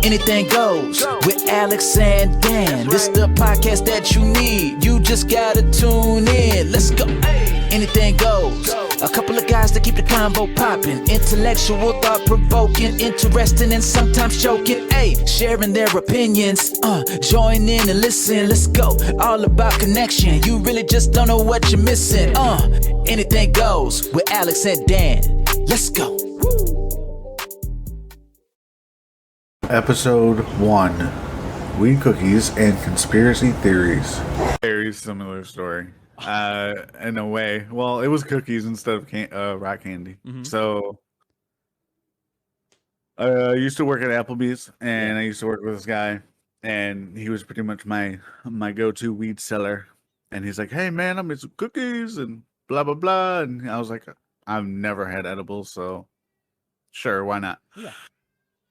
Anything goes with Alex and Dan. This the podcast that you need. You just gotta tune in. Let's go. Anything goes. A couple of guys that keep the convo popping. Intellectual, thought-provoking, interesting, and sometimes joking. Sharing their opinions. Join in and listen. Let's go. All about connection. You really just don't know what you're missing. Anything goes with Alex and Dan. Let's go. Episode 1, Weed Cookies and Conspiracy Theories. Very similar story, in a way. Well, it was cookies instead of rock candy. Mm-hmm. So, I used to work at Applebee's, and I used to work with this guy, and he was pretty much my go-to weed seller. And he's like, "Hey, man, I made some cookies and blah, blah, blah." And I was like, "I've never had edibles, so sure, why not?" Yeah.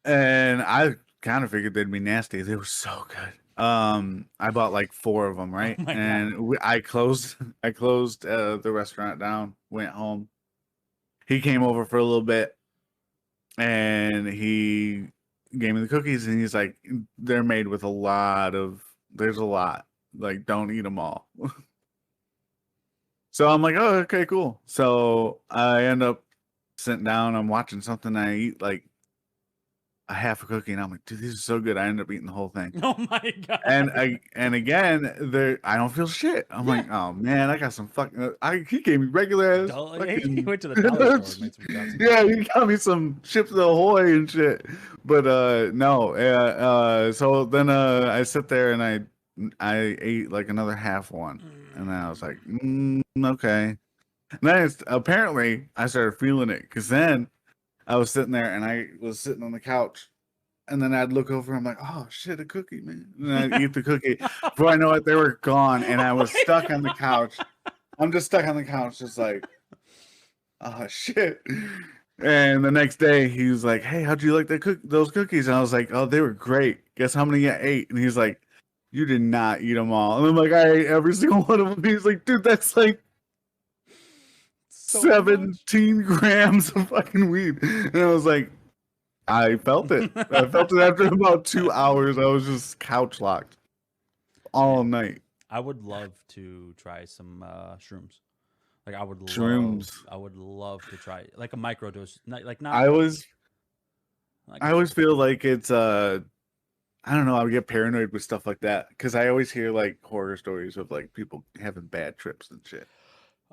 And I kind of figured they'd be nasty. They were so good. I bought like 4 of them, right? Oh and I closed the restaurant down, went home. He came over for a little bit, and he gave me the cookies, and he's like, "They're made with there's a lot. Like, don't eat them all." So I'm like, "Oh, okay, cool." So I end up sitting down, I'm watching something, I eat like a half a cookie, and I'm like, "Dude, these are so good." I end up eating the whole thing. Oh my god! And again, I don't feel shit. I'm like, "Oh man, I got some fucking." He gave me regular ass. He went to the dollar store. And made some yeah, he got me some Chips Ahoy and shit. But no. So then I sit there and I ate like another half one, and then I was like, okay. And then apparently I started feeling it, because then I was sitting there, and I was sitting on the couch, and then I'd look over, I'm like, "Oh shit, a cookie, man." And I'd eat the cookie. Before I know it, they were gone, and I was stuck on the couch. I'm just stuck on the couch, just like, "Oh shit." And the next day, he was like, "Hey, how'd you like those cookies?" And I was like, "Oh, they were great. Guess how many I ate?" And he's like, "You did not eat them all." And I'm like, "I ate every single one of them." He's like, "Dude, that's like 17 grams of fucking weed." And I was like, I felt it. I felt it after about 2 hours. I was just couch locked all night. I would love to try some shrooms. Like I would love to try like a microdose. I always feel like it's I don't know, I would get paranoid with stuff like that, because I always hear like horror stories of like people having bad trips and shit.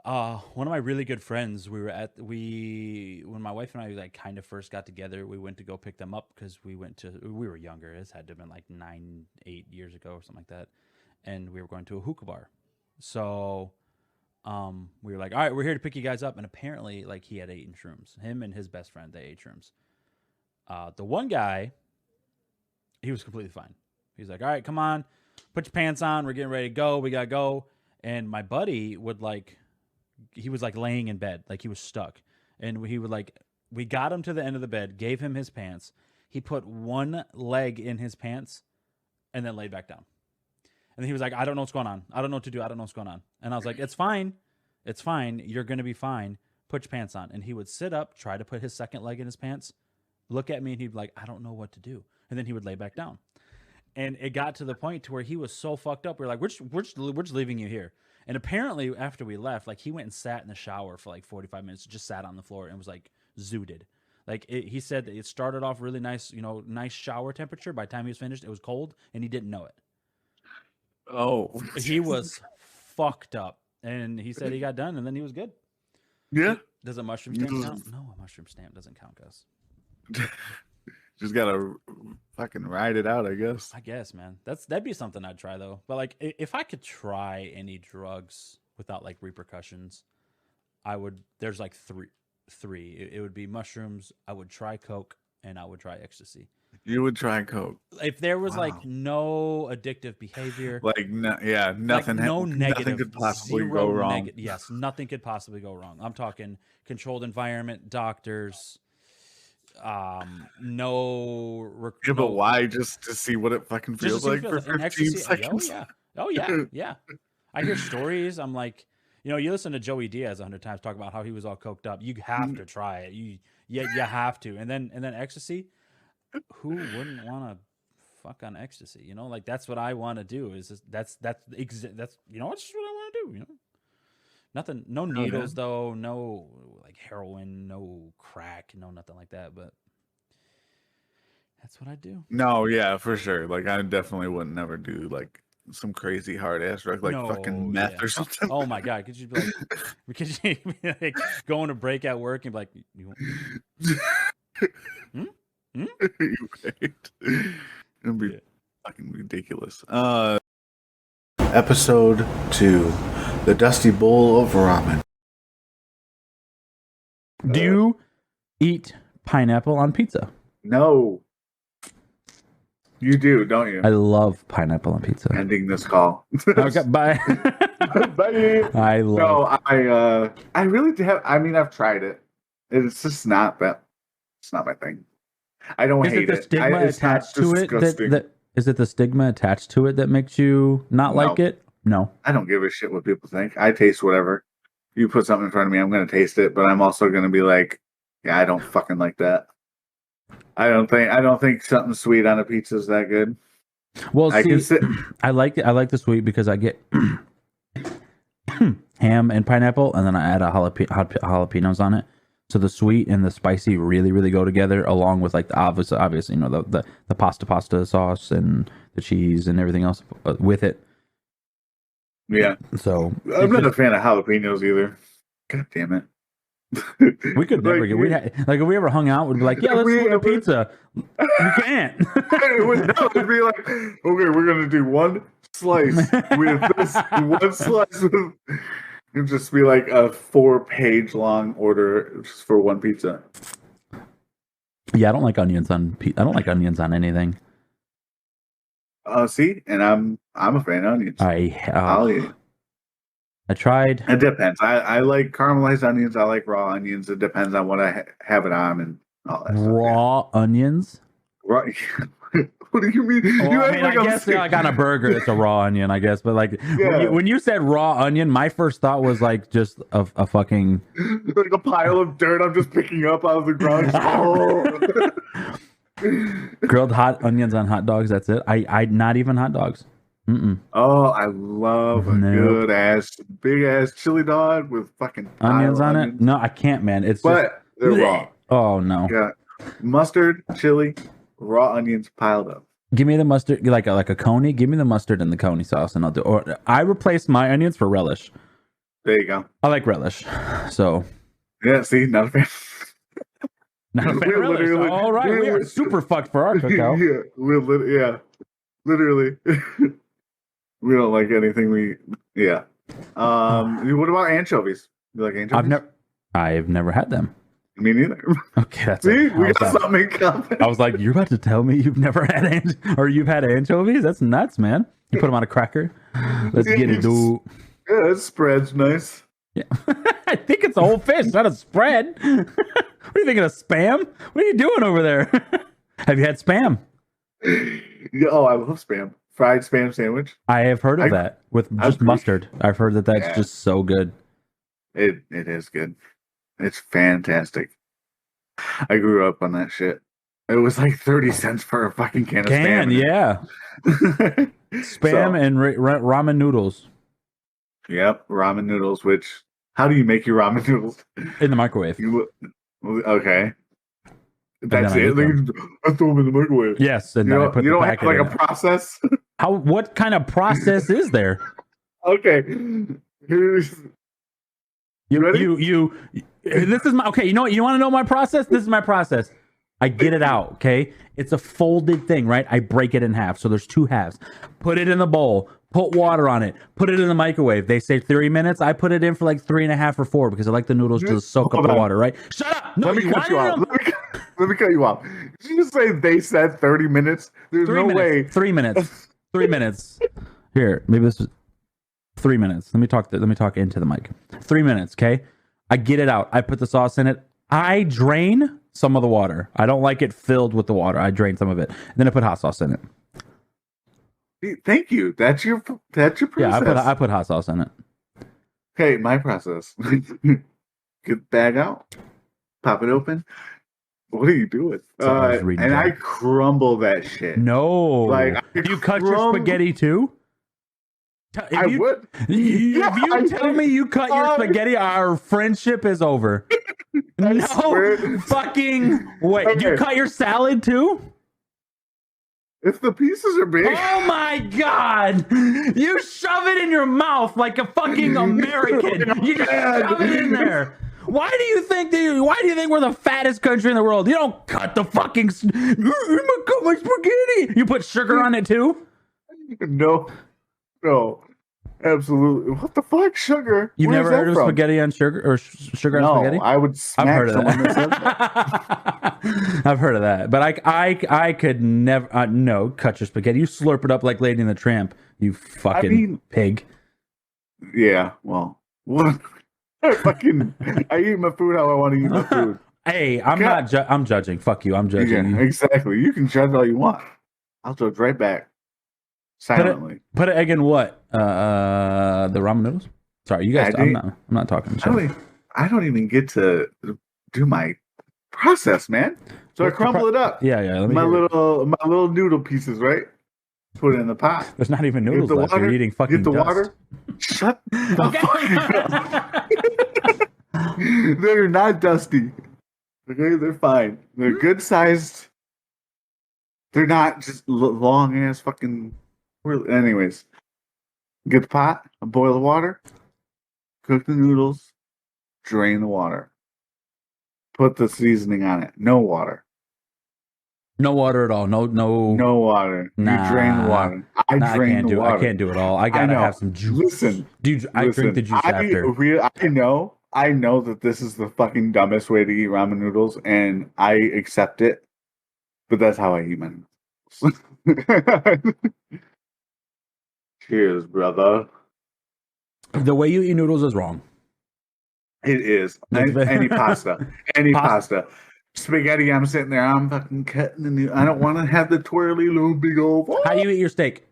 One of my really good friends, when my wife and I like kind of first got together, we went to go pick them up because we were younger. This had to have been like 8 years ago or something like that. And we were going to a hookah bar. So, we were like, "All right, we're here to pick you guys up." And apparently like he had eaten shrooms. Him and his best friend, they ate shrooms. The one guy, he was completely fine. He's like, "All right, come on, put your pants on. We're getting ready to go. We got to go." And my buddy he was like laying in bed, like he was stuck. And we got him to the end of the bed, gave him his pants. He put one leg in his pants and then laid back down. And he was like, "I don't know what's going on. I don't know what to do. I don't know what's going on." And I was like, "It's fine. It's fine. You're going to be fine. Put your pants on." And he would sit up, try to put his second leg in his pants, look at me, and he'd be like, "I don't know what to do." And then he would lay back down. And it got to the point to where he was so fucked up. We're like, we're just leaving you here. And apparently after we left, like he went and sat in the shower for like 45 minutes, just sat on the floor and was like zooted. Like he said that it started off really nice, nice shower temperature. By the time he was finished, it was cold and he didn't know it. Oh, he was fucked up. And he said he got done and then he was good. Yeah. Does a mushroom stamp count? No, a mushroom stamp doesn't count, Gus. Just gotta fucking ride it out, I guess. I guess, man. That'd be something I'd try though. But like, if I could try any drugs without like repercussions, I would. There's like three. It would be mushrooms. I would try coke, and I would try ecstasy. You would try coke if there was like no addictive behavior. Like nothing. Like, no negative. Nothing could possibly go wrong. Yes, nothing could possibly go wrong. I'm talking controlled environment, doctors. But why? Just to see what it fucking feels like for 15 seconds? Oh yeah. I hear stories. I'm like, you listen to Joey Diaz 100 times talk about how he was all coked up. You have to try it. You have to. And then ecstasy. Who wouldn't want to fuck on ecstasy. You know, like that's what I want to do. Is just, that's you know, that's just what I want to do. You know, nothing, no needles though, no like heroin, no crack, no nothing like that. But that's what I do. No, yeah, for sure. Like I definitely would never do like some crazy hard ass drug like fucking meth or something. Oh my god, could you be like, could you be like going to break at work and be like, you want? Right. It'd be fucking ridiculous. Episode 2, the Dusty Bowl of Ramen. Do you eat pineapple on pizza? No. You do, don't you? I love pineapple on pizza. Ending this call. Okay, bye. Bye. I love. No, I really have. I mean, I've tried it. It's just not that. It's not my thing. I don't Is hate it the stigma attached to it? That is it the stigma attached to it that makes you not like it? No. I don't give a shit what people think. I taste whatever. You put something in front of me, I'm going to taste it, but I'm also going to be like, yeah, I don't fucking like that. I don't think something sweet on a pizza is that good. Well, I like the sweet because I get ham and pineapple, and then I add jalapenos on it. So the sweet and the spicy really, really go together, along with like the obvious, you know, the pasta sauce and the cheese and everything else with it. Yeah. So I'm not a fan of jalapenos either. God damn it. We could never get. Like if we ever hung out, we'd be like, yeah, let's go to pizza. We can't. It'd be like, okay, we're gonna do one slice with this, one slice with. It'd just be like a 4-page long order just for one pizza. Yeah, I don't like onions on. I don't like onions on anything. See, and I'm a fan of onions. I'll eat it. I tried. It depends. I like caramelized onions. I like raw onions. It depends on what I have it on and all that. Raw onions? Raw. What do you mean? Well, I guess like on a burger, it's a raw onion, I guess. But like when you said raw onion, my first thought was like just a fucking like a pile of dirt I'm just picking up out of the ground. Grilled hot onions on hot dogs. That's it. I not even hot dogs. Mm-mm. Oh, I love a good ass, big ass chili dog with fucking onions on it. No, I can't, man. They're raw. Oh no. Yeah, mustard, chili, raw onions piled up. Give me the mustard, like a coney. Give me the mustard and the coney sauce, and I'll do. Or I replace my onions for relish. There you go. I like relish, so yeah. See, not a fan. Not a fan of relish. All right, we are super fucked for our cookout. Yeah, literally. We don't like anything. What about anchovies? You like anchovies? I've never had them. Me neither. Okay, that's see, we got something in common. I was like, you're about to tell me you've never had you've had anchovies? That's nuts, man. You put them on a cracker. Let's get it, dude. Yeah, it spreads nice. Yeah, I think it's a whole fish, not a spread. What are you thinking of Spam? What are you doing over there? Have you had Spam? Yeah, I love Spam. Fried Spam sandwich. I have heard of that with just mustard. I've heard that's just so good. It is good. It's fantastic. I grew up on that shit. It was like 30 cents for a fucking can of Spam. Yeah. Spam and ramen noodles. Yep, ramen noodles. How do you make your ramen noodles? In the microwave. Okay. That's it. I throw them in the microwave. Yes, and then I put you the don't packet have like a process. What kind of process is there? Okay. Here's. You this is my okay. You know what? You want to know my process? This is my process. I get it out. Okay, it's a folded thing, right? I break it in half, so there's 2 halves. Put it in the bowl. Put water on it. Put it in the microwave. They say 30 minutes. I put it in for like 3.5 or 4 because I like the noodles to soak up the water. Right? Shut up. No, Let me cut you off. Let me cut you off. Did you just say they said 30 minutes? There's no way. 3 minutes. 3 minutes. Here, maybe this is 3 minutes. Let me talk into the mic. 3 minutes, okay? I get it out. I put the sauce in it. I drain some of the water. I don't like it filled with the water. I drain some of it. And then I put hot sauce in it. Thank you. That's your process. Yeah, I put hot sauce in it. Okay, my process. Get the bag out. Pop it open. What are you doing? So I was reading and I that. crumble that shit. No. Like, I you cut your spaghetti too? I would. Yeah, If you tell me you cut your spaghetti, our friendship is over. No swear. fucking wait. You Okay. cut your salad too? If the pieces are big, Oh my god! You shove it in your mouth like a fucking American. You just shove it in there. Why do you think we're the fattest country in the world? You don't cut the fucking. I'm gonna cut my spaghetti. You put sugar on it too? no, absolutely. What the fuck, sugar? You've Where's never that heard of from? spaghetti on sugar or sugar No, on spaghetti? I would I've smack heard of someone that said that. that. I've heard of that, but I could never. No, cut your spaghetti. You slurp it up like Lady and the Tramp. You fucking pig. Yeah, well, what? I eat my food how I want to eat my food. Hey, I'm God. not. I'm judging. Fuck you. I'm judging. Yeah, You. exactly. You can judge all you want. I'll judge right back. Silently. Put an egg in what? The ramen noodles. Sorry, you guys. I'm not talking. I don't even get to do my process, man. So I crumble it up. Yeah. Let me my hear it. little noodle pieces, right? Put it in the pot. There's not even noodles left. You're eating fucking Get the dust. water. Shut the fuck up. They're not dusty. Okay, they're fine. They're good sized. They're not just long ass fucking. Anyways, get the pot, a boil of water, cook the noodles, drain the water, put the seasoning on it. No water. No water at all. No water. Nah. You drain the water. I drain the water. I can't do it all. I gotta have some juice. Listen, dude, I drink the juice after. I know that this is the fucking dumbest way to eat ramen noodles, and I accept it. But that's how I eat my noodles. Cheers, brother. The way you eat noodles is wrong. It is. Any pasta. Any pasta. Spaghetti, I'm sitting there, I'm fucking cutting the noodle. I don't want to have the twirly little big old. How do you eat your steak?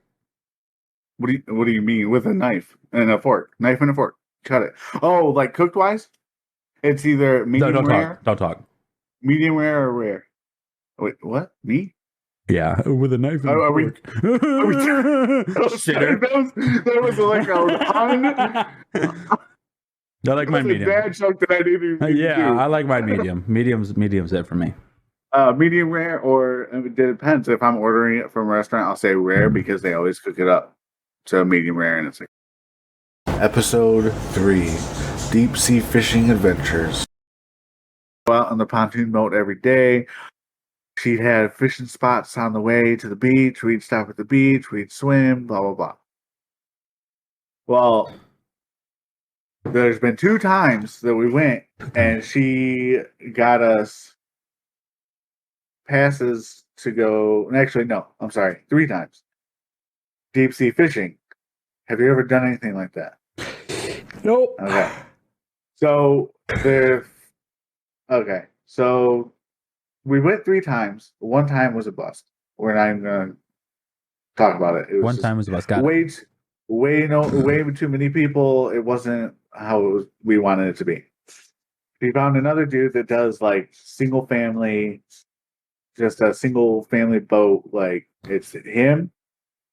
What do you mean? With a knife and a fork. Knife and a fork. Cut it. Oh, like cooked wise? It's either medium rare. Don't talk. Medium rare or rare. Wait, what? Me? Yeah, with a knife and a fork. Shitter. That was like I like my medium. Bad joke that I didn't even Yeah, do. I like my medium. Medium's it for me. Medium rare, or it depends. If I'm ordering it from a restaurant, I'll say rare because they always cook it up. So medium rare, and it's like episode 3, deep sea fishing adventures. Go out on the pontoon boat every day. She'd have fishing spots on the way to the beach. We'd stop at the beach. We'd swim. Blah blah blah. Well, there's been 2 times that we went, and she got us passes to go. Actually, no, I'm sorry, 3 times. Deep sea fishing. Have you ever done anything like that? Nope. Okay. So So we went 3 times. 1 time was a bust. We're not even gonna talk about it. It was One time was a bust. Got it. way too many people. It wasn't how we wanted it to be. We found another dude that does like single family, just a single family boat. Like it's him,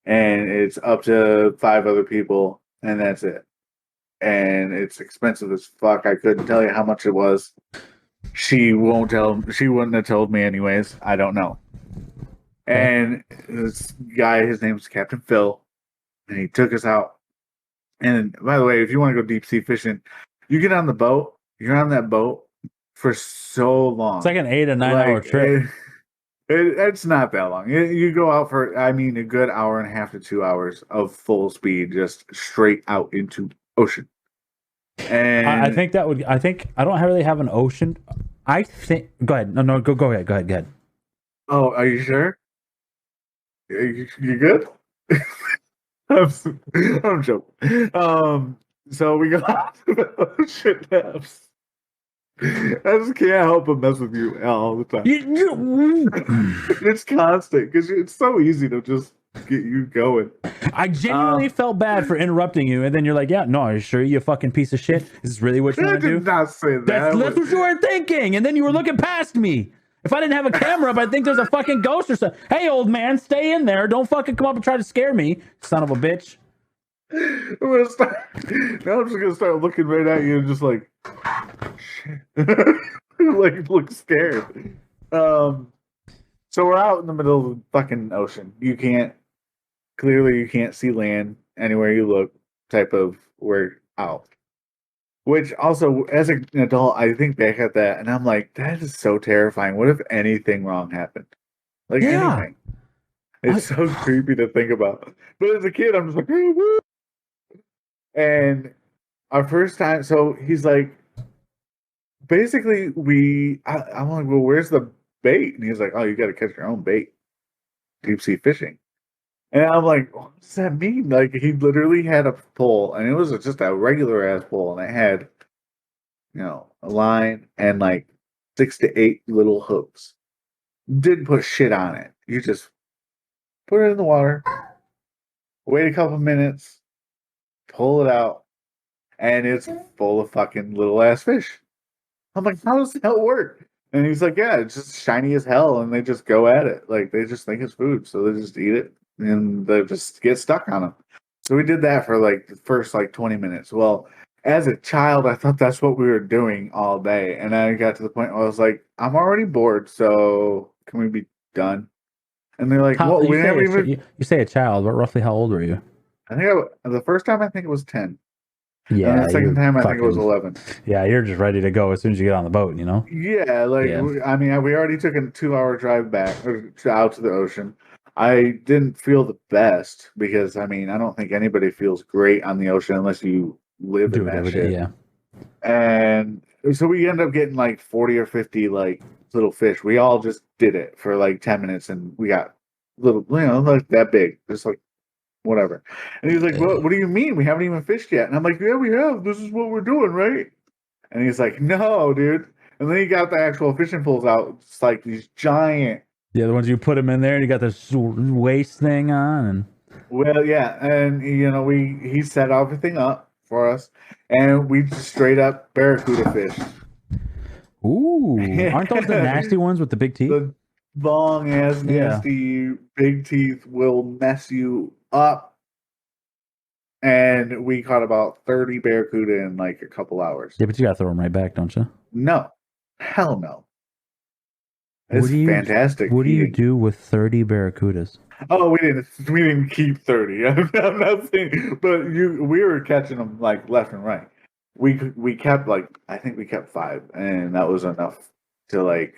and it's up to 5 other people, and that's it. And it's expensive as fuck. I couldn't tell you how much it was. She won't tell. She wouldn't have told me anyways. I don't know. And this guy, his name's Captain Phil, and he took us out. And by the way, if you want to go deep sea fishing, you get on the boat. You're on that boat for so long. It's like an 8 or 9 hour trip. It's not that long. You go out for, I mean, a good hour and a half to 2 hours of full speed, just straight out into ocean. And I think that would. I think I don't really have an ocean. I think. Go ahead. No. Go ahead. Go ahead. Oh, are you sure? You good? I'm joking. So we go out to the ocean naps. I just can't help but mess with you all the time. It's constant because it's so easy to just get you going. I genuinely felt bad for interrupting you, and then you're like, "Yeah, no, are you sure, you fucking piece of shit? Is this really what you I want to do?" did not say that. That's what you were thinking, and then you were looking past me. If I didn't have a camera, but I think there's a fucking ghost or something. Hey, old man, stay in there. Don't fucking come up and try to scare me, son of a bitch. I'm gonna start. Now I'm just gonna start looking right at you and just like, shit. Like look scared. So we're out in the middle of the fucking ocean. You can't see land anywhere you look. Type of we're out. Which also, as an adult, I think back at that and I'm like, that is so terrifying. What if anything wrong happened? Like Yeah. anything. It's so creepy to think about. But as a kid, I'm just like, hey, woo. And our first time, so he's like, basically, I'm like, well, where's the bait? And he's like, oh, you got to catch your own bait, deep sea fishing. And I'm like, what does that mean? Like, he literally had a pole, and it was just a regular ass pole, and it had, a line and like 6 to 8 little hooks. Didn't put shit on it. You just put it in the water, wait a couple minutes, pull it out, and it's full of fucking little ass fish. I'm like, how does that work? And he's like, yeah, it's just shiny as hell, and they just go at it. Like, they just think it's food, so they just eat it, and they just get stuck on them. So we did that for, like, the first, 20 minutes. Well, as a child, I thought that's what we were doing all day, and I got to the point where I was like, I'm already bored, so can we be done? And they're like, well, we haven't even... You say a child, but roughly how old were you? I think the first time, I think it was 10. Yeah. And the second time, I think it was 11. Yeah, you're just ready to go as soon as you get on the boat, Yeah, we already took a 2-hour drive back out to the ocean. I didn't feel the best because, I don't think anybody feels great on the ocean unless you live in that shit. Yeah. And so we ended up getting 40 or 50 little fish. We all just did it for 10 minutes, and we got little, that big, just whatever. And he's like, what do you mean? We haven't even fished yet. And I'm like, yeah, we have. This is what we're doing, right? And he's like, no, dude. And then he got the actual fishing poles out. It's these giant. Yeah, the ones you put them in there and you got this waist thing on. And well, yeah. And, he set everything up for us. And we just straight up barracuda fish. Ooh. Aren't those the nasty ones with the big teeth? The long ass, nasty, big teeth will mess you up. And we caught about 30 barracuda in a couple hours. Yeah, but you gotta throw them right back, don't you? No. Hell no. It's fantastic. What do you do with 30 barracudas? Oh, we didn't keep 30. I'm not saying, but we were catching them left and right. We kept I think we kept 5, and that was enough to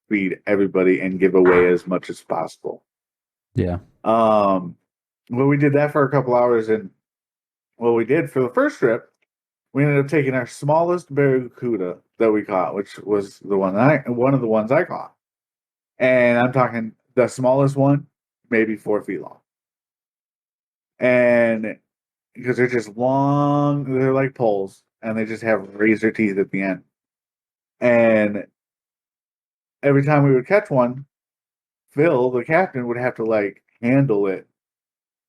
feed everybody and give away as much as possible. Yeah. Well, we did that for a couple hours, and what we did for the first trip, we ended up taking our smallest barracuda that we caught, which was one of the ones I caught. And I'm talking the smallest one, maybe 4 feet long. And because they're just long, they're like poles, and they just have razor teeth at the end. And every time we would catch one, Phil, the captain, would have to handle it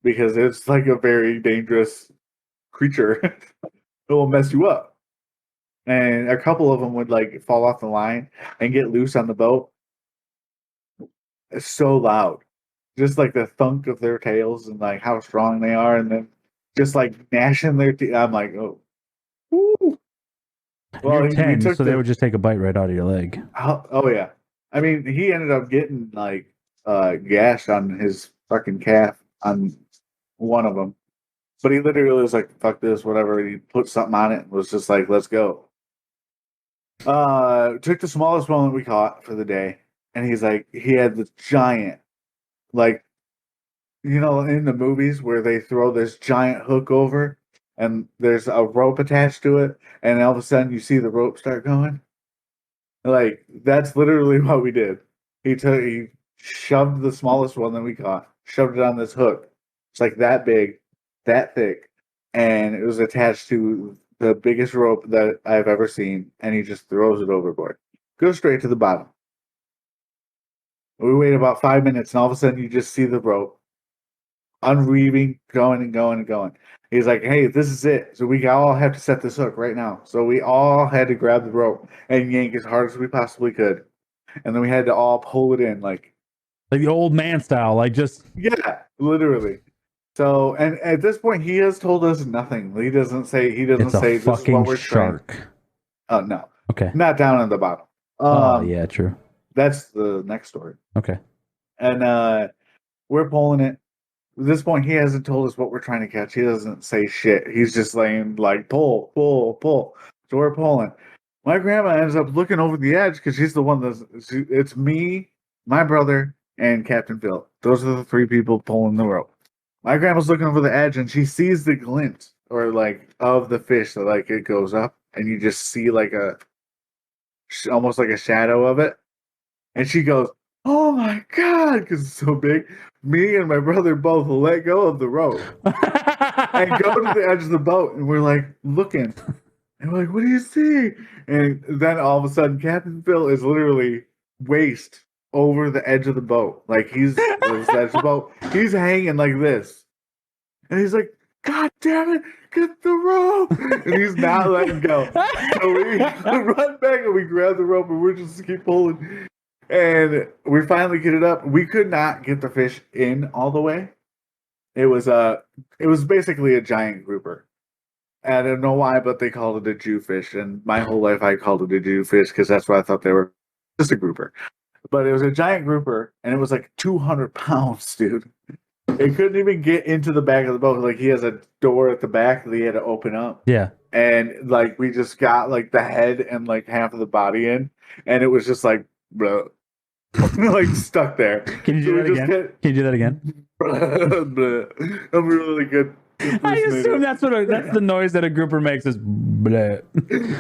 because it's a very dangerous creature. It will mess you up. And a couple of them would fall off the line and get loose on the boat. It's so loud. Just the thunk of their tails and how strong they are, and then just gnashing their teeth. I'm like, oh. Woo. Well, you're 10, so they would just take a bite right out of your leg. Oh yeah. He ended up getting gash on his fucking calf on one of them. But he literally was like, fuck this, whatever. He put something on it and was just like, let's go. Took the smallest one that we caught for the day. And he's like, he had this giant, in the movies where they throw this giant hook over and there's a rope attached to it. And all of a sudden you see the rope start going. That's literally what we did. He shoved the smallest one that we caught, shoved it on this hook. It's that big, that thick, and it was attached to the biggest rope that I've ever seen, and he just throws it overboard. Goes straight to the bottom. We wait about 5 minutes, and all of a sudden you just see the rope unweaving, going and going and going. He's like, hey, this is it. So we all have to set this hook right now. So we all had to grab the rope and yank as hard as we possibly could. and then we had to all pull it in, like the old man style, like just yeah, literally. So, and at this point, he has told us nothing. He doesn't say. He doesn't it's a say this is what fucking we're trying. shark. Oh no, Okay. not down at the bottom. Oh yeah, true. That's the next story. Okay. And we're pulling it. At this point, he hasn't told us what we're trying to catch. He doesn't say shit. He's just saying like pull, pull, pull. So we're pulling. My grandma ends up looking over the edge because she's the one it's me, my brother, and Captain Phil. Those are the three people pulling the rope. My grandma's looking over the edge and she sees the glint or like of the fish that like it goes up and you just see like almost like a shadow of it. And she goes, "Oh my God," because it's so big. Me and my brother both let go of the rope and go to the edge of the boat. And we're like looking. And we're like, "What do you see?" And then all of a sudden, Captain Phil is literally waist over the edge of the boat. Like he's the edge of the boat. He's hanging like this. And he's like, "God damn it, get the rope." And he's not letting go. So we run back and we grab the rope and we're just keep pulling. And we finally get it up. We could not get the fish in all the way. It was basically a giant grouper. I don't know why, but they called it a Jewfish. And my whole life I called it a Jewfish because that's what I thought they were. Just a grouper. But it was a giant grouper and it was like 200 pounds, dude. It couldn't even get into the back of the boat. Like he has a door at the back that he had to open up. Yeah. And like we just got like the head and like half of the body in. And it was just like, bro. Like stuck there. Can you do that again? Can you do that again? I'm really good. I assume that's the noise that a grouper makes is bleh.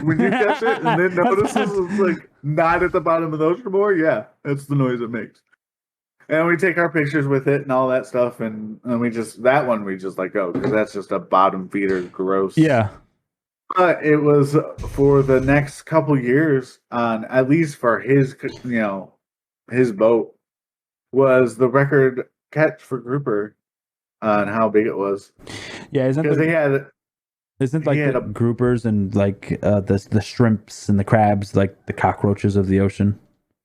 When you catch it and then notices it's like not at the bottom of the ocean more, yeah, that's the noise it makes. And we take our pictures with it and all that stuff, and we just let go because that's just a bottom feeder, gross. Yeah. But it was for the next couple years, on at least for his his boat was the record catch for grouper on how big it was. Yeah, isn't like the groupers and like the shrimps and the crabs like the cockroaches of the ocean?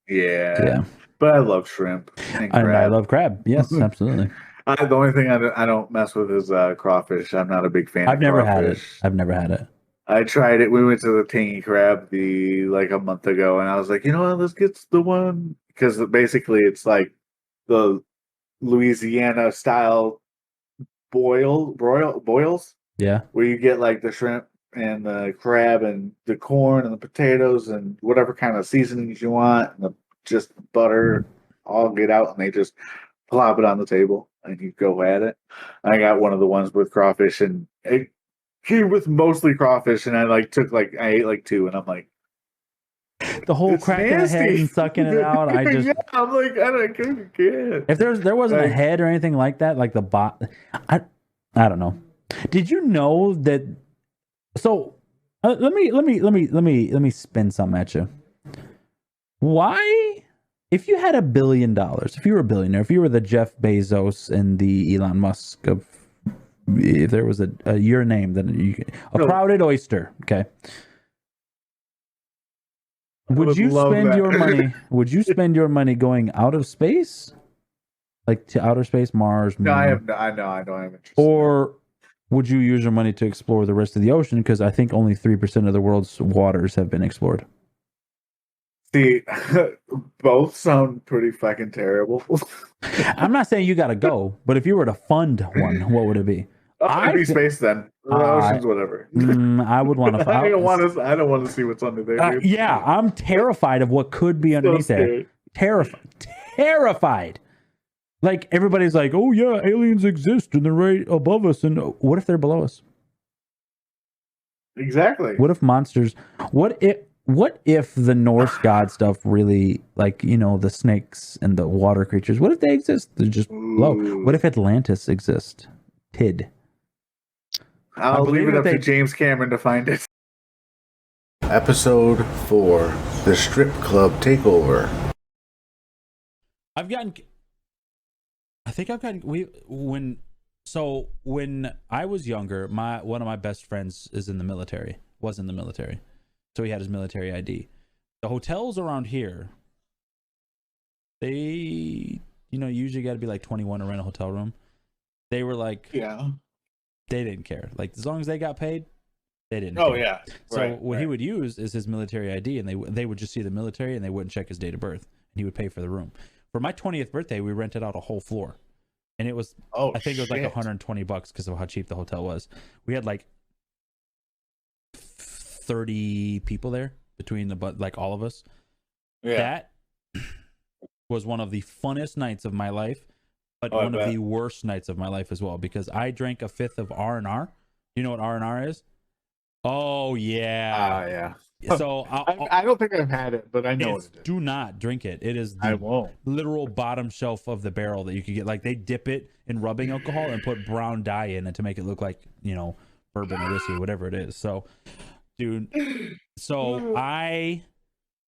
Yeah. But I love shrimp and I love crab. Yes, absolutely. The only thing I don't mess with is crawfish. I'm not a big fan. I've never had it. I tried it. We went to the Tangy Crab a month ago, and I was like, you know what? Let's get the one because basically it's like the Louisiana style boils. Yeah, where you get like the shrimp and the crab and the corn and the potatoes and whatever kind of seasonings you want, and just butter all get out, and they just plop it on the table and you go at it. I got one of the ones with crawfish, and it came with mostly crawfish, and I ate like two, and I'm like, the whole cracking the head and sucking it out. I'm like, I can't. If there wasn't a head or anything like that, like the I don't know. Did you know that? So let me spin something at you. Why, if you had $1 billion, if you were a billionaire, if you were the Jeff Bezos and the Elon Musk of, if there was your name, then crowded oyster, okay. Would you spend your money? Would you spend your money going out of space, like to outer space, Mars? Moon? No, I don't have interest. Or would you use your money to explore the rest of the ocean? Because I think only 3% of the world's waters have been explored. See, both sound pretty fucking terrible. I'm not saying you got to go, but if you were to fund one, what would it be? I'd be space then. The oceans, whatever. I would want to. I don't want to see what's under there. Yeah, I'm terrified of what could be underneath there. Terrified. Like everybody's like, "Oh yeah, aliens exist and they're right above us." And what if they're below us? Exactly. What if monsters? What if the Norse god stuff really, like, the snakes and the water creatures? What if they exist? They're just below. What if Atlantis exists? I'll leave it up to James Cameron to find it. Episode 4: The Strip Club Takeover. When I was younger, one of my best friends was in the military, so he had his military ID. The hotels around here They, you know, usually got to be like 21 to rent a hotel room. They were like, Yeah. they didn't care. Like as long as they got paid, they didn't. Oh care. yeah. So what he would use is his military ID, and they would just see the military, and they wouldn't check his date of birth, and he would pay for the room. For my 20th birthday, we rented out a whole floor, and it was I think it was like $120 because of how cheap the hotel was. We had like 30 people there between like all of us. Yeah. That was one of the funnest nights of my life, but one of the worst nights of my life as well, because I drank a fifth of R&R. You know what R&R is? Oh yeah. Yeah. So I don't think I've had it, but I know what it is. Do not drink it. It is I the won't. literal bottom shelf of the barrel that you could get. Like they dip it in rubbing alcohol and put brown dye in it to make it look like, you know, bourbon or whiskey, whatever it is. So, dude, I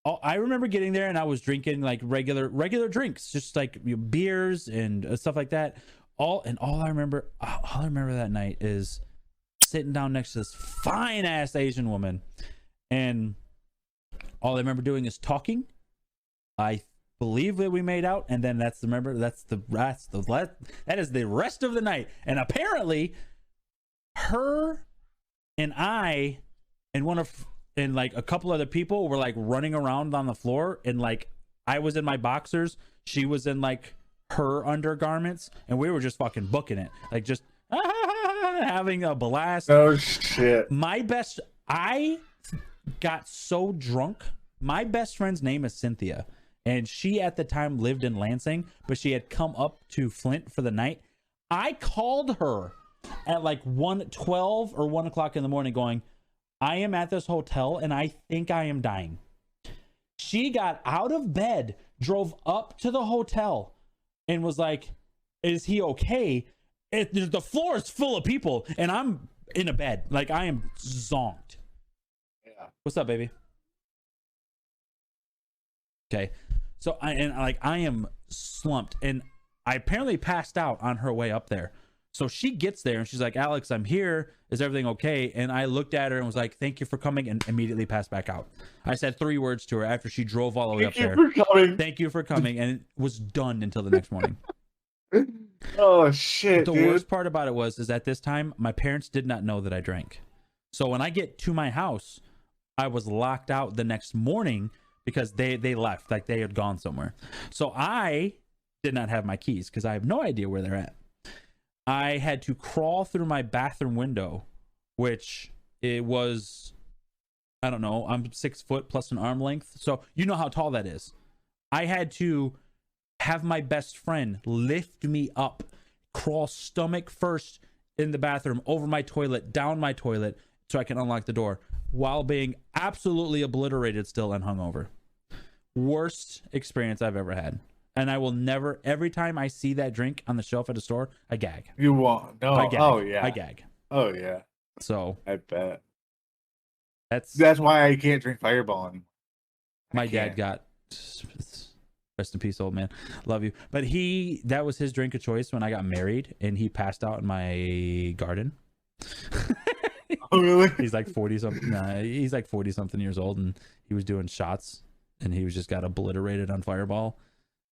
remember getting there and I was drinking like regular drinks, just like beers and stuff like that. All I remember that night is sitting down next to this fine ass Asian woman, and all I remember doing is talking. I believe that we made out, and then that is the rest of the night. And apparently, her and I and like a couple other people were like running around on the floor, and like I was in my boxers, she was in like her undergarments, and we were just fucking booking it, like just having a blast. Oh shit. I got so drunk. My best friend's name is Cynthia, and she at the time lived in Lansing, but she had come up to Flint for the night. I called her at like 1:12 or 1 o'clock in the morning going, I am at this hotel and I think I am dying. She got out of bed, drove up to the hotel, and was like, is he okay? The floor is full of people and I'm in a bed. Like I am zonked. Yeah. What's up, baby? Okay. So I am slumped, and I apparently passed out on her way up there. So she gets there and she's like, Alex, I'm here. Is everything okay? And I looked at her and was like, thank you for coming, and immediately passed back out. I said 3 words to her after she drove all the way up there. Thank you for coming. And it was done until the next morning. Oh shit. But the worst part about it is at this time, my parents did not know that I drank. So when I get to my house, I was locked out the next morning because they left, like they had gone somewhere. So I did not have my keys because I have no idea where they're at. I had to crawl through my bathroom window, which it was, I don't know, I'm 6 foot plus an arm length. So you know how tall that is. I had to have my best friend lift me up, crawl stomach first in the bathroom, over my toilet, down my toilet, so I can unlock the door while being absolutely obliterated still and hungover. Worst experience I've ever had. And I will never, every time I see that drink on the shelf at a store, I gag. You won't. No. I gag. Oh yeah. I gag. Oh yeah. So I bet. That's why I can't drink Fireball anymore. My dad got, rest in peace, old man. Love you. But that was his drink of choice when I got married, and he passed out in my garden. Oh really? He's like 40 something. Nah, he's like 40 something years old, and he was doing shots, and he was just got obliterated on Fireball.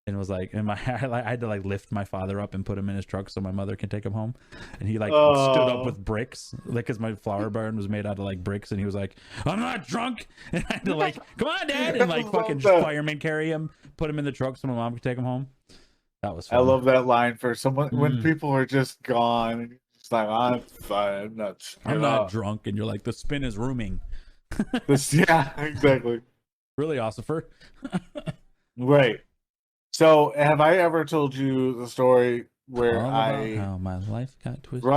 And was like, I had to like lift my father up and put him in his truck so my mother can take him home. And he like stood up with bricks, like, cause my flower barn was made out of like bricks. And he was like, I'm not drunk. And I had to like, come on, dad. And like fucking fireman carry him, put him in the truck so my mom could take him home. That was fun. I love that line for someone when people are just gone. And it's like, I'm fine. I'm not drunk. And you're like, the spin is rooming. Yeah, exactly. Really, Ossifer. Right. So, have I ever told you the story where how my life got twisted?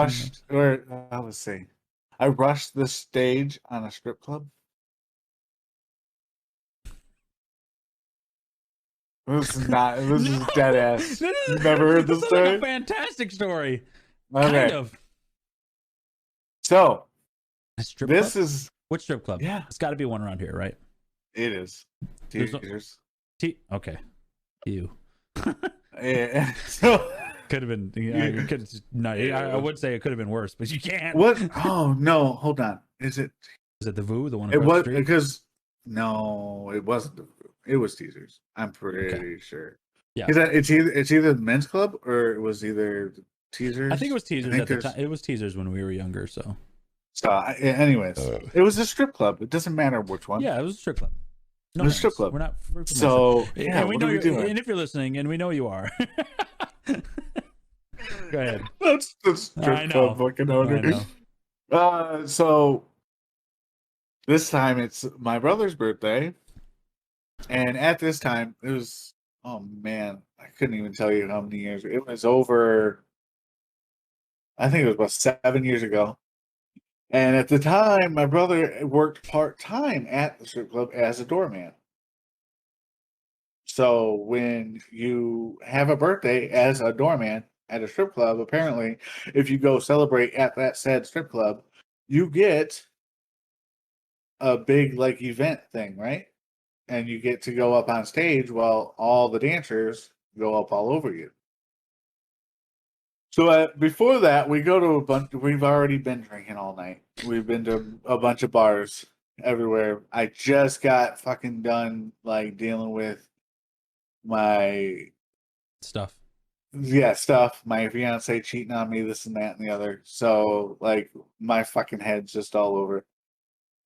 I rushed the stage on a strip club. This is dead ass. You never heard this story? Like a fantastic story. Okay. Kind of. So, Which strip club? Yeah. It's got to be one around here, right? It is. Okay. You. Yeah. So could have been. I would say it could have been worse, but you can't. What? Oh no! Hold on. Is it the VU? The one? It was because no, it wasn't the VU. It was Teasers. I'm pretty sure. Yeah. Is that it's either the men's club or it was either Teasers? I think it was Teasers think at the there's- time. It was Teasers when we were younger. So anyways, it was a strip club. It doesn't matter which one. yeah, it was a strip club. No, It was a strip names. club. We're not. We're promotion. So yeah, and we what know are we you're, doing? and if you're listening, and we know you are. Go ahead. That's the I strip know. club fucking I owner. know. So this time it's my brother's birthday, and at this time it was, oh man, I couldn't even tell you how many years. It was over. I think it was about 7 years ago. And at the time, my brother worked part-time at the strip club as a doorman. So when you have a birthday as a doorman at a strip club, apparently, if you go celebrate at that said strip club, you get a big like event thing, right? And you get to go up on stage while all the dancers go up all over you. So before that, we go to a bunch. We've already been drinking all night. We've been to a bunch of bars everywhere. I just got fucking done like dealing with my Stuff. stuff. My fiance cheating on me, this and that and the other. So like my fucking head's just all over.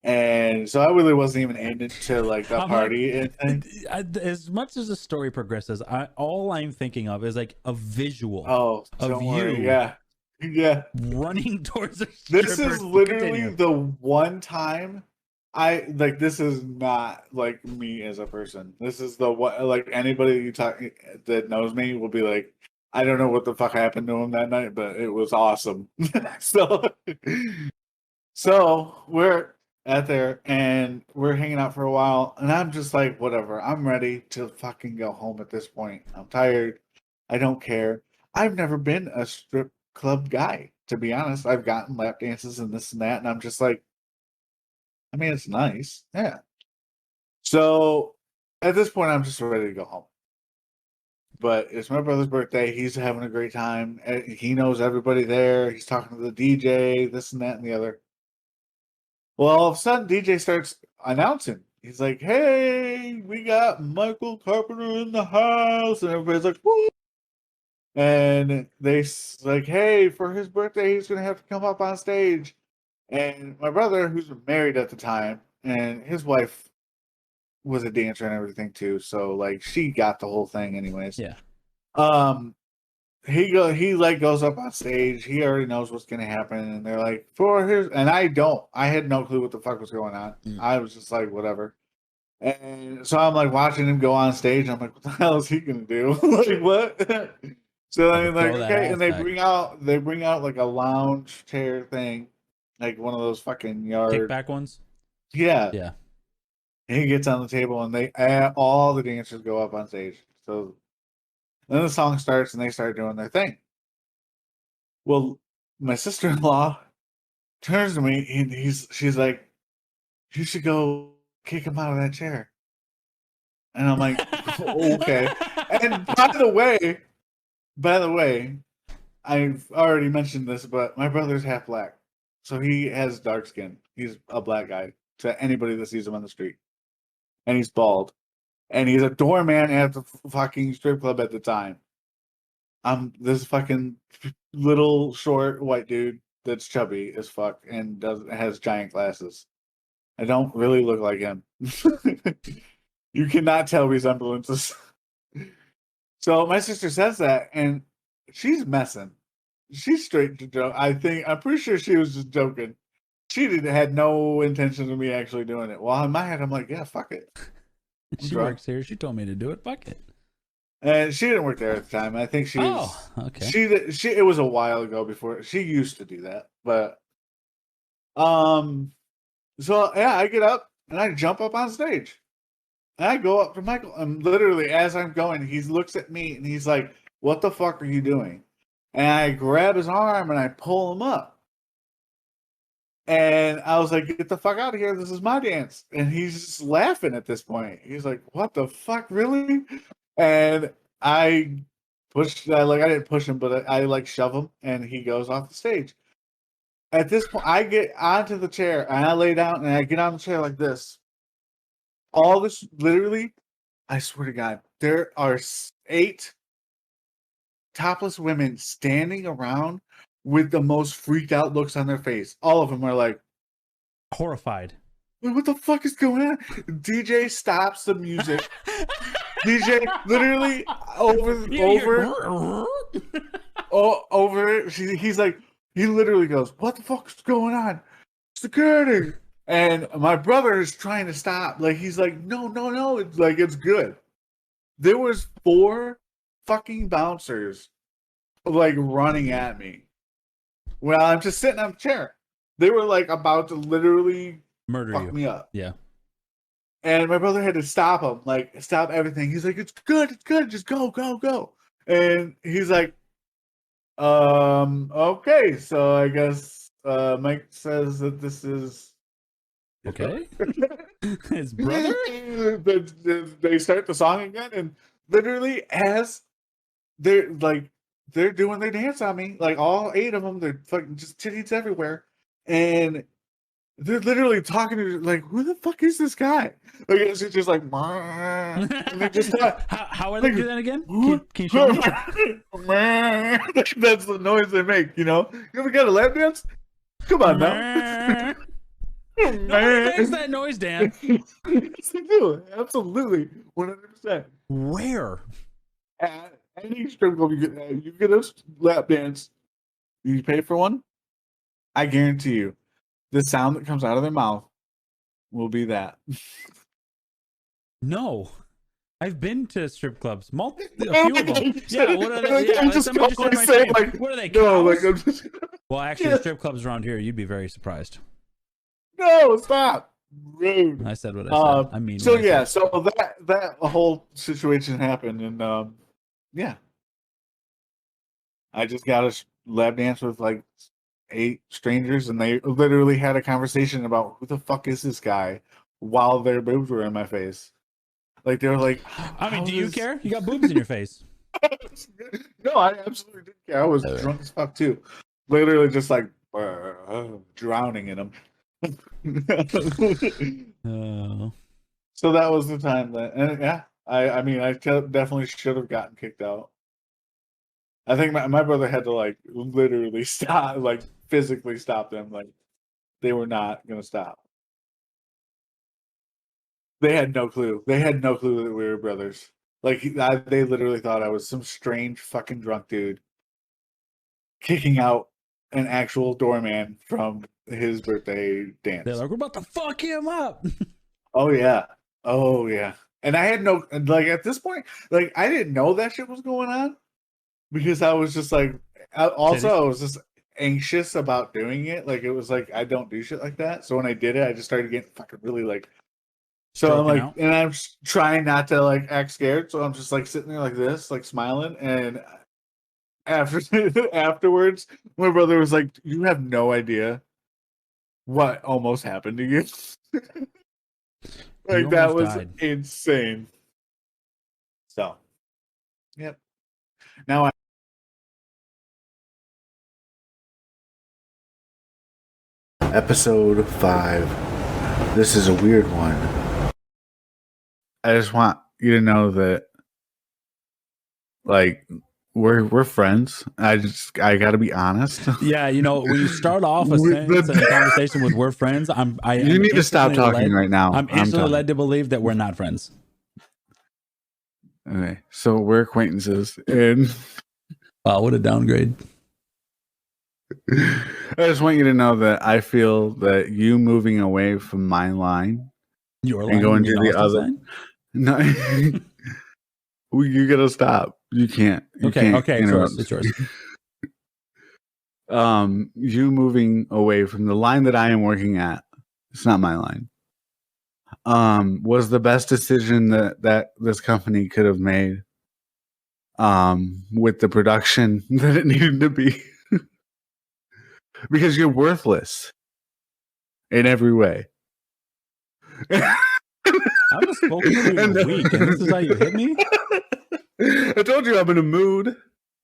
And so I really wasn't even into like the party and thing. As much as the story progresses, all I'm thinking of is like a visual Oh, of don't you worry. Yeah. running towards a This stripper. is literally Continue. the one time I like. This is not like me as a person. This is the what like anybody you talk that knows me will be like, I don't know what the fuck happened to him that night, but it was awesome. So we're at there and we're hanging out for a while, and I'm just like, whatever. I'm ready to fucking go home at this point. I'm tired. I don't care. I've never been a strip club guy, to be honest. I've gotten lap dances and this and that, and I'm just like, I mean, it's nice. Yeah. So at this point, I'm just ready to go home. But it's my brother's birthday. He's having a great time. He knows everybody there. He's talking to the DJ, this and that and the other. Well, all of a sudden, DJ starts announcing. He's like, "Hey, we got Michael Carpenter in the house," and everybody's like, "Woo!" And they like, "Hey, for his birthday, he's gonna have to come up on stage." And my brother, who's married at the time, and his wife was a dancer and everything too, so like she got the whole thing, anyways. Yeah. He like goes up on stage. He already knows what's gonna happen, and they're like, "For his," and I had no clue what the fuck was going on. I was just like, whatever. And so I'm like watching him go on stage. I'm like, what the hell is he gonna do? Like what? So I'm like, okay, and they bring out like a lounge chair thing, like one of those fucking yard Kickback ones. Yeah. Yeah. And he gets on the table, and all the dancers go up on stage. So then the song starts, and they start doing their thing. Well, my sister-in-law turns to me, and she's like, "You should go kick him out of that chair." And I'm like, "Okay." And by the way, I've already mentioned this, but my brother's half black, so he has dark skin. He's a black guy to anybody that sees him on the street, and he's bald, and he's a doorman at the fucking strip club at the time. I'm this fucking little short white dude that's chubby as fuck and has giant glasses. I don't really look like him. You cannot tell resemblances. So my sister says that, and she's messing. She's straight to joke. I'm pretty sure she was just joking. She had no intention of me actually doing it. Well, in my head, I'm like, yeah, fuck it. She works here. She told me to do it. Fuck it. And she didn't work there at the time. I think she was. Oh, okay. She. It was a while ago before she used to do that, but So yeah, I get up and I jump up on stage, and I go up to Michael. And literally, as I'm going, he looks at me and he's like, "What the fuck are you doing?" And I grab his arm and I pull him up. And I was like, "Get the fuck out of here! This is my dance." And he's just laughing at this point. He's like, "What the fuck, really?" And I I didn't push him, but I like shove him, and he goes off the stage. At this point, I get onto the chair and I lay down and I get on the chair like this. All this, literally, I swear to God, there are 8 topless women standing around with the most freaked out looks on their face. All of them are like horrified. What the fuck is going on? DJ stops the music. DJ literally over. He's like, he literally goes, "What the fuck is going on? Security!" And my brother is trying to stop. Like he's like, "No, it's like it's good." There was 4 fucking bouncers like running at me. Well, I'm just sitting on a chair. They were like about to literally murder me up. Yeah. And my brother had to stop him, like stop everything. He's like, it's good, just go. And he's like, okay, so I guess Mike says that this is okay. His brother? They start the song again, and literally as they're doing their dance on me, like all 8 of them, they're fucking just titties everywhere, and they're literally talking to like, who the fuck is this guy? Like it's just like, and they just how are they doing that again? Can you show me? That's the noise they make. You know, you ever got a lap dance? Come on now. Nobody makes that noise, Dan. Yes, they do. Absolutely, 100%. Where? At any strip club, you get a lap dance. You pay for one. I guarantee you, the sound that comes out of their mouth will be that. No. I've been to strip clubs. A few of them. Yeah, what are they? Yeah, what are they? No, like I'm just... Well, actually, strip clubs around here, you'd be very surprised. No, stop. Rude. I said what I said. I mean. So yeah, so that whole situation happened, and yeah, I just got a lap dance with like 8 strangers, and they literally had a conversation about who the fuck is this guy while their boobs were in my face. Like they were like, I mean, do you care? You got boobs in your face. No, I absolutely didn't care. I was drunk as fuck too. Literally just like drowning in them. So that was the time that, and yeah, I mean, I definitely should have gotten kicked out. I think my brother had to like literally stop, like physically stop them. Like they were not gonna stop. They had no clue. They had no clue that we were brothers. Like they literally thought I was some strange fucking drunk dude kicking out an actual doorman from his birthday dance. They're like, we're about to fuck him up. Oh yeah. And I had no, like at this point, like I didn't know that shit was going on because I was just like, I was just anxious about doing it. Like it was like I don't do shit like that. So when I did it, I just started getting fucking really like. So I'm like, and I'm trying not to like act scared. So I'm just like sitting there like this, like smiling. And afterwards, my brother was like, "You have no idea what almost happened to you." Like that was insane. So, yep. Now episode 5. This is a weird one. I just want you to know that, like, we're friends. I got to be honest. Yeah, you know, when you start off a sentence and a conversation with "we're friends," you need to stop talking right now. I'm instantly led to believe that we're not friends. Okay, so we're acquaintances, and wow, what a downgrade. I just want you to know that I feel that you moving away from my line and going to the other line? No, you gotta stop. You can't. Okay, it's yours. You moving away from the line that I am working at, it's not my line, was the best decision that this company could have made, with the production that it needed to be. Because you're worthless in every way. I haven't spoken to you in a week, and this is how you hit me? I told you I'm in a mood.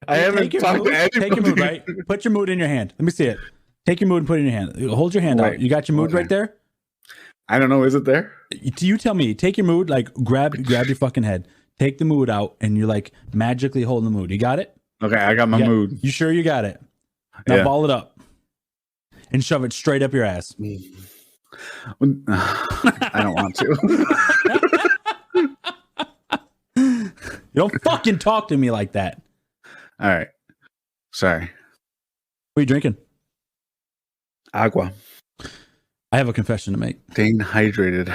I haven't talked to anybody. Take your mood, right? Put your mood in your hand. Let me see it. Take your mood and put it in your hand. Hold your hand out. You got your mood right there? I don't know. Is it there? You tell me. Take your mood. Like grab your fucking head. take the mood out, and you're like magically holding the mood. You got it? Okay, I got my mood. You sure you got it? Now ball it up and shove it straight up your ass. I don't want to. You don't fucking talk to me like that. All right. Sorry. What are you drinking? Agua. I have a confession to make. Staying hydrated.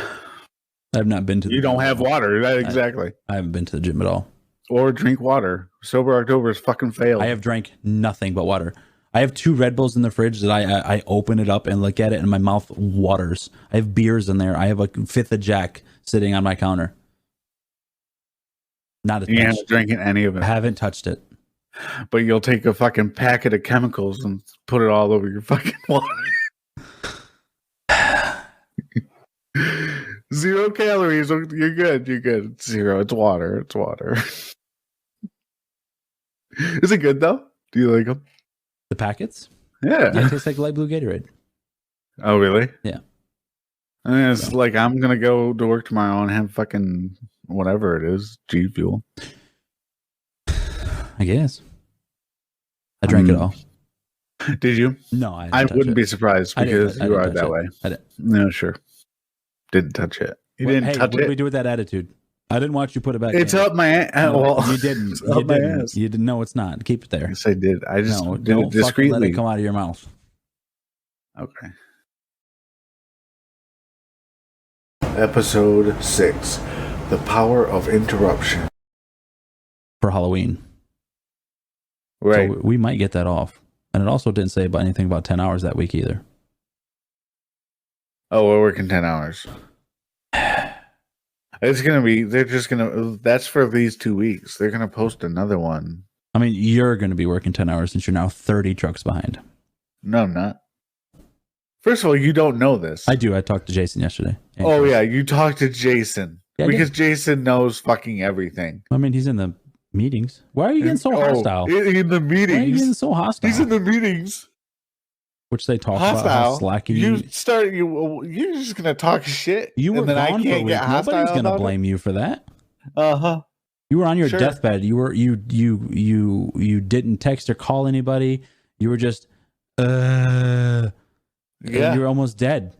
I have not been to the You gym don't at have all. water. That exactly. I haven't been to the gym at all. Or drink water. Sober October is fucking failed. I have drank nothing but water. I have 2 Red Bulls in the fridge that I open it up and look at it and my mouth waters. I have beers in there. I have a 5th of Jack sitting on my counter. Not a You touch. haven't drinking any of I it. haven't touched it. But you'll take a fucking packet of chemicals and put it all over your fucking water. 0 calories. You're good. You're good. It's 0. It's water. It's water. Is it good though? Do you like them? The packets? Yeah. Yeah, it tastes like light blue Gatorade. Oh, really? Yeah. I mean, it's like I'm gonna go to work tomorrow and have fucking whatever it is, G Fuel. I guess. I drank it all. Did you? No, I I wouldn't be surprised because you are that way. I didn't. No, sure. Didn't touch it. You didn't hey, touch what it. do we do with that attitude? I didn't watch you put it back. It's in. up my ass. No, Well, you didn't. it's You up my didn't. ass. You didn't. No, it's not. Keep it there. Yes, I did. I just No, did don't it fucking let discreetly. it come out of your mouth. Okay. Episode 6: The Power of Interruption. For Halloween. Right. So we might get that off. And it also didn't say about anything about 10 hours that week either. Oh, we're working 10 hours. It's gonna be. They're just gonna. That's for these 2 weeks. They're gonna post another one. I mean, you're going to be working 10 hours since you're now 30 trucks behind. No, I'm not. First of all, you don't know this. I do. I talked to Jason yesterday. Oh yeah, you talked to Jason Yeah, I because Jason knows fucking everything. I mean, he's in the meetings. Why are you getting so hostile? In the Why are you getting meetings. so hostile? He's in the meetings. Which they talk about how Hostile. slacky You're just gonna talk shit. You were and then I gone for a can't week. get hostile. Nobody's going to about it? blame you for that. Uh-huh. You were on your Sure. deathbed. You didn't text or call anybody. You were just and Yeah. you were almost dead.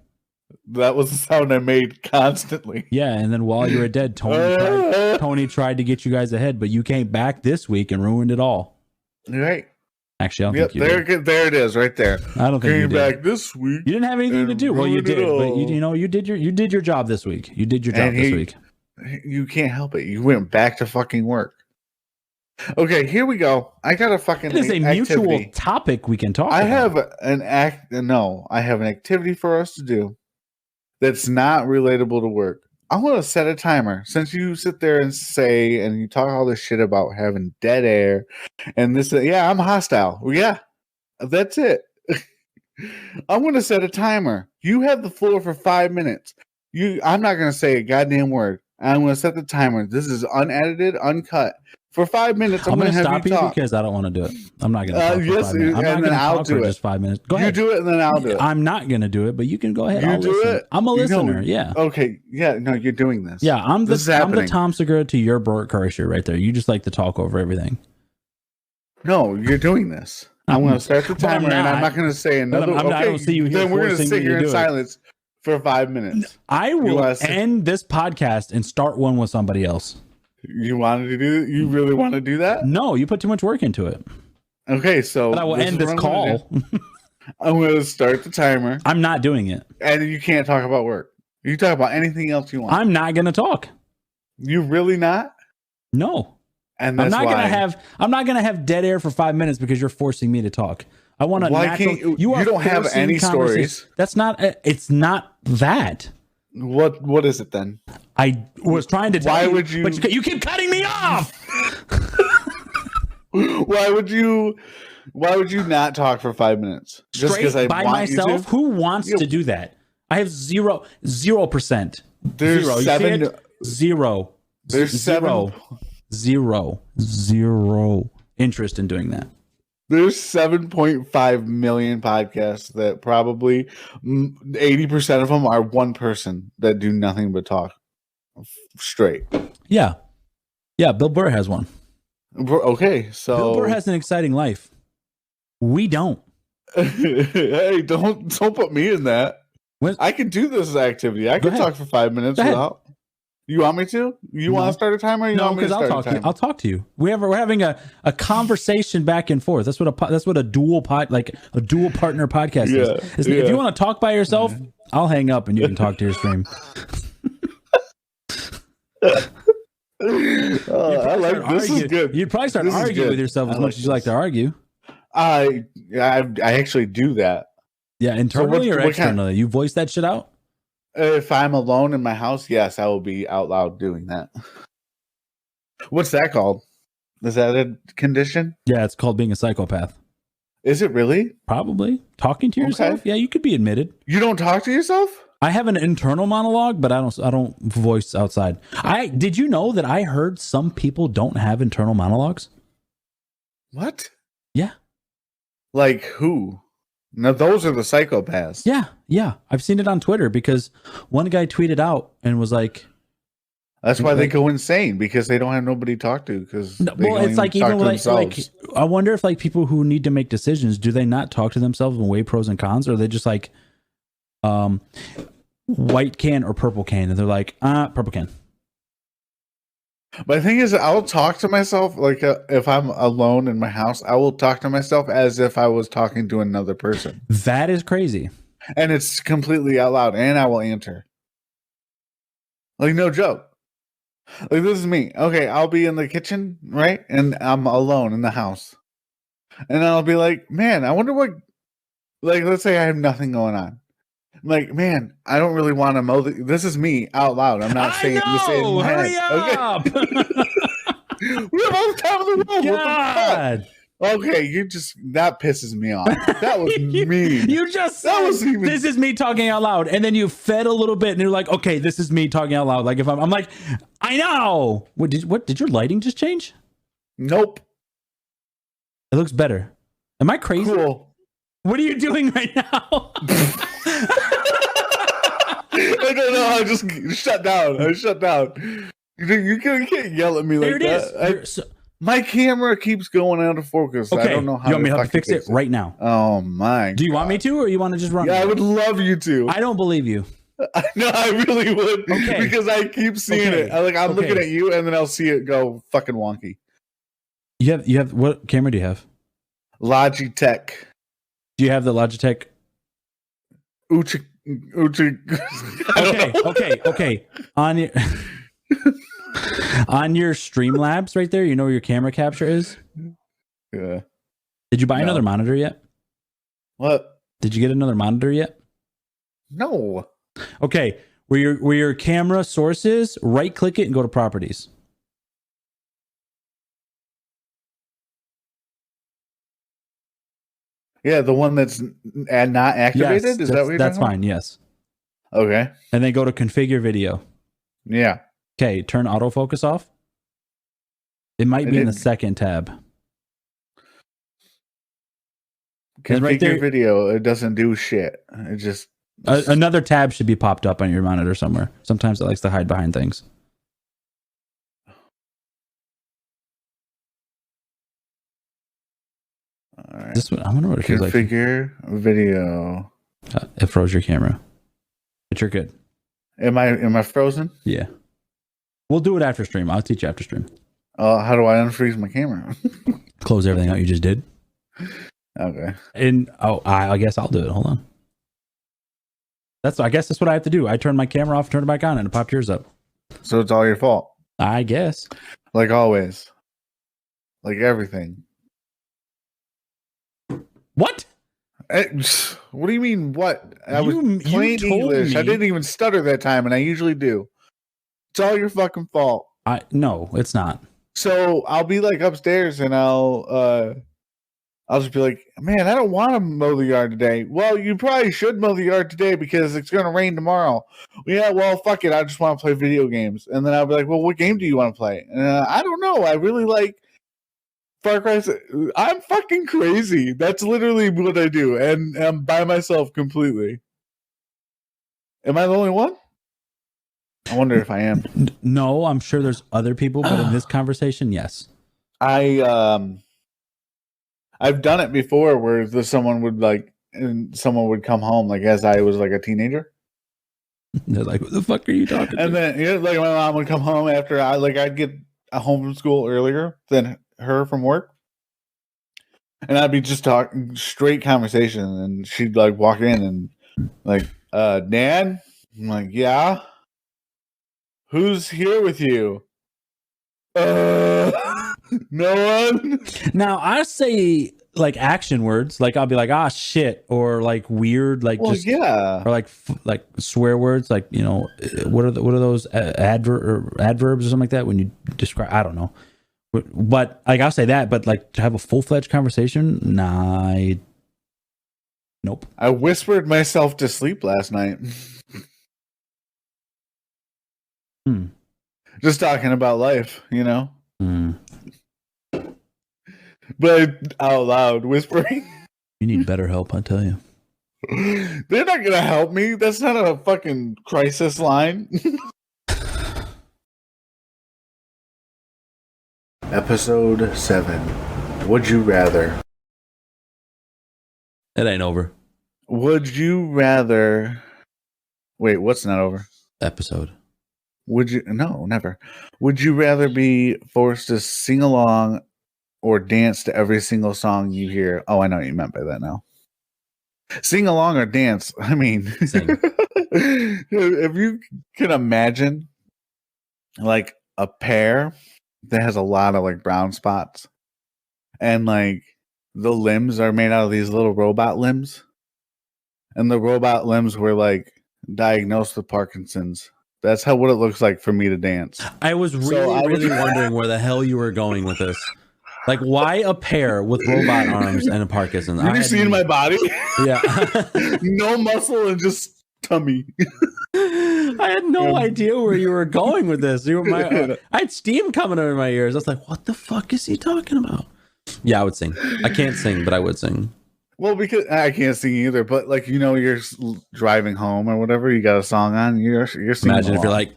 That was the sound I made constantly. Yeah, and then while you were dead, Tony tried to get you guys ahead, but you came back this week and ruined it all. Right. Actually, I don't Yep. think you did. There it is, right there. I don't think you Came did. back this week. You didn't have anything to and do. Well, you ruined it did, but all. you did your job this week. You did your job And this week. You can't help it. You went back to fucking work. Okay, here we go. I got a fucking It is a mutual activity. topic we can talk I about. have an I have an activity for us to do that's not relatable to work. I want to set a timer since you sit there and say and you talk all this shit about having dead air and this. Yeah, I'm hostile. Well, yeah, that's it. I'm going to set a timer. You have the floor for 5 minutes. I'm not going to say a goddamn word. I'm going to set the timer. This is unedited, uncut. For 5 minutes, I'm I'm going going to to have stop you you talk. because I don't want to do it. I'm not going to talk for yes, 5 minutes. I'm and not then going to I'll talk do for it. just 5 minutes. Go You ahead. do it, and then I'll do it. I'm not going to do it, but you can go ahead. You I'll do listen. it. I'm a You know- listener. Yeah. Okay, yeah, no, you're doing this. Yeah, I'm This is the happening. Tom Segura to your Burt Kreischer right there. You just like to talk over everything. No, you're doing this. I'm going to start the But I'm timer, and I'm not. not going to say another. I don't see you here then we're going to forcing sit me here to in do it. silence for 5 minutes. I will wanna say- end this podcast and start one with somebody else. You wanted to do? You really want to do that? No, you put too much work into it. Okay, so But I will end is this what I'm gonna call. do. I'm going to start the timer, I'm not doing it. and you can't talk about work. You can talk about anything else you want. I'm not going to talk. You really not? No. And I'm that's not why. gonna have dead air for 5 minutes because you're forcing me to talk. I want to. Why can't you are don't have forcing any conversation. stories. That's not. It's not that. What is it then? I was trying to tell Why you, would you- but you keep cutting me off. Why would you not talk for 5 minutes? Just because I Straight by want myself. you to? Who wants Yeah. to do that? I have 0%. There's Zero. You see seven. it? Zero. There's Zero. Zero interest in doing that. There's 7.5 million podcasts that probably 80% of them are one person that do nothing but talk straight. Yeah. Yeah, Bill Burr has one. Okay, so Bill Burr has an exciting life. We don't. Hey, don't put me in that. When, I can do this activity. I can ahead. talk for 5 minutes Go ahead. without. You want me to? You want to start a timer? Or you No, want me to because start a timer? I'll talk to you. We're having a conversation back and forth. That's what a dual partner podcast is. If you want to talk by yourself, I'll hang up and you can talk to your stream. I like this is good. You'd probably start arguing with yourself as much as you like to argue. I actually do that. Yeah, internally or externally? You voice that shit out? If I'm alone in my house, yes, I will be out loud doing that. What's that called? Is that a condition? Yeah, it's called being a psychopath. Is it really? Probably. Talking to yourself? Okay. Yeah, you could be admitted. You don't talk to yourself? I have an internal monologue, but I don't voice outside. Did you know that I heard some people don't have internal monologues? What? Yeah. Like who? Now those are the psychopaths. Yeah. I've seen it on Twitter because one guy tweeted out and was like, that's why they go insane, because they don't have nobody to talk to. Because it's like even like I wonder if like people who need to make decisions, do they not talk to themselves and weigh pros and cons, or are they just like white can or purple can, and they're like purple can. But the thing is, I'll talk to myself like if I'm alone in my house, I will talk to myself as if I was talking to another person. That is crazy, and it's completely out loud, and I will answer. Like no joke. Like this is me. Okay, I'll be in the kitchen, right, and I'm alone in the house, and I'll be like, man, I wonder what. Like, let's say I have nothing going on. I'm like, man, I don't really want to mow. This is me out loud. I'm not saying this in my hurry head. up. Okay. We have all the time in the world. God. Okay, that pisses me off. That was mean. You just said, this is me talking out loud, and then you fed a little bit, and you're like, okay, this is me talking out loud. Like if I'm like, I know. What did your lighting just change? Nope. It looks better. Am I crazy? Cool. What are you doing right now? I don't know. I just shut down. I shut down. You can't yell at me like that. My camera keeps going out of focus. Okay. I don't know how. You want me to help you fix it right now? Oh my! Do you want me to, or you want to just run? Yeah, I would love you to. I don't believe you. No, I really would. Okay. Because I keep seeing it. I'm looking at you, and then I'll see it go fucking wonky. You have what camera do you have? Logitech. Do you have the Logitech? Uchi. Okay. On your on your Streamlabs right there, you know where your camera capture is? Yeah. Did you buy another monitor yet? What? Did you get another monitor yet? No. Okay. Where your camera source is, right click it and go to properties. Yeah, the one that's not activated? Yes, is that what you're that's talking fine, yes. Okay. And then go to configure video. Yeah. Okay, turn autofocus off. It might be in the second tab. Configure right there, video, it doesn't do shit. It just... another tab should be popped up on your monitor somewhere. Sometimes it likes to hide behind things. All right. This one, I wonder what it feels like. Configure video. It froze your camera. But you're good. Am I frozen? Yeah. We'll do it after stream. I'll teach you after stream. How do I unfreeze my camera? Close everything out you just did. Okay. And I guess I'll do it. Hold on. I guess that's what I have to do. I turn my camera off, turn it back on, and it popped yours up. So it's all your fault. I guess. Like always. Like everything. What? What do you mean, what? I was plain English. I didn't even stutter that time, and I usually do. It's all your fucking fault. No, it's not. So I'll be like upstairs, and I'll just be like, man, I don't want to mow the yard today. Well, you probably should mow the yard today because it's going to rain tomorrow. Yeah, well, fuck it. I just want to play video games. And then I'll be like, well, what game do you want to play? I don't know. I really like Far Cry. I'm fucking crazy. That's literally what I do. And I'm by myself completely. Am I the only one? I wonder if I am. No, I'm sure there's other people, but in this conversation, yes. I've done it before where someone would come home like as I was like a teenager. They're like, "What the fuck are you talking to?" And then like my mom would come home after I'd get home from school earlier than her from work. And I'd be just talking straight conversation, and she'd like walk in and like, Dad? I'm like, yeah. Who's here with you? No one. Now I say like action words, like I'll be like, "Ah, shit," or like weird, like Well, just yeah. or like swear words, like what are those adverbs or something like that when you describe? I don't know, but like I'll say that, but like to have a full fledged conversation, nah, nope. I whispered myself to sleep last night. Just talking about life, but out loud whispering. You need better help, I tell you. They're not gonna help me. That's not a fucking crisis line. Episode 7. Would you rather? It ain't over. Would you rather? Wait, what's not over? Episode. Would you? No, never. Would you rather be forced to sing along or dance to every single song you hear? Oh, I know what you meant by that now. Sing along or dance? I mean, Sing. If you can imagine like a pear that has a lot of like brown spots and like the limbs are made out of these little robot limbs, and the robot limbs were like diagnosed with Parkinson's. That's what it looks like for me to dance. I was really wondering where the hell you were going with this. Like, why a pear with robot arms and a Parkinson? Have you seen my body? Yeah. No muscle and just tummy. I had no idea where you were going with this. I had steam coming out of my ears. I was like, what the fuck is he talking about? Yeah, I would sing. I can't sing, but I would sing. Well, because I can't sing either, but like, you're driving home or whatever, you got a song on, you're singing. Imagine if you're like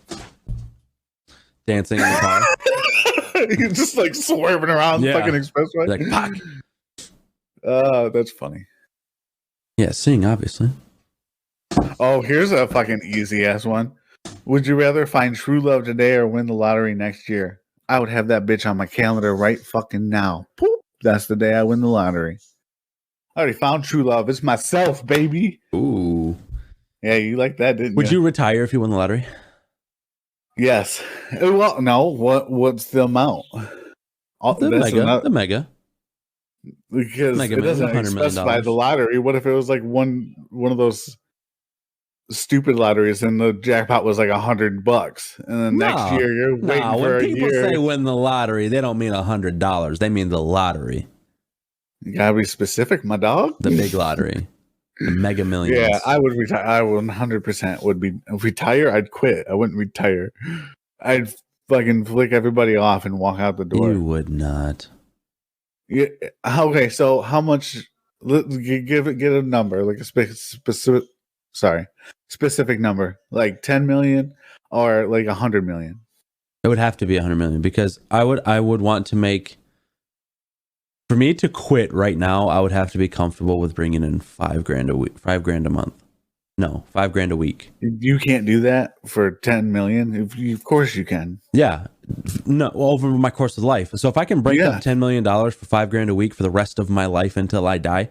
dancing in the car. You're just like swerving around the fucking expressway. Like, fuck. That's funny. Yeah, sing, obviously. Oh, here's a fucking easy ass one. Would you rather find true love today or win the lottery next year? I would have that bitch on my calendar right fucking now. Poop. That's the day I win the lottery. I already found true love. It's myself, baby. Ooh. Yeah, you like that, didn't you? Would you retire if you won the lottery? Yes. Well, no. What's the amount? The mega. Because Mega it Man, doesn't $100 million. specify the lottery. What if it was like one of those stupid lotteries and the jackpot was like $100, and then next year you're waiting for a year? When people say win the lottery, they don't mean $100. They mean the lottery. You gotta be specific, my dog. The big lottery. The Mega Millions. Yeah, I would retire. I 100% would be retire. I'd quit. I wouldn't retire. I'd fucking flick everybody off and walk out the door. You would not. Yeah. Okay. So how much? Get a number, like a specific. Sorry, specific number, like 10 million or like 100 million. It would have to be 100 million because I would want to make. For me to quit right now, I would have to be comfortable with bringing in $5,000 a week, $5,000 a month. No, $5,000 a week. You can't do that for 10 million. Of course you can. Yeah, no, over my course of life. So if I can break up $10 million for $5,000 a week for the rest of my life until I die,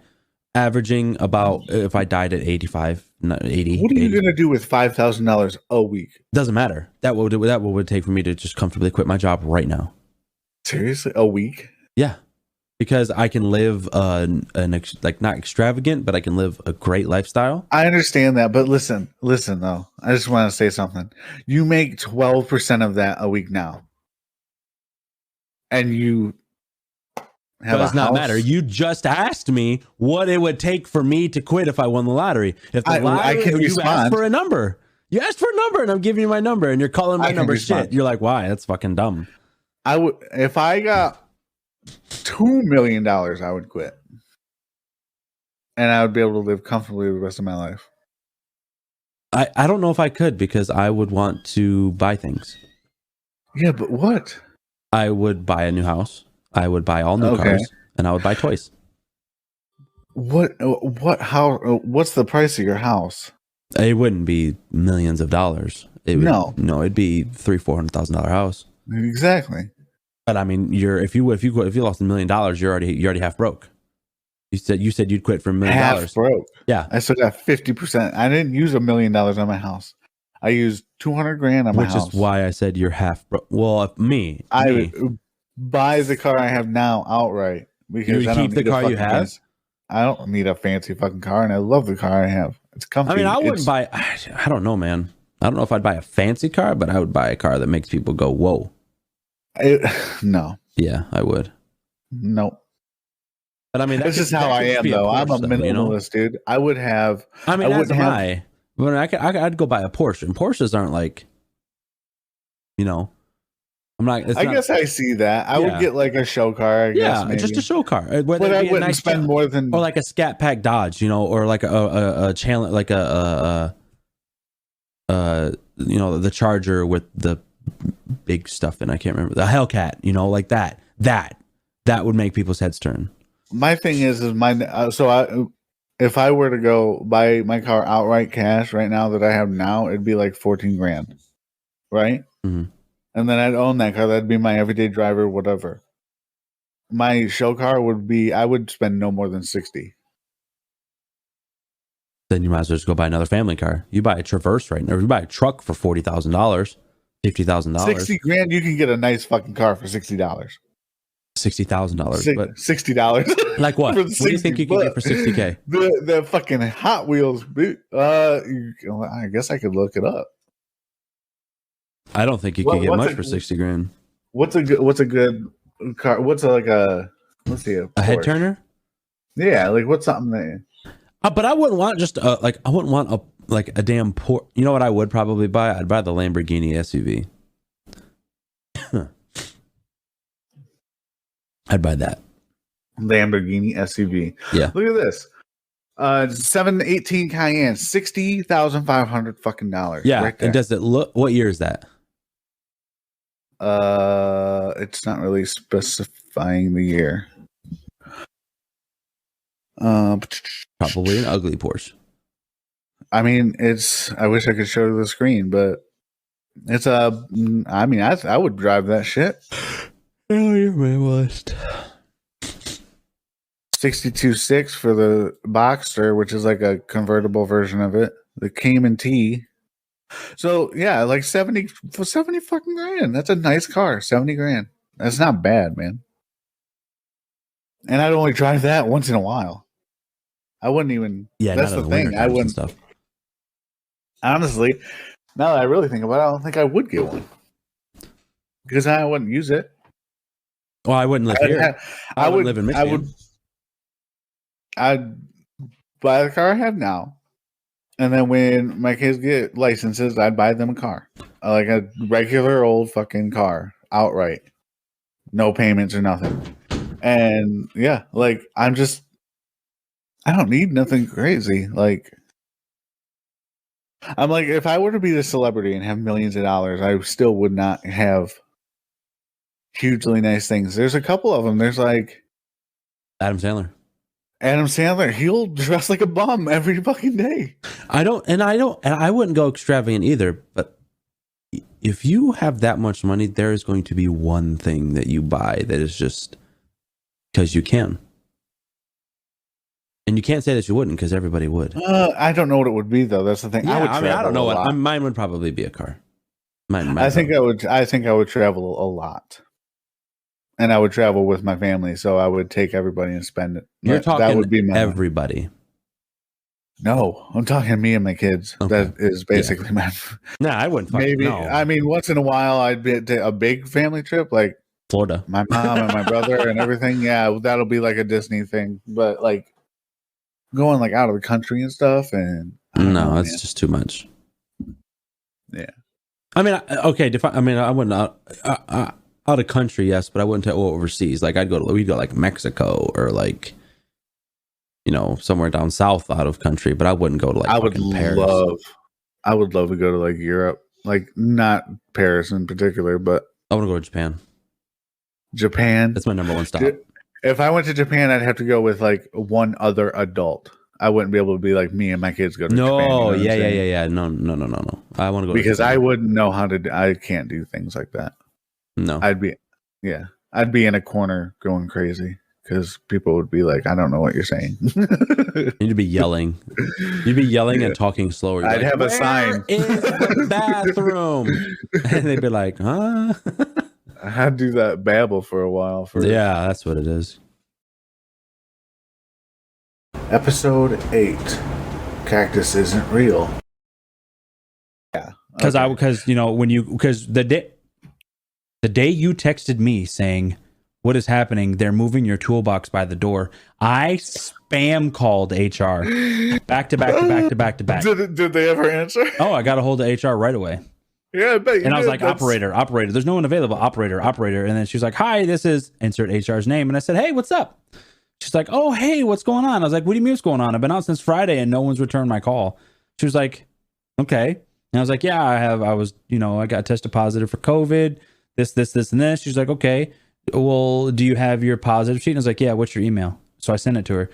averaging about if I died at 85, 80. What are you gonna do with $5,000 a week? Doesn't matter. That would take for me to just comfortably quit my job right now. Seriously, a week? Yeah. Because I can live like not extravagant, but I can live a great lifestyle. I understand that, but listen though. I just want to say something. You make 12% of that a week now, and you have does not matter. You just asked me what it would take for me to quit if I won the lottery. If the lottery, I can respond. You asked for a number. You asked for a number, and I'm giving you my number, and you're calling my number shit. You're like, why? That's fucking dumb. I would if I got $2 million, I would quit, and I would be able to live comfortably the rest of my life. I don't know if I could, because I would want to buy things. Yeah, but what? I would buy a new house. I would buy all new Okay. cars, and I would buy toys. What? How? What's the price of your house? It wouldn't be millions of dollars. It would, No. it'd be $300,000-$400,000 house. Exactly. But I mean, if you lost $1 million, you're already half broke. You said you'd quit for $1 million. Half broke. Yeah, I still got 50%. I didn't use $1 million on my house. I used $200,000 on my house. which is why I said you're half broke. Well, I would buy the car I have now outright, because You I don't keep the need a car you fucking have? fancy- I don't need a fancy fucking car, and I love the car I have. It's comfy. I mean, I wouldn't buy. I don't know, man. I don't know if I'd buy a fancy car, but I would buy a car that makes people go, "Whoa." No. Yeah, I would. No. But I mean, This is how I am, though. I'm a minimalist, dude. I would have. I mean, wouldn't as am have- I. But I'd go buy a Porsche, and Porsches aren't like, I'm not. I guess I see that. I would get like a show car. I guess, maybe. just a show car. But I wouldn't spend more than. or like a Scat Pack Dodge, or like a challenge, like the Charger with the big stuff in. I can't remember, the Hellcat. Like that. That would make people's heads turn. My thing is if I were to go buy my car outright cash right now that I have now, it'd be like $14,000, right? Mhm. And then I'd own that car. That'd be my everyday driver, whatever. My show car would be. I would spend no more than 60. Then you might as well just go buy another family car. You buy a Traverse right now. You buy a truck for $40,000, $50,000, $60,000. You can get a nice fucking car for $60. $60,000. But $60. like what? For What do you think you can get for $60K? The fucking Hot Wheels. I guess I could look it up. I don't think you can get much for $60,000. What's a good car? Let's see, A head turner? Yeah, like what's something that. But I wouldn't want I wouldn't want a damn Porsche. You know what I would probably buy? I'd buy the Lamborghini SUV. I'd buy that. Lamborghini SUV. Yeah. Look at this. 718 Cayenne, $60,500 fucking dollars. Yeah. Right there. And does it look? What year is that? It's not really specifying the year. Probably an ugly Porsche. I mean, I wish I could show you the screen, but it's I mean, I would drive that shit. Oh, you're my list. 62.6 for the Boxster, which is like a convertible version of it. The Cayman T. So yeah, like 70 fucking grand. That's a nice car. 70 grand. That's not bad, man. And I'd only drive that once in a while. I wouldn't even. Yeah, that's the thing. I wouldn't. Stuff. Honestly, now that I really think about it, I don't think I would get one because I wouldn't use it. Well, I wouldn't live here. I would live in Michigan. I'd buy the car I have now, and then when my kids get licenses, I'd buy them a car, like a regular old fucking car, outright, no payments or nothing. And yeah, like I don't need nothing crazy. Like I'm like, if I were to be the celebrity and have millions of dollars, I still would not have hugely nice things. There's a couple of them. There's like Adam Sandler. He'll dress like a bum every fucking day. I wouldn't go extravagant either, but if you have that much money, there is going to be one thing that you buy that is just because you can. And you can't say that you wouldn't, because everybody would. I don't know what it would be though. That's the thing. Yeah, I don't know what. Mine would probably be a car. I think I would travel a lot, and I would travel with my family. So I would take everybody and spend it. You're talking that would be everybody. No, I'm talking me and my kids. Okay. That is basically my. No, I wouldn't. Maybe no. I mean, once in a while, I'd be a big family trip, like Florida. My mom and my brother and everything. Yeah, that'll be like a Disney thing. But like going like out of the country and stuff, and no, it's just too much. Yeah. I mean, okay. I wouldn't out of country, yes, but I wouldn't go overseas. Like we'd go like Mexico or like, somewhere down south out of country. But I wouldn't go to like. I would Paris. love I would love to go to like Europe, like not Paris in particular, but I want to go to Japan. Japan. That's my number one stop. If I went to Japan, I'd have to go with like one other adult. I wouldn't be able to be like me and my kids go to Japan. You know yeah. No. I want to go because to Japan. I wouldn't know how to. I can't do things like that. No, I'd be in a corner going crazy because people would be like, "I don't know what you're saying." you'd be yelling. You'd be yelling and talking slower. You'd I'd be like, have a sign. Where is the bathroom? And they'd be like, huh? I had to do that babble for a while. Yeah, that's what it is. Episode 8. Cactus isn't real. Yeah. Because the day you texted me saying, what is happening? They're moving your toolbox by the door. I spam called HR back to back. Did they ever answer? Oh, I got a hold of HR right away. Yeah, I bet you And I was did. like, operator. There's no one available. Operator. And then she was like, hi, this is insert HR's name. And I said, hey, what's up? She's like, oh, hey, what's going on? I was like, what do you mean what's going on? I've been out since Friday and no one's returned my call. She was like, okay. And I was like, yeah, I got tested positive for COVID, this, and this. She's like, okay, well, do you have your positive sheet? And I was like, yeah, what's your email? So I sent it to her.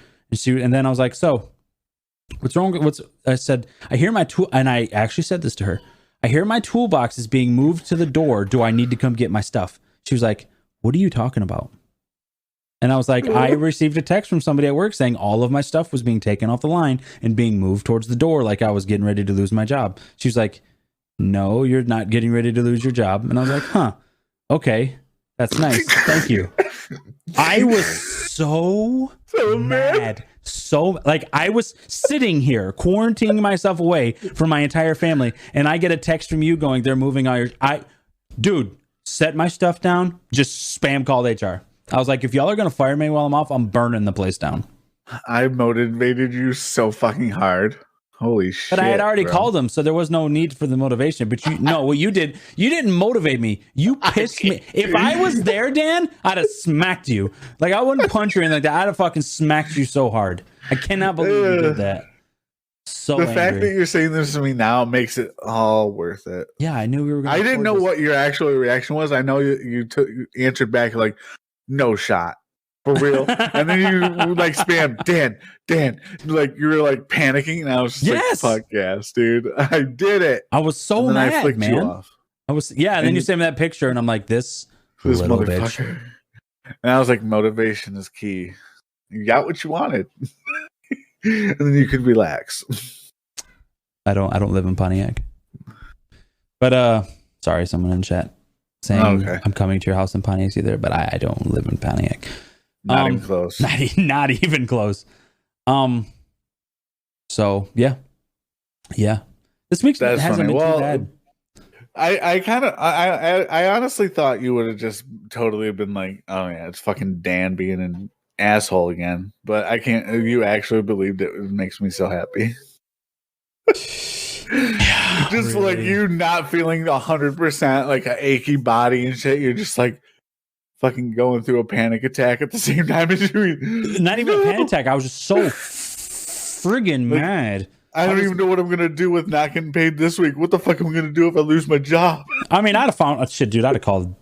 And then I was like, so what's wrong? I said, I hear my tool. And I actually said this to her. I hear my toolbox is being moved to the door. Do I need to come get my stuff? She was like, what are you talking about? And I was like, I received a text from somebody at work saying all of my stuff was being taken off the line and being moved towards the door like I was getting ready to lose my job. She was like, no, you're not getting ready to lose your job. And I was like, huh, okay, that's nice. Thank you. I was so mad. So like I was sitting here quarantining myself away from my entire family, and I get a text from you going, they're moving all your dude, set my stuff down, just spam called HR. I was like, if y'all are gonna fire me while I'm off, I'm burning the place down. I motivated you so fucking hard. Holy shit. But I had already called them, so there was no need for the motivation. But what you did, you didn't motivate me. You pissed me. If I was there, Dan, I'd have smacked you. Like, I wouldn't punch you or anything like that. I'd have fucking smacked you so hard. I cannot believe you did that. So the angry. fact that you're saying this to me now makes it all worth it. Yeah, I knew we were going to I didn't know what your actual reaction was. I know you answered back like, no shot. For real. And then you like spam Dan, like you were like panicking, and I was just like, fuck yes, dude. I did it. I was so mad, I flicked man. You off. I was and then you sent me that picture, and I'm like, this little bitch. And I was like, motivation is key. You got what you wanted. And then you could relax. I don't live in Pontiac. But sorry, someone in chat saying I'm coming to your house in Pontiac either, but I don't live in Pontiac. Not even close. Not even close. So yeah. This week's hasn't been too bad. I honestly thought you would have just totally been like, oh yeah, it's fucking Dan being an asshole again. But I can't. You actually believed it. It makes me so happy. Yeah, just really. Like you not feeling 100% like an achy body and shit. You're just like fucking going through a panic attack at the same time as you. Not even a panic attack. I was just so friggin' mad. I don't even know what I'm gonna do with not getting paid this week. What the fuck am I gonna do if I lose my job? I mean, I'd have found shit, dude. I'd have called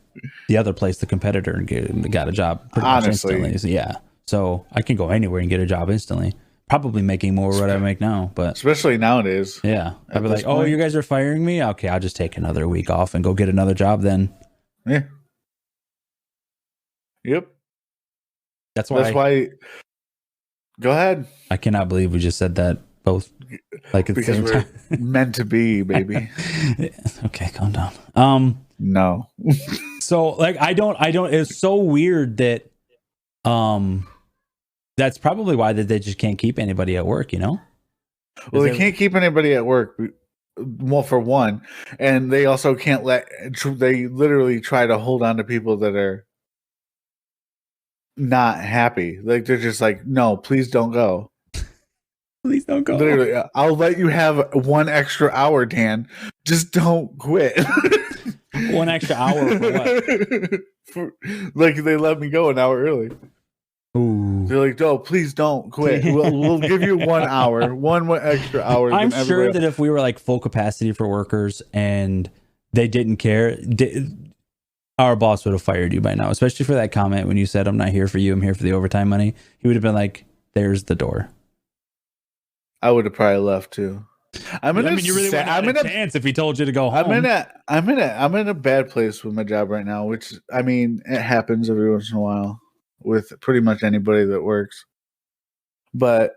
the other place, the competitor, and got a job pretty much instantly. So, yeah, so I can go anywhere and get a job instantly. Probably making more what I make now, but especially nowadays. Yeah, I'd be like, "Oh, you guys are firing me? Okay, I'll just take another week off and go get another job then." Yeah. Yep. That's why. Go ahead. I cannot believe we just said that both, like at the same time. Meant to be, baby. Okay, calm down. No. So, like, I don't. It's so weird that, that's probably why they just can't keep anybody at work. You know. Well, they can't keep anybody at work. Well, for one, and they also can't they literally try to hold on to people that are not happy. Like they're just like, no, please don't go. Please don't go. Literally, I'll let you have 1 extra hour, Dan. Just don't quit. 1 extra hour for what? Like they let me go an hour early. Ooh. They're like, "Oh, please don't quit. We'll give you 1 hour, one extra hour." I'm than sure everybody that if we were like full capacity for workers and they didn't care, our boss would have fired you by now, especially for that comment when you said, "I'm not here for you, I'm here for the overtime money." He would have been like, "There's the door." I would have probably left too. You really wouldn't have had a chance if he told you to go home. I'm in a bad place with my job right now, which I mean, it happens every once in a while with pretty much anybody that works. But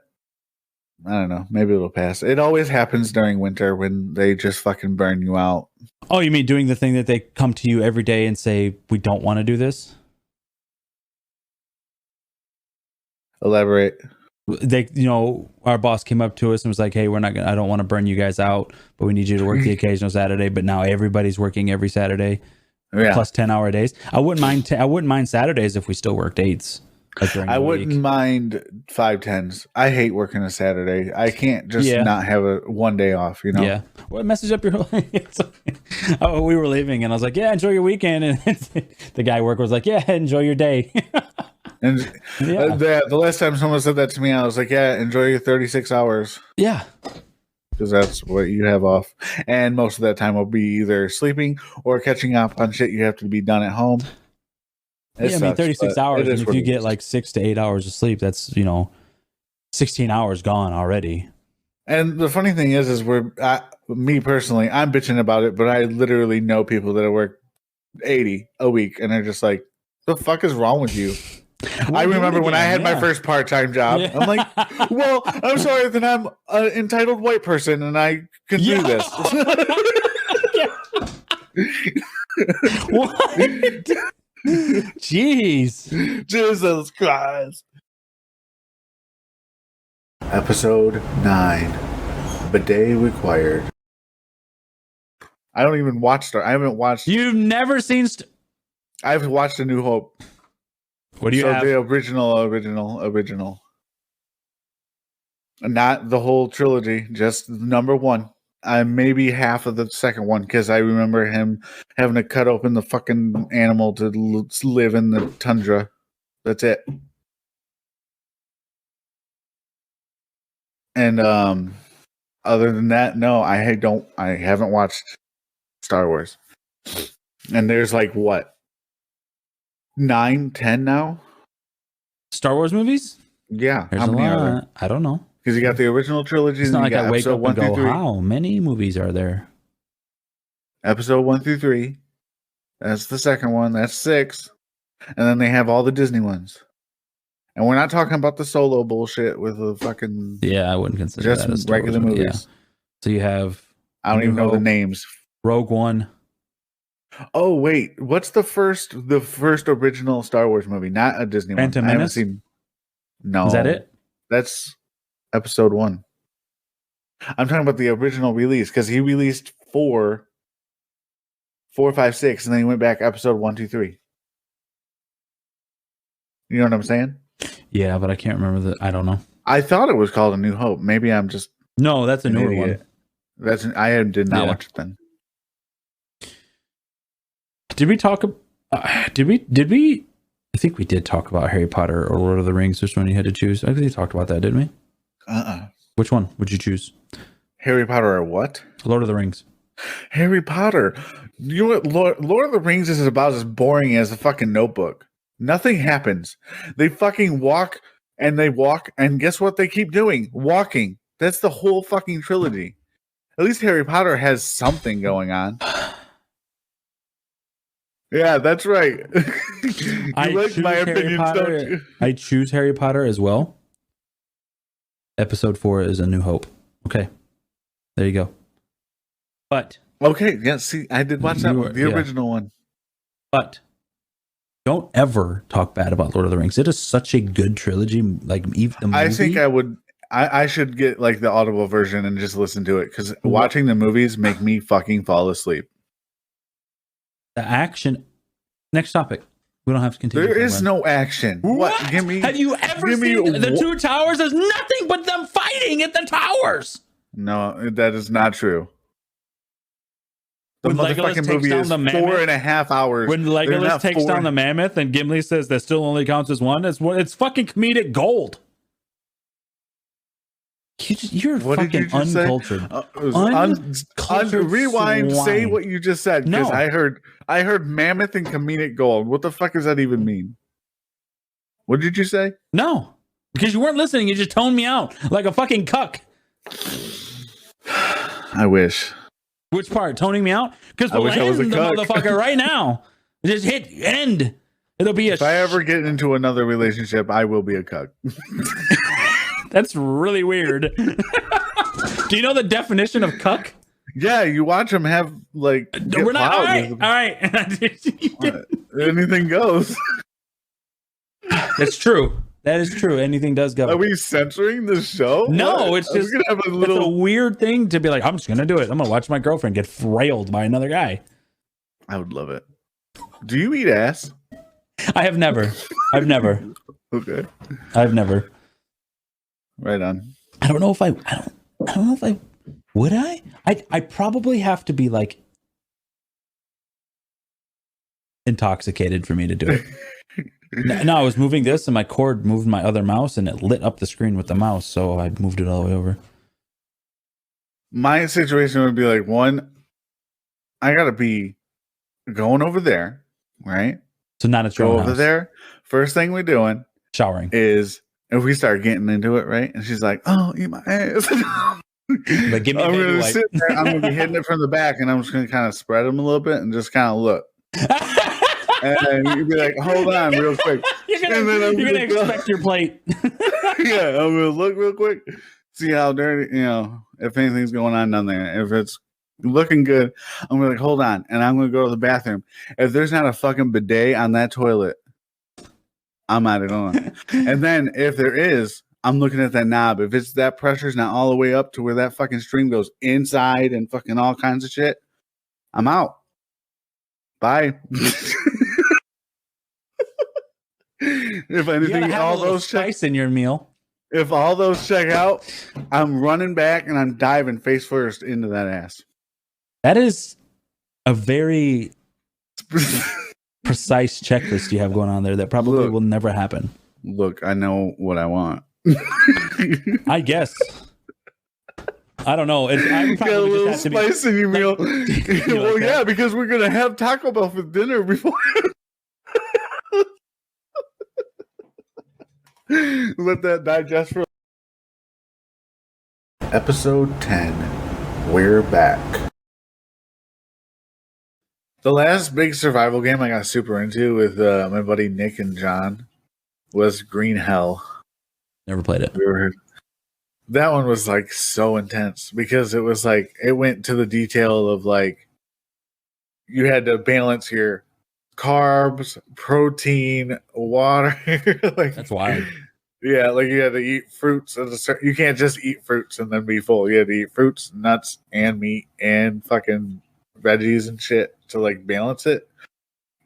I don't know, maybe it'll pass. It always happens during winter when they just fucking burn you out. Oh, you mean doing the thing that they come to you every day and say, "We don't want to do this"? Elaborate. They, our boss came up to us and was like, "Hey, I don't want to burn you guys out, but we need you to work the occasional Saturday." But now everybody's working every Saturday, plus 10-hour days. I wouldn't mind Saturdays if we still worked 8s. I wouldn't mind 5/10s. I hate working a Saturday. I can't just not have a 1 day off. Yeah. Well, message up your. Oh, we were leaving, and I was like, "Yeah, enjoy your weekend." And the guy at work was like, "Yeah, enjoy your day." And the last time someone said that to me, I was like, "Yeah, enjoy your 36 hours." Yeah. Because that's what you have off. And most of that time will be either sleeping or catching up on shit you have to be done at home. I mean, 36 hours. And if you get like 6 to 8 hours of sleep, that's, 16 hours gone already. And the funny thing is me personally, I'm bitching about it, but I literally know people that work 80 a week, and they're just like, "The fuck is wrong with you?" I remember when I had my first part-time job. I'm like, "Well, I'm sorry that I'm an entitled white person and I can do this." What? Jeez. Jesus Christ. Episode 9. Bidet required. I don't even watch I haven't watched. You've never seen I've watched A New Hope. What do you have? The original. Not the whole trilogy, just number 1. Maybe half of the second one, because I remember him having to cut open the fucking animal to live in the tundra. That's it. And other than that, no, I haven't watched Star Wars. And there's like what? 9, 10 now? Star Wars movies? Yeah. There's how many a lot. are there? I don't know. Because you got the original trilogy. It's not like I wake up and go, 3. how many movies are there? Episode 1 through 3. That's the second one. That's 6. And then they have all the Disney ones. And we're not talking about the solo bullshit with the fucking... Yeah, I wouldn't consider just that a Star regular Wars movie. movies. Yeah. So you have... I don't even know the names. Rogue One. Oh, wait. What's the first original Star Wars movie? Not a Disney Phantom one. Menace? I haven't seen... No. Is that it? That's episode 1. I'm talking about the original release, because he released 4, 5, 6, and then he went back episode 1, 2, 3. You know what I'm saying? Yeah, but I can't remember I don't know. I thought it was called A New Hope. Maybe I'm just... No, that's a newer one. I did not watch it then. Did we talk? Did we? I think we did talk about Harry Potter or Lord of the Rings. Which one you had to choose? I think we talked about that, didn't we? Which one would you choose? Harry Potter or what? Lord of the Rings. Harry Potter. You know what? Lord of the Rings is about as boring as a fucking Notebook. Nothing happens. They fucking walk, and guess what they keep doing? Walking. That's the whole fucking trilogy. At least Harry Potter has something going on. Yeah, that's right. I like my opinions, don't you? I choose Harry Potter as well. Episode 4 is A New Hope. Okay. There you go. But okay, yeah, see, I did watch that one, the original one. But don't ever talk bad about Lord of the Rings. It is such a good trilogy. Like even the movie. I think I would. I should get like the Audible version and just listen to it, because watching the movies make me fucking fall asleep. The action. Next topic. We don't have to continue. There is no action. What? Give me. Have you ever seen the Two Towers? There's nothing but them fighting at the towers. No, that is not true. The When Legolas motherfucking takes movie down is the mammoth? 4.5 hours. When They're Legolas not takes 4 down the mammoth and Gimli says that still only counts as one, it's fucking comedic gold. You're What did you fucking just say? uncultured. It was Uncultured rewind. Say swine. what you just said because No. I heard mammoth and comedic gold. What the fuck does that even mean? What did you say? No, because you weren't listening. You just toned me out like a fucking cuck. I wish. Which part? Toning me out? Because I wish I was a the cuck. motherfucker right now. Just hit end. It'll be a. If I ever get into another relationship, I will be a cuck. That's really weird. Do you know the definition of cuck? Yeah, you watch them have like. We're not. All right. with- All right. Anything goes. That's true. That is true. Anything does go. Are we censoring the show? No, What? it's Are we just gonna have a it's a little. weird thing to be like, I'm just gonna do it. I'm gonna watch my girlfriend get frailed by another guy. I would love it. Do you eat ass? I have never. I've never. Okay, I've never. right on. I don't know if I don't know if I would I probably have to be like intoxicated for me to do it. No, I was moving this and my cord moved my other mouse and it lit up the screen with the mouse, so I moved it all the way over. My situation would be like, one, I gotta be going over there, right? So not at your Go own over house. there. First thing we doing Showering. is if we start getting into it, right? And she's like, "Oh, eat my ass." Like, give me a I'm baby gonna wipe. sit there. I'm gonna be hitting it from the back, and I'm just gonna kind of spread them a little bit and just kind of look. And you'd be like, "Hold on, real quick." You're And then I'm gonna gonna go- expect your plate. Yeah, I'm gonna look real quick, see how dirty, if anything's going on down there. If it's looking good, I'm gonna like, hold on, and I'm gonna go to the bathroom. If there's not a fucking bidet on that toilet, I'm out of going. And then if there is, I'm looking at that knob. If it's that pressure's not all the way up to where that fucking stream goes inside and fucking all kinds of shit, I'm out. Bye. If You gotta anything, have all a little those check, spice in your meal. if all those check out, I'm running back and I'm diving face first into that ass. That is a very precise checklist you have going on there that probably Look. will never happen. Look, I know what I want. I guess. I don't know. I would Got a probably little just have to be. spice in your meal. You Well, like yeah, that? because we're gonna have Taco Bell for dinner before. Let that digest for. Episode 10. We're back. The last big survival game I got super into with my buddy Nick and John was Green Hell. Never played it. That one was like so intense because it was like it went to the detail of like you had to balance your carbs, protein, water. Like That's wild. yeah, like you had to eat fruits. You can't just eat fruits and then be full. You had to eat fruits, nuts, and meat, and fucking veggies and shit to like balance it.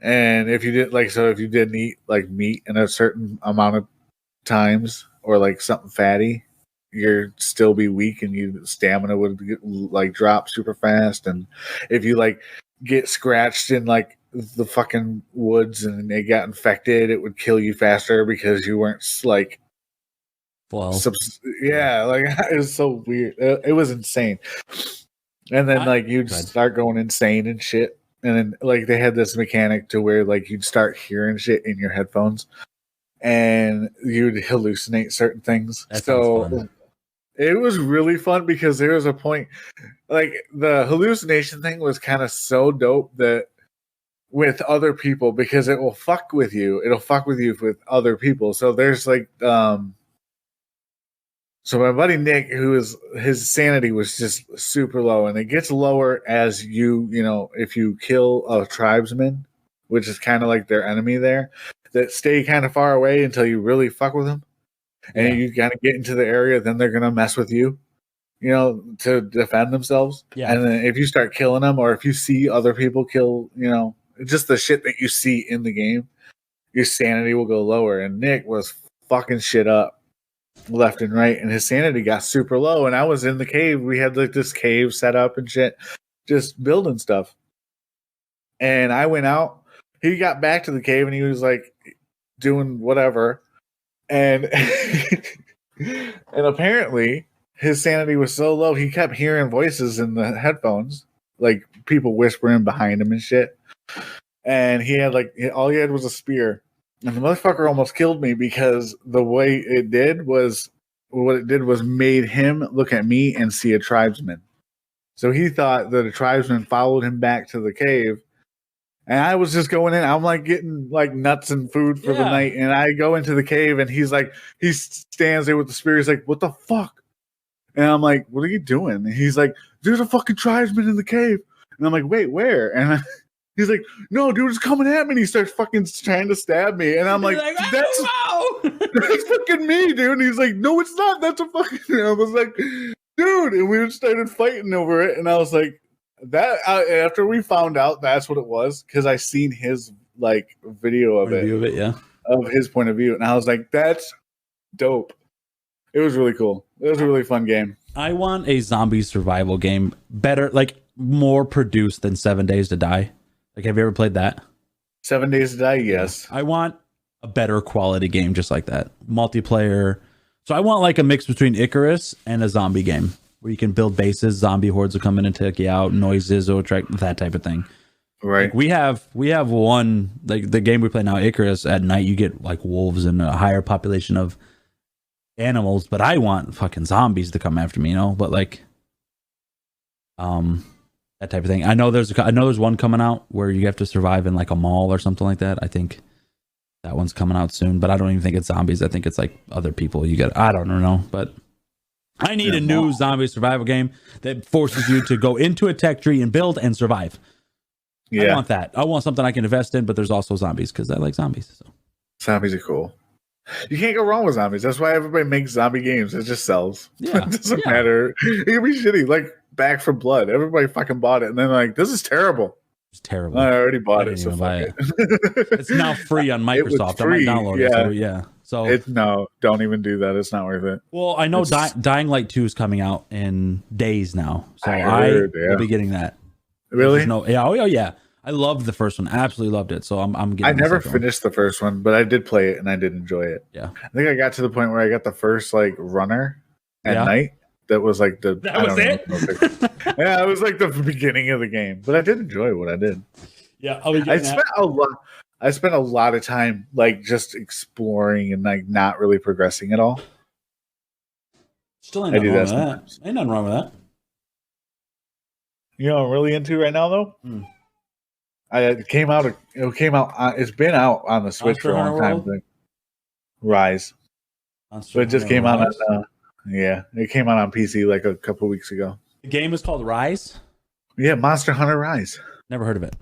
And if you did if you didn't eat like meat in a certain amount of times or like something fatty, you'd still be weak and your stamina would like drop super fast. And if you like get scratched in like the fucking woods and it got infected, it would kill you faster because you weren't like Well, yeah, like it was so weird. It was insane. And then like you'd Good. start going insane and shit. And then like they had this mechanic to where like you'd start hearing shit in your headphones and you'd hallucinate certain things. That sounds fun. It was really fun because there was a point like the hallucination thing was kind of so dope that with other people because it will fuck with you. It'll fuck with you with other people. So there's like so my buddy Nick, his sanity was just super low, and it gets lower as if you kill a tribesman, which is kind of like their enemy there, that stay kind of far away until you really fuck with them, and Yeah. you kind of get into the area, then they're gonna mess with you, to defend themselves. Yeah. And then if you start killing them, or if you see other people kill, just the shit that you see in the game, your sanity will go lower. And Nick was fucking shit up left and right, and his sanity got super low. And I was in the cave. We had like this cave set up and shit, just building stuff. And I went out. He got back to the cave and he was like doing whatever. And and apparently his sanity was so low he kept hearing voices in the headphones, like people whispering behind him and shit. And he had like all he had was a spear. And the motherfucker almost killed me because the way it did was made him look at me and see a tribesman. So he thought that a tribesman followed him back to the cave. And I was just going in. I'm like getting like nuts and food for the night. And I go into the cave and he's like, he stands there with the spear. He's like, what the fuck? And I'm like, what are you doing? And he's like, there's a fucking tribesman in the cave. And I'm like, wait, where? And he's like, no, dude, it's coming at me. And he starts fucking trying to stab me. And I'm like, that's fucking me, dude. And he's like, no, it's not. That's a fucking. And I was like, dude. And we started fighting over it. And I was like, after we found out that's what it was, because I seen his like video of it, yeah, of his point of view. And I was like, that's dope. It was really cool. It was a really fun game. I want a zombie survival game better, like more produced than 7 Days to Die. Like, have you ever played that? 7 Days to Die, yes. I want a better quality game just like that. Multiplayer. So I want like a mix between Icarus and a zombie game where you can build bases, zombie hordes will come in and take you out, noises will attract, that type of thing. Right. Like we have one, like the game we play now, Icarus, at night you get like wolves and a higher population of animals, but I want fucking zombies to come after me, you know? But like that type of thing. I know there's one coming out where you have to survive in like a mall or something like that. I think that one's coming out soon, but I don't even think it's zombies. I think it's like other people you get. I don't know, but I need a new zombie survival game that forces you to go into a tech tree and build and survive. Yeah. I want that. I want something I can invest in, but there's also zombies because I like zombies. So zombies are cool. You can't go wrong with zombies. That's why everybody makes zombie games. It just sells. Yeah. It doesn't matter. It can be shitty. Like Back for Blood. Everybody fucking bought it. And then like, this is terrible. It's terrible. I already bought it. So buy it. It's now free on Microsoft. I might download it. So, yeah. So no, don't even do that. It's not worth it. Well, I know Dying Light 2 is coming out in days now. So I will be getting that. Really? Yeah. I loved the first one. Absolutely loved it. So I'm getting. I never finished the first one, but I did play it and I did enjoy it. Yeah. I think I got to the point where I got the first like runner at night. That was like the. That was it. Yeah, it was like the beginning of the game, but I did enjoy what I did. Yeah, I spent a lot of time like just exploring and like not really progressing at all. Still ain't nothing wrong with that. Ain't nothing wrong with that. You know what I'm really into right now though? It came out. It's been out on the Switch for a long time. Rise. So it just came out on. It came out on PC like a couple weeks ago. The game is called Rise? Yeah, Monster Hunter Rise. Never heard of it.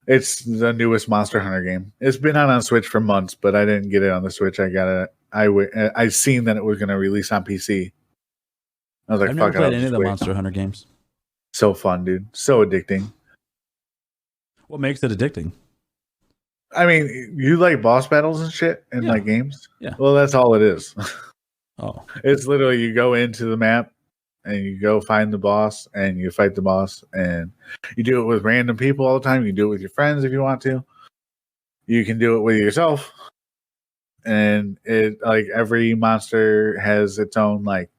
It's the newest Monster Hunter game. It's been out on Switch for months, but I didn't get it on the Switch. I got it. I seen that it was going to release on PC. I was like, I've fuck never it. played any of the Monster Hunter games. So fun, dude. So addicting. What makes it addicting? I mean, you like boss battles and shit in like games? Yeah. Well, that's all it is. Oh. It's literally you go into the map and you go find the boss and you fight the boss, and you do it with random people all the time. You can do it with your friends if you want to. You can do it with yourself. And it like every monster has its own like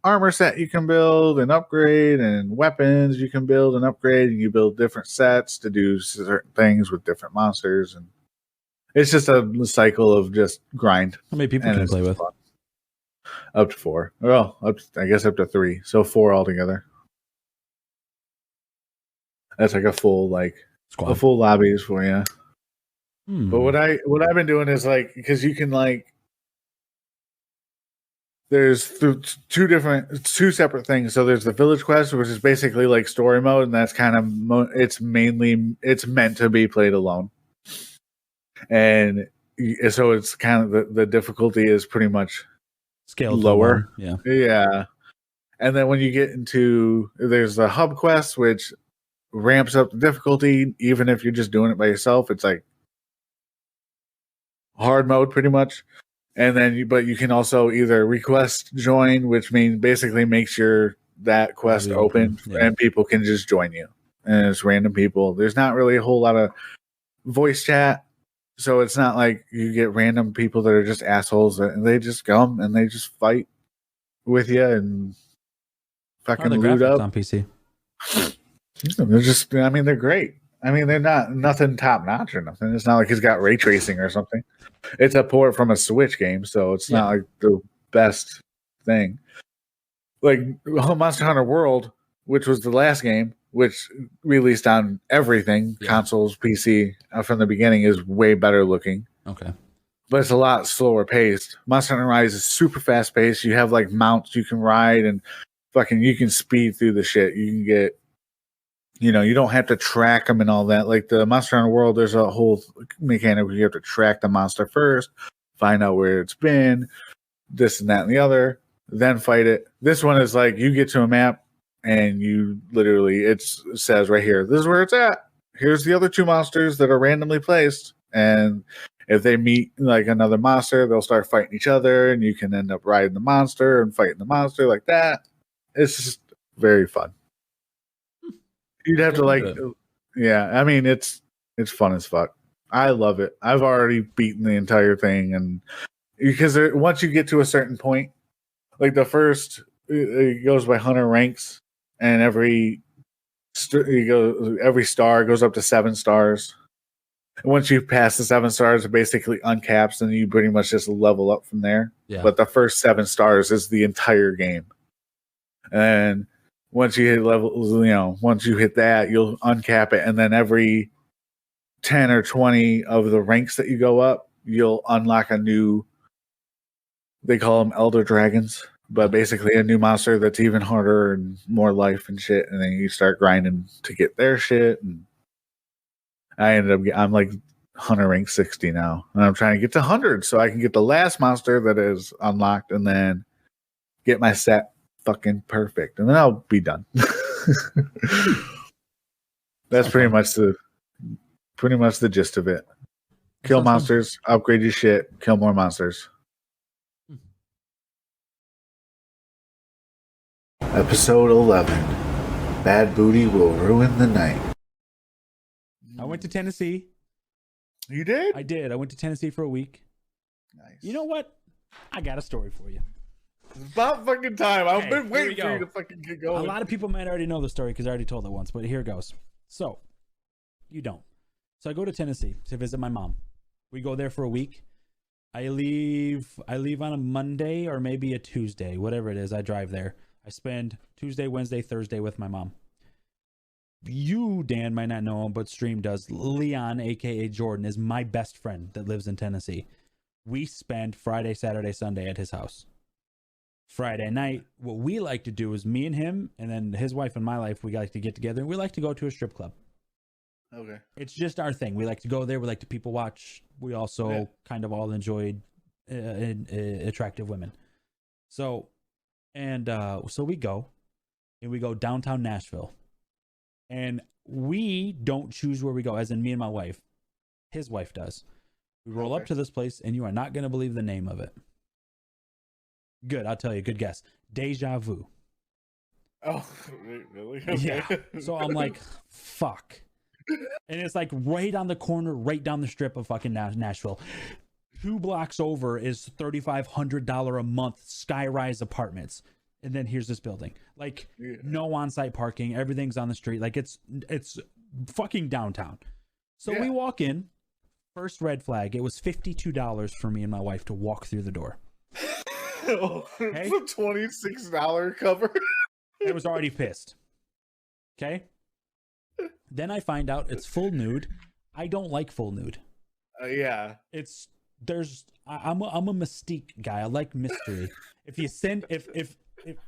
armor set you can build and upgrade, and weapons you can build and upgrade, and you build different sets to do certain things with different monsters, and it's just a cycle of just grind. How many people can you play with? Fun. Up to 4. Well, I guess up to 3. So 4 altogether. That's like a full squad. A full lobbies for you. But what I've been doing is like, because you can like, there's two separate things. So there's the village quest, which is basically like story mode, and that's kind of it's meant to be played alone. And so it's kind of the difficulty is pretty much scaled lower. Yeah. And then when you get into, there's the hub quest, which ramps up the difficulty. Even if you're just doing it by yourself, it's like hard mode pretty much. And then but you can also either request join, which means basically make sure that quest open and people can just join you and it's random people. There's not really a whole lot of voice chat, so it's not like you get random people that are just assholes and they just come and they just fight with you and How are fucking the loot graphics up. on PC? They're just, I mean, they're great. I mean, they're not nothing top notch or nothing. It's not like it's got ray tracing or something. It's a port from a Switch game, so it's not like the best thing. Like Monster Hunter World, which was the last game, which released on everything, consoles, PC, from the beginning, is way better looking. Okay. But it's a lot slower paced. Monster Hunter Rise is super fast paced. You have like mounts you can ride and fucking you can speed through the shit. You can get, you know, you don't have to track them and all that. Like the Monster Hunter World, there's a whole mechanic where you have to track the monster first, find out where it's been, this and that and the other, then fight it. This one is like you get to a map and you literally, it says right here, this is where it's at. Here's the other two monsters that are randomly placed. And if they meet like another monster, they'll start fighting each other and you can end up riding the monster and fighting the monster like that. It's just very fun. You'd have to like, yeah, I mean, it's fun as fuck. I love it. I've already beaten the entire thing. And because once you get to a certain point, like the first, it goes by hunter ranks, and every star goes up to 7 stars. And once you pass the 7 stars, it basically uncaps, and you pretty much just level up from there. Yeah. But the first 7 stars is the entire game. And once you hit once you hit that, you'll uncap it, and then every 10 or 20 of the ranks that you go up, you'll unlock a new. They call them Elder Dragons, but basically a new monster that's even harder and more life and shit. And then you start grinding to get their shit. And I'm like hunter rank 60 now, and I'm trying to get to 100 so I can get the last monster that is unlocked, and then get my set fucking perfect, and then I'll be done. That's pretty much the gist of it. Kill monsters, upgrade your shit, kill more monsters. Episode 11. Bad booty will ruin the night. I went to Tennessee. You did? I did. I went to Tennessee for a week. Nice. You know what? I got a story for you. It's about fucking time. I've Okay, been here waiting we for you go. to fucking get going. A lot of people might already know the story because I already told it once, but here goes. So, you don't. So I go to Tennessee to visit my mom. We go there for a week. I leave on a Monday or maybe a Tuesday, whatever it is. I drive there. I spend Tuesday, Wednesday, Thursday with my mom. You, Dan, might not know him, but Stream does. Leon, aka Jordan, is my best friend that lives in Tennessee. We spend Friday, Saturday, Sunday at his house. Friday night, what we like to do is me and him, and then his wife and my life, we like to get together, and we like to go to a strip club. Okay. It's just our thing. We like to go there. We like to people watch. We also kind of all enjoyed attractive women. So we go, and we go downtown Nashville. And we don't choose where we go, as in me and my wife. His wife does. We roll up to this place, and you are not going to believe the name of it. Good, I'll tell you. Good guess. Deja Vu. Oh, really? Okay. Yeah. So I'm like, fuck. And it's like right on the corner, right down the strip of fucking Nashville. 2 blocks over is $3,500 a month sky-rise apartments. And then here's this building. Like, no on-site parking. Everything's on the street. Like, it's fucking downtown. So we walk in. First red flag. It was $52 for me and my wife to walk through the door. Okay? It's a $26 cover. I was already pissed. Okay? Then I find out it's full nude. I don't like full nude. Yeah. I'm a mystique guy. I like mystery. If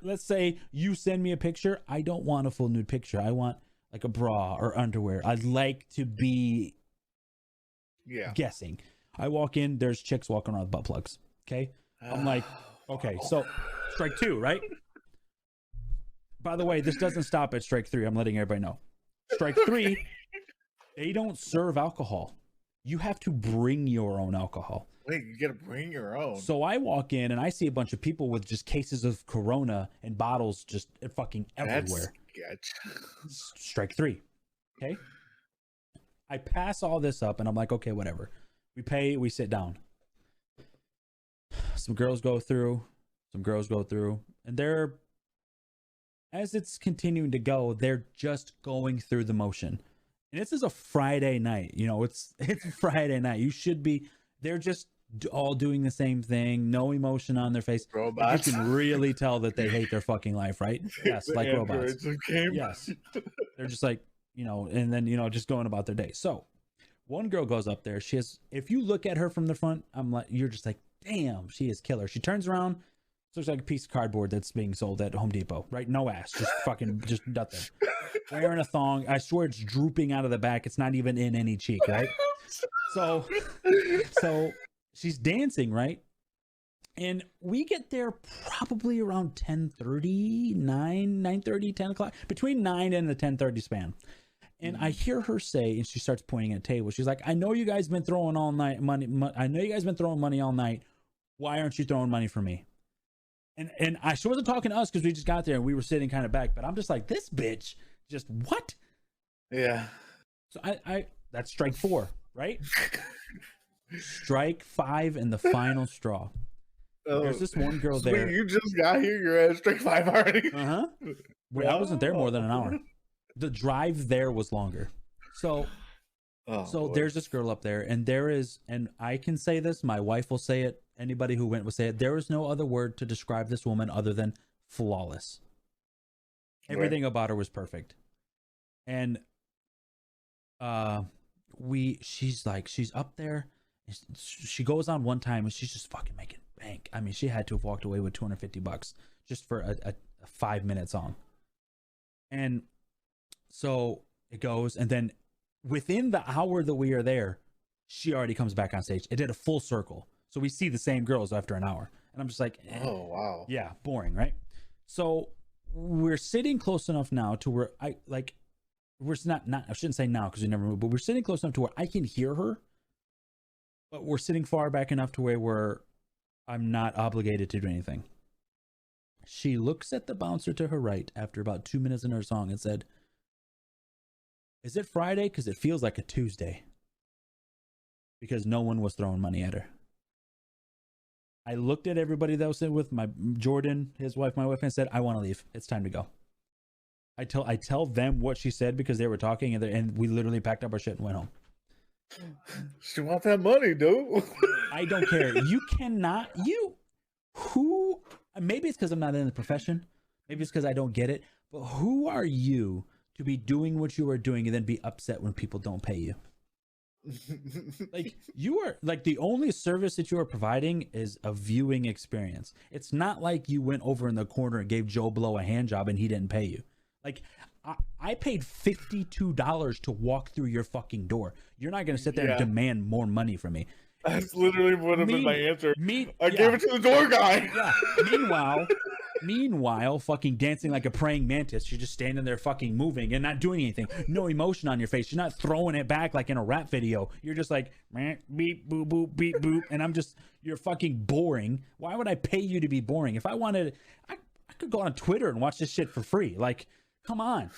let's say you send me a picture, I don't want a full nude picture. I want like a bra or underwear. I'd like to be guessing. I walk in, there's chicks walking around with butt plugs. Okay? I'm like, okay, so strike 2, right? By the way, this doesn't stop at strike 3. I'm letting everybody know. Strike 3, they don't serve alcohol. You have to bring your own alcohol. Wait, you gotta bring your own. So I walk in and I see a bunch of people with just cases of Corona and bottles just fucking everywhere. That's sketch. Strike 3. Okay. I pass all this up and I'm like, okay, whatever. We pay, we sit down. Some girls go through, and they're, as it's continuing to go, they're just going through the motion. And this is a Friday night, you know, it's Friday night. You should be, they're just all doing the same thing, no emotion on their face. Robots. You can really tell that they hate their fucking life, right? Yes, The like robots. androids who came. Yes. They're just like, you know, and then, you know, just going about their day. So one girl goes up there. She has, if you look at her from the front, I'm like, you're just like, damn, she is killer. She turns around, looks like a piece of cardboard that's being sold at Home Depot, right? No ass, just fucking, just nothing. Wearing a thong. I swear it's drooping out of the back. It's not even in any cheek, right? So she's dancing, right? And we get there probably around 10:30, 9:30, 10 o'clock, between 9 and the 10:30 span. And I hear her say, and she starts pointing at a table. She's like, I know you guys been throwing all night money. I know you guys been throwing money all night. Why aren't you throwing money for me? And she wasn't talking to us because we just got there and we were sitting kind of back. But I'm just like, this bitch, just what? Yeah. So I that's strike 4, right? Strike 5 and the final straw. There's this one girl Sweet, there. you just got here. You're at strike 5 already. Uh-huh. Well, I wasn't there more than an hour. The drive there was longer. So Boy. there's this girl up there, and there is, and I can say this, my wife will say it, anybody who went will say it, there is no other word to describe this woman other than flawless. Everything about her was perfect. And she's up there, she goes on one time and she's just fucking making bank. I mean, she had to have walked away with $250 just for a 5-minute song. And so it goes, and then within the hour that we are there, she already comes back on stage. It did a full circle. So we see the same girls after an hour. And I'm just like, oh, wow. Yeah, boring, right? So we're sitting close enough now to where I shouldn't say now because we never moved, but we're sitting close enough to where I can hear her. But we're sitting far back enough to where I'm not obligated to do anything. She looks at the bouncer to her right after about 2 minutes in her song and said, is it Friday? Because it feels like a Tuesday. Because no one was throwing money at her. I looked at everybody that was in with my Jordan, his wife, my wife, and said, I want to leave. It's time to go. I tell them what she said because they were talking, and we literally packed up our shit and went home. She wants that money, dude. I don't care. Maybe it's because I'm not in the profession. Maybe it's because I don't get it. But who are you to be doing what you are doing and then be upset when people don't pay you? Like, you are like, the only service that you are providing is a viewing experience. It's not like you went over in the corner and gave Joe Blow a hand job and he didn't pay you. Like, I paid $52 to walk through your fucking door. You're not going to sit there and demand more money from me. That's literally would have been my answer. I gave gave it to the door guy. Yeah. Meanwhile, fucking dancing like a praying mantis. You're just standing there fucking moving and not doing anything. No emotion on your face. You're not throwing it back like in a rap video. You're just like, beep, boop, boop, beep, boop. And you're fucking boring. Why would I pay you to be boring? If I wanted, I could go on Twitter and watch this shit for free. Like, come on.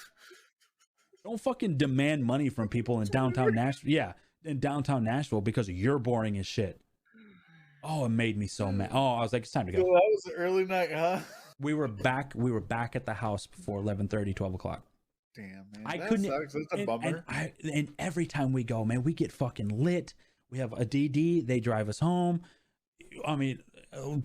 Don't fucking demand money from people in downtown Nashville. Yeah, in downtown Nashville because you're boring as shit. Oh, it made me so mad. Oh, I was like, it's time to go. So that was the early night, huh? We were back at the house before 11:30, 12 o'clock. Damn, man. I that couldn't. Sucks. That's a bummer. And every time we go, man, we get fucking lit. We have a DD. They drive us home. I mean,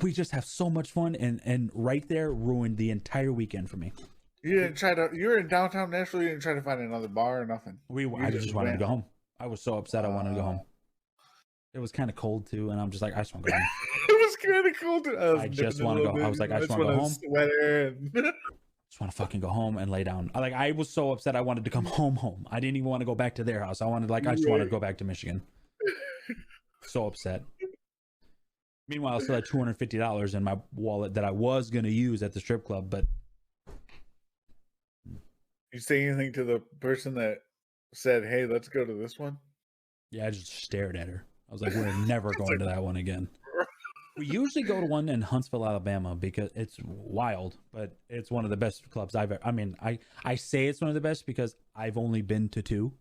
we just have so much fun. And right there ruined the entire weekend for me. You didn't try to. You were in downtown Nashville. You didn't try to find another bar or nothing. I just wanted to go home. I was so upset. I wanted to go home. It was kind of cold too, and I'm just like, I just want to go home. It was kind of cold. I just want to go. I was like, I just want to go home. Sweater. Just want to fucking go home and lay down. I was so upset. I wanted to come home. I didn't even want to go back to their house. I just wanted to go back to Michigan. So upset. Meanwhile, I still had $250 in my wallet that I was gonna use at the strip club, but. You say anything to the person that said, "Hey, let's go to this one"? Yeah, I just stared at her. I was like, "We're never going to that one again." We usually go to one in Huntsville, Alabama, because it's wild, but it's one of the best clubs I've ever. I mean, I say it's one of the best because I've only been to 2.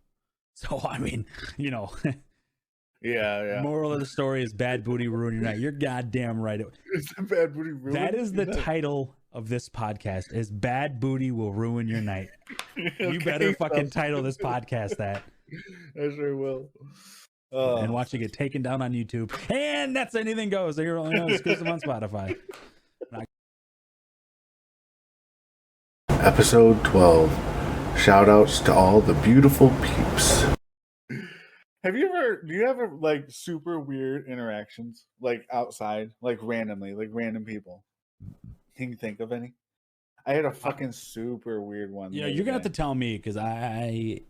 So I mean, you know, Yeah. moral of the story is bad booty ruin your night. You're goddamn right. It's a bad booty ruin. That is the title of this podcast: is bad booty will ruin your night. You better fucking title this podcast that. I sure will. And watch it get taken down on YouTube. And that's Anything Goes. They're only exclusive on Spotify. Episode 12. Shout outs to all the beautiful peeps. Do you ever like super weird interactions like outside, like randomly, like random people? Can you think of any? I had a fucking super weird one. Yeah, you're gonna have to tell me because I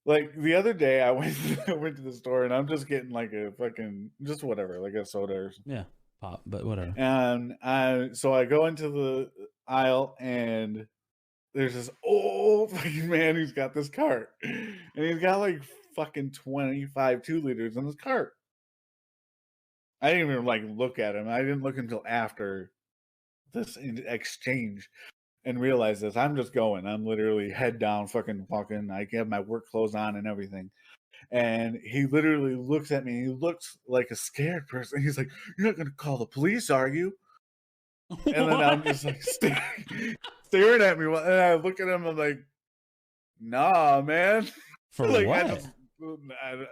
like the other day I went to the store and I'm just getting like a fucking just whatever, like a soda or something. Yeah, pop, but whatever. And so I go into the aisle and there's this old fucking man who's got this cart. And he's got like fucking 25 2-liters in his cart. I didn't even like look at him. I didn't look until after this exchange and realize this. I'm just going. I'm literally head down fucking walking. I have my work clothes on and everything. And he literally looks at me. He looks like a scared person. He's like, "You're not going to call the police, are you?" And then I'm just like staring at me. And I look at him. I'm like, "Nah, man." For like, what? And I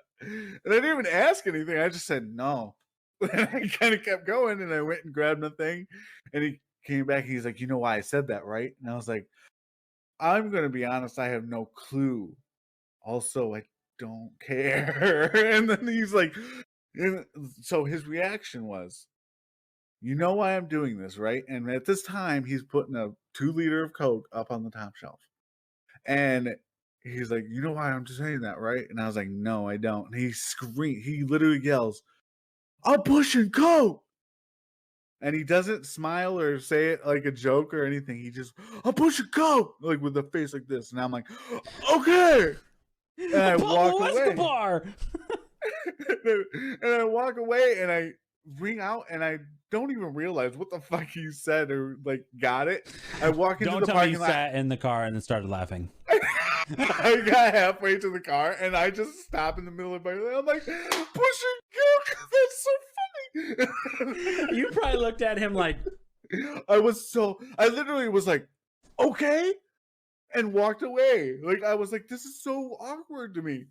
didn't even ask anything. I just said no. And I kind of kept going. And I went and grabbed my thing. And he came back. He's like, "You know why I said that, right?" And I was like, "I'm going to be honest. I have no clue. Also, I don't care." And then he's like, and so his reaction was, "You know why I'm doing this, right?" And at this time, he's putting a 2-liter of Coke up on the top shelf. And he's like, "You know why I'm just saying that, right?" And I was like, "No, I don't." And he literally yells, "I'm pushing Coke." And he doesn't smile or say it like a joke or anything. He just, "I'm pushing Coke," like with a face like this. And I'm like, "Okay." And I walk away. And I walk away and I ring out and I don't even realize what the fuck he said or like got it. I walk into Don't the tell me parking you lot. sat in the car and then started laughing. I got halfway to the car and I just stop in the middle of the parking lot. I'm like, "Pushing Coke." That's so funny. You probably looked at him like, I literally was like, "Okay," and walked away. Like I was like, "This is so awkward to me."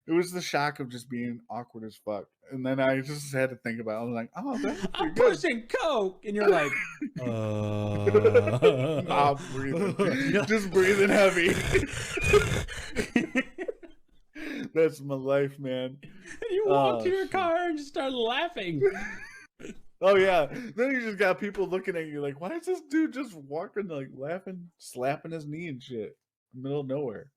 It was the shock of just being awkward as fuck. And then I just had to think about it. I was like, "Oh, that's "I'm pretty good." pushing Coke," and you're like, Nah, breathing. Just breathing heavy. That's my life, man. You walked to your car and just started laughing. Oh yeah. Then you just got people looking at you like, "Why is this dude just walking, like laughing, slapping his knee and shit in the middle of nowhere?"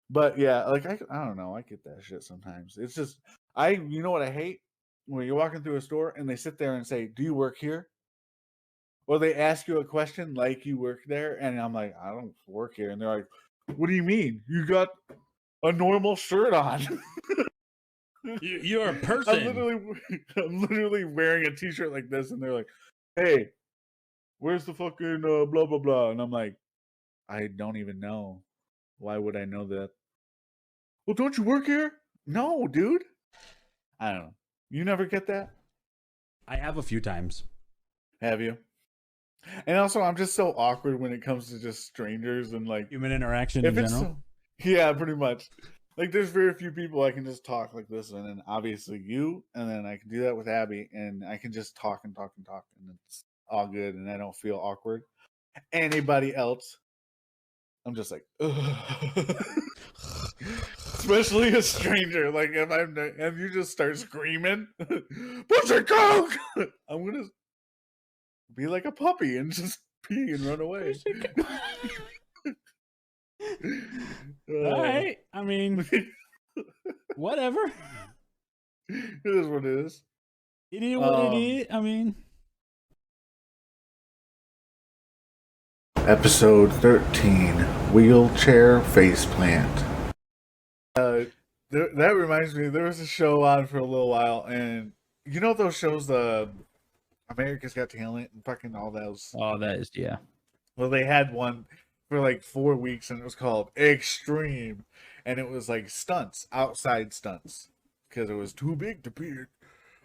But yeah, like I don't know. I get that shit sometimes. It's just you know what I hate? When you're walking through a store and they sit there and say, "Do you work here?" Or they ask you a question like you work there, and I'm like, "I don't work here." And they're like, "What do you mean? You got a normal shirt on." You're a person. I'm literally wearing a t-shirt like this, and they're like, "Hey, where's the fucking blah blah blah?" And I'm like, "I don't even know. Why would I know that?" "Well, don't you work here?" "No, dude." I don't know. You never get that? I have a few times. Have you? And also, I'm just so awkward when it comes to just strangers and like Human interaction in general. Yeah, pretty much. Like, there's very few people I can just talk like this, and then obviously you, and then I can do that with Abby, and I can just talk and talk and talk, and it's all good, and I don't feel awkward. Anybody else, I'm just like, ugh. Especially a stranger. Like if you just start screaming, "Push a Coke!" I'm gonna be like a puppy and just pee and run away. All right. I mean, whatever. It is what it is. It is what it is. I mean, Episode 13, Wheelchair Faceplant. That reminds me, there was a show on for a little while, and you know those shows, America's Got Talent and fucking all those. Oh, that is yeah. Well, they had one for like 4 weeks, and it was called Extreme, and it was like stunts, outside stunts, because it was too big to be in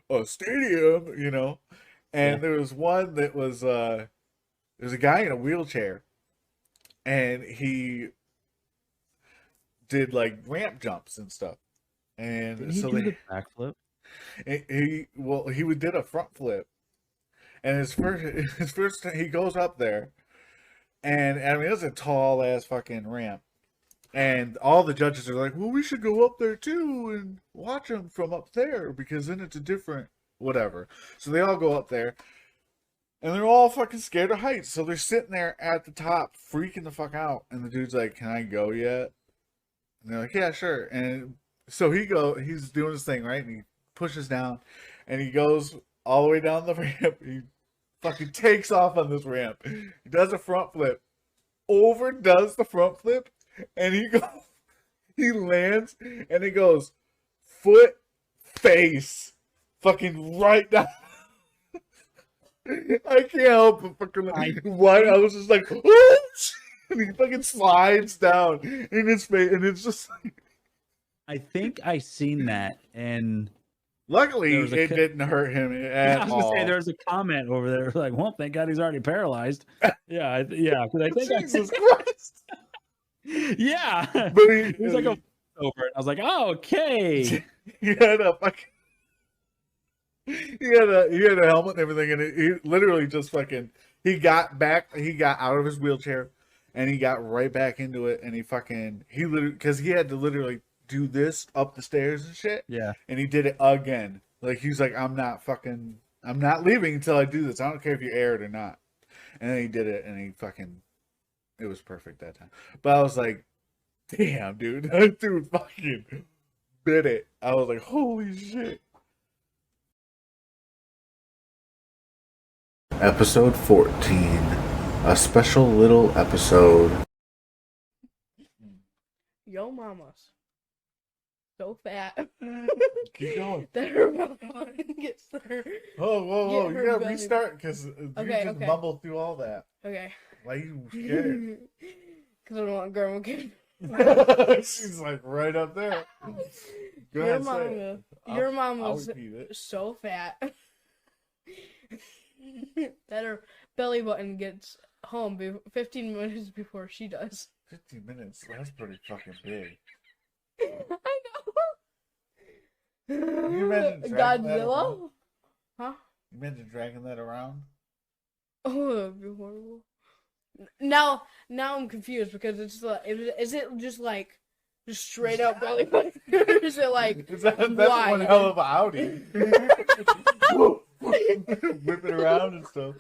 a stadium, you know. And Yeah. there was one that was there's a guy in a wheelchair, and he did like ramp jumps and stuff, and Did he so do they the backflip? he did a front flip, and his first he goes up there, and I mean it's a tall ass fucking ramp, and all the judges are like, well, we should go up there too and watch him from up there because then it's a different whatever. So they all go up there, and they're all fucking scared of heights, so they're sitting there at the top freaking the fuck out, and the dude's like, can I go yet? And they're like, yeah, sure. And so he's doing his thing, right? And he pushes down, and he goes all the way down the ramp. He fucking takes off on this ramp. He does a front flip, overdoes the front flip, and he lands, and he goes foot, face, fucking right down. I can't help but fucking what I was just like, and he fucking slides down in his face, and it's just like, I think I seen that, and luckily There was a it didn't hurt him I at was gonna all. say there's a comment over there like, well, thank God he's already paralyzed. Yeah, yeah, because I think Jesus Christ! yeah, But it was like a over it. I was like, oh, okay. he had a fucking he had a helmet and everything, and he literally just fucking he got out of his wheelchair, and he got right back into it, and he literally because he had to literally do this up the stairs and shit, Yeah, and he did it again. Like he was like, I'm not leaving until I do this. I don't care if you air it or not. And then he did it, and it was perfect that time. But I was like, damn, dude, that dude fucking bit it. I was like, holy shit. Episode 14, a special little episode. Yo mama's so fat Keep going. that her belly gets her. Oh, whoa, Get you her gotta belly- restart because you Okay, just okay. mumbled through all that. Okay. Why you scared? Because I don't want grandma kid. She's like right up there. Go ahead, say it. Your I'll mama's repeat it. so fat that her belly button gets home 15 minutes before she does. 15 minutes. That's pretty fucking big. I know. Can you imagine dragging that Godzilla? around? Huh? You imagine dragging that around? Oh, that'd be horrible. Now I'm confused because it's like, is it just like just straight up belly button? Or is it like That's wide? one hell of a Audi. Whipping around and stuff.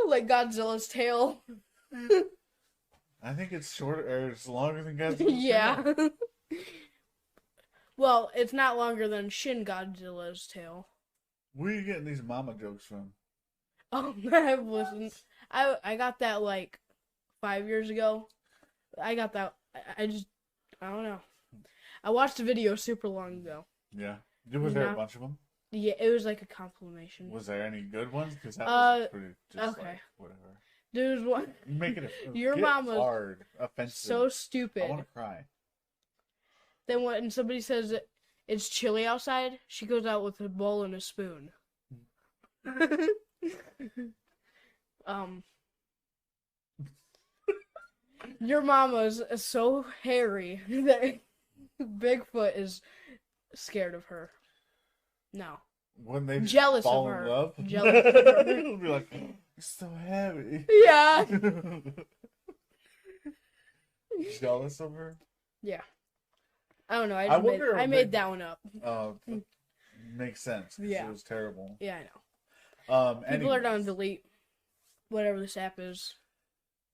like Godzilla's tail? I think it's shorter, or it's longer than Godzilla. Yeah. Well, it's not longer than Shin Godzilla's tail. Where are you getting these mama jokes from? Oh, I've listened. I got that like 5 years ago. I got that. I don't know. I watched a video super long ago. Yeah. Was there a No. bunch of them? Yeah, it was like a compilation. Was there any good ones? Because that was pretty just okay. like, whatever. There's one You make it Your get mom was hard, offensive. so I stupid. want to cry. Then when somebody says it's chilly outside, she goes out with a bowl and a spoon. Your mama's so hairy that Bigfoot is scared of her. No. When they just Jealous of fall her. in love, Jealous of her. It'll be like, you're so heavy. Yeah. Jealous of her? Yeah. I don't know. I I wonder if made they- that one up. Oh, makes sense. 'Cause Yeah. it was terrible. Yeah, I know. People are Anyways. gonna delete whatever this app is.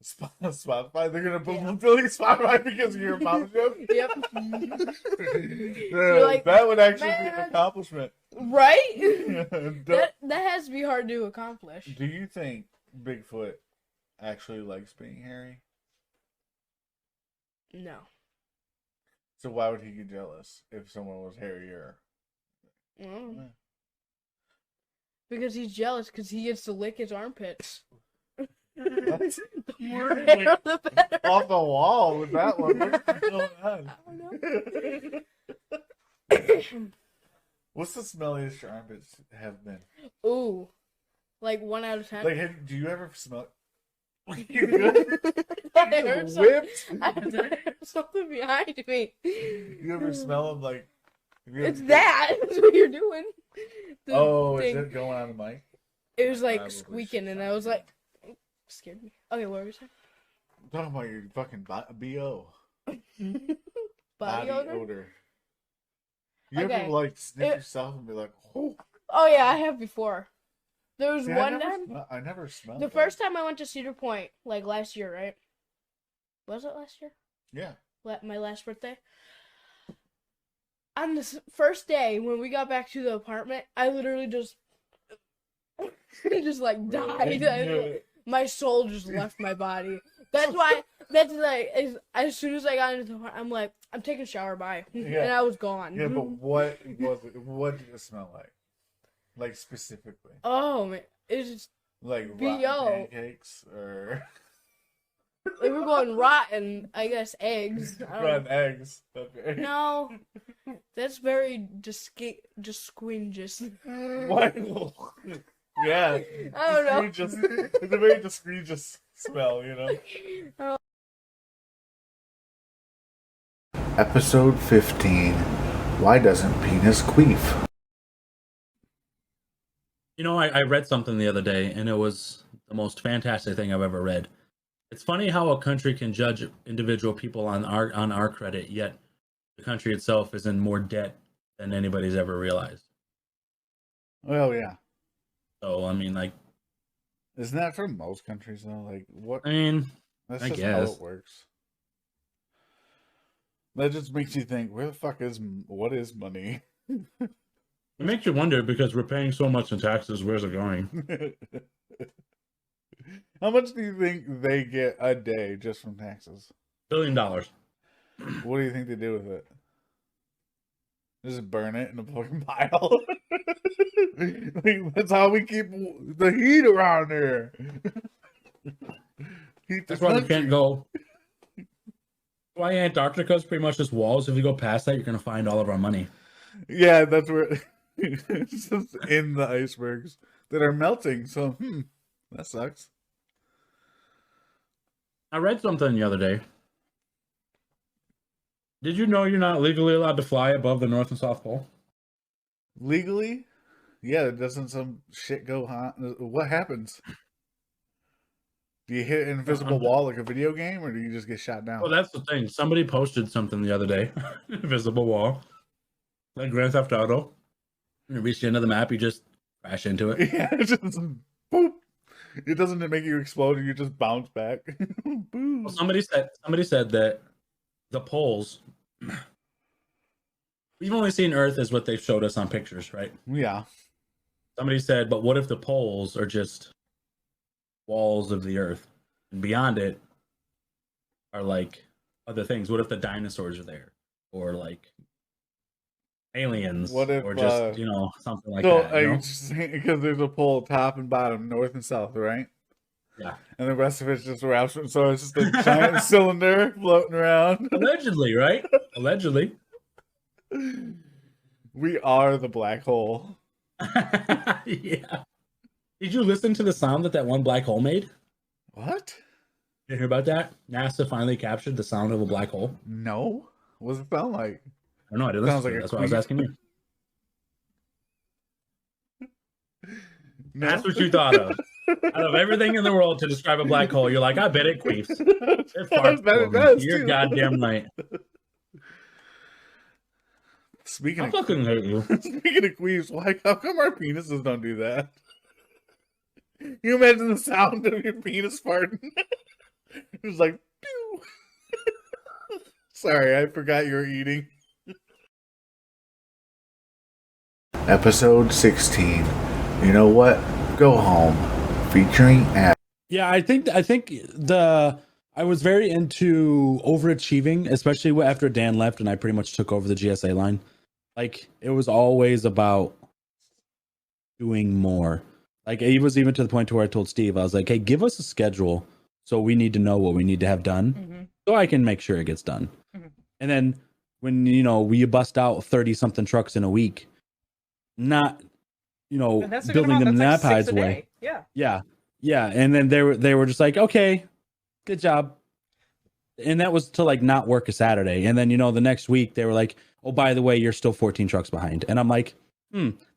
Spotify. They're gonna Yeah. delete Spotify because of your mama joke. Yep. Yeah, like, that would actually be an "Man." accomplishment. Right? Do that has to be hard to accomplish. you think Bigfoot actually likes being hairy? No. So why would he get jealous if someone was hairier? Mm. Because he's jealous because he gets to lick his armpits. What? The more hair, the better. Off the wall with that one. What's going on? I don't know. What's the smelliest your armpits have been? Ooh. Like 1 out of 10. Like, do you ever smell? You good? I heard some- Whipped? I heard something behind me. You ever smell them like? It's that. That's what you're doing. The Oh, thing. is it going on the mic? It was like Probably squeaking, and I was like, scared me. Okay, what were you saying? I'm talking about your fucking BO. Body odor? You Okay. ever like sniff It- yourself and be like, oh? Oh yeah, I have before. There was See, one time. I never smelled The that. first time I went to Cedar Point, like last year, right? Was it last year? Yeah. My last birthday. On this first day, when we got back to the apartment, I literally just like died. My soul just left my body. That's why. That's like as soon as I got into the apartment, I'm like, I'm taking a shower, bye, Yeah. and I was gone. Yeah, but what was it? What did it smell like? Like specifically, Oh man, it's just like rotten BO. pancakes or they were going rotten. I guess eggs. I don't rotten eggs. Okay. know. No, that's very disquingus. What? Yeah. I don't know. It's a very discreet smell, you know. Episode 15. Why doesn't penis queef? You know, I read something the other day, and it was the most fantastic thing I've ever read. It's funny how a country can judge individual people on our credit, yet the country itself is in more debt than anybody's ever realized. Well, yeah. So, I mean, like, Isn't that for most countries though? Like what? I mean, That's I just how guess. it works. That just makes you think, where the fuck is what is money? it makes you wonder because we're paying so much in taxes. Where's it going? How much do you think they get a day just from taxes? $1 billion. What do you think they do with it? Just burn it in a fucking pile. Like, that's how we keep the heat around here. Heat the That's why we country. can't go. Why Antarctica is pretty much just walls. If you go past that, you're gonna find all of our money. Yeah, that's where it's just in the icebergs that are melting. So, that sucks. I read something the other day. Did you know you're not legally allowed to fly above the North and South Pole? Legally, yeah, doesn't some shit go on? What happens? Do you hit an invisible wall like a video game, or do you just get shot down? Well, that's the thing. Somebody posted something the other day. Invisible wall. Like Grand Theft Auto. You reach the end of the map, you just crash into it. Yeah, it's just boop. It doesn't make you explode, you just bounce back. Boom. Well, somebody said that the poles. We've only seen Earth as what they've showed us on pictures, right? Yeah. Somebody said, but what if the poles are just walls of the Earth, and beyond it are like other things? What if the dinosaurs are there, or like aliens, What if, or just something like So, that? because there's a pole top and bottom, north and south, right? Yeah. And the rest of it's just wraps. So it's just a giant cylinder floating around. Allegedly, right? Allegedly. We are the black hole. Yeah. Did you listen to the sound that one black hole made? What? Did you hear about that? NASA finally captured the sound of a black hole. No. What does it sound like? I don't know. I didn't listen Sounds to like it. a That's why I was queef. asking you. No. That's what you thought of. Out of everything in the world to describe a black hole, you're like, I bet it queefs. It farts bet it for me. does, You're too. goddamn right. Speaking I of fucking hate you. speaking of queefs, how come our penises don't do that? You imagine the sound of your penis farting? It's like, pew. Sorry, I forgot you were eating. Episode 16. You know what? Go home. Featuring Adam. Yeah, I think I was very into overachieving, especially after Dan left and I pretty much took over the GSA line. Like, it was always about doing more. Like it was even to the point to where I told Steve, I was like, hey, give us a schedule so we need to know what we need to have done so I can make sure it gets done. And then when, we bust out 30 something trucks in a week, not, And that's a good building amount. them That's like Nappies 6 a way. day. Yeah. Yeah. Yeah. And then they were just like, okay, good job. And that was to like not work a Saturday. And then, the next week they were like, oh, by the way, you're still 14 trucks behind. And I'm like,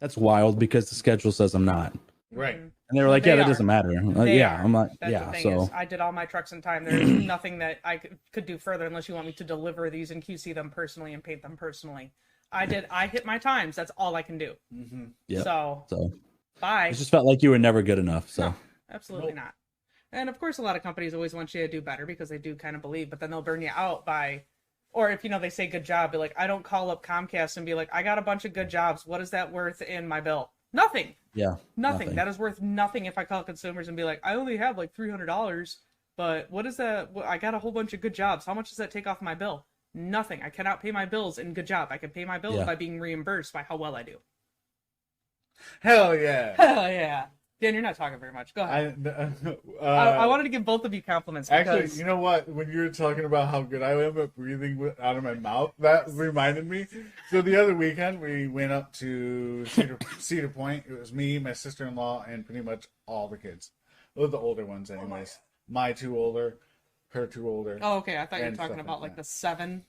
that's wild because the schedule says I'm not. Right. Mhm. And they were like, They yeah, that are. doesn't matter. They Yeah. are. I'm like, That's yeah. the thing So is, I did all my trucks in time. There's nothing that I could do further unless you want me to deliver these and QC them personally and paint them personally. I hit my times. That's all I can do. yeah. So bye. It just felt like you were never good enough. So No, absolutely not. And of course, a lot of companies always want you to do better because they do kind of believe, but then they'll burn you out by, or if they say good job, be like, I don't call up Comcast and be like, I got a bunch of good jobs. What is that worth in my bill? Nothing. yeah. Nothing. That is worth nothing if I call consumers and be like, I only have like $300, but what is that? I got a whole bunch of good jobs. How much does that take off my bill? Nothing. I cannot pay my bills in good job. I can pay my bills Yeah. by being reimbursed by how well I do. Hell yeah. Hell yeah. Dan, you're not talking very much. Go ahead. I wanted to give both of you compliments. Actually, Because... you know what? When you were talking about how good I am at breathing out of my mouth, that reminded me. So the other weekend, we went up to Cedar Point. It was me, my sister-in-law, and pretty much all the kids. Well, the older ones, anyways. My two older, her two older. Oh, okay. I thought you were and talking stuff about like like that. the 7.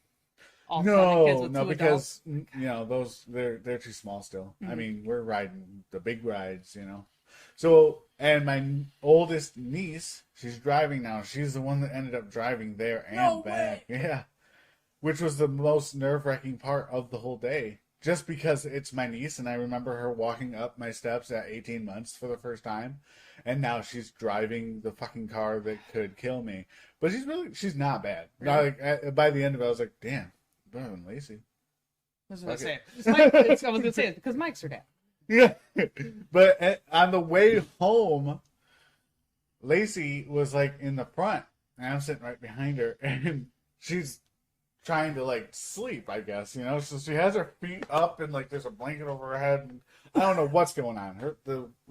All 7 kids with No, two because adults. those they're too small still. I Mhm. mean, we're riding the big rides, So, and my oldest niece, she's driving now. She's the one that ended up driving there and No back. Yeah. Which was the most nerve-wracking part of the whole day. Just because it's my niece, and I remember her walking up my steps at 18 months for the first time. And now she's driving the fucking car that could kill me. But she's not bad. Really? By the end of it, I was like, damn, better than Lacey. I was going to Okay. say it. I was going to say it because Mike's her dad. Yeah, but on the way home, Lacey was like in the front, and I'm sitting right behind her, and she's trying to like sleep, I guess, So she has her feet up, and like there's a blanket over her head, and I don't know what's going on.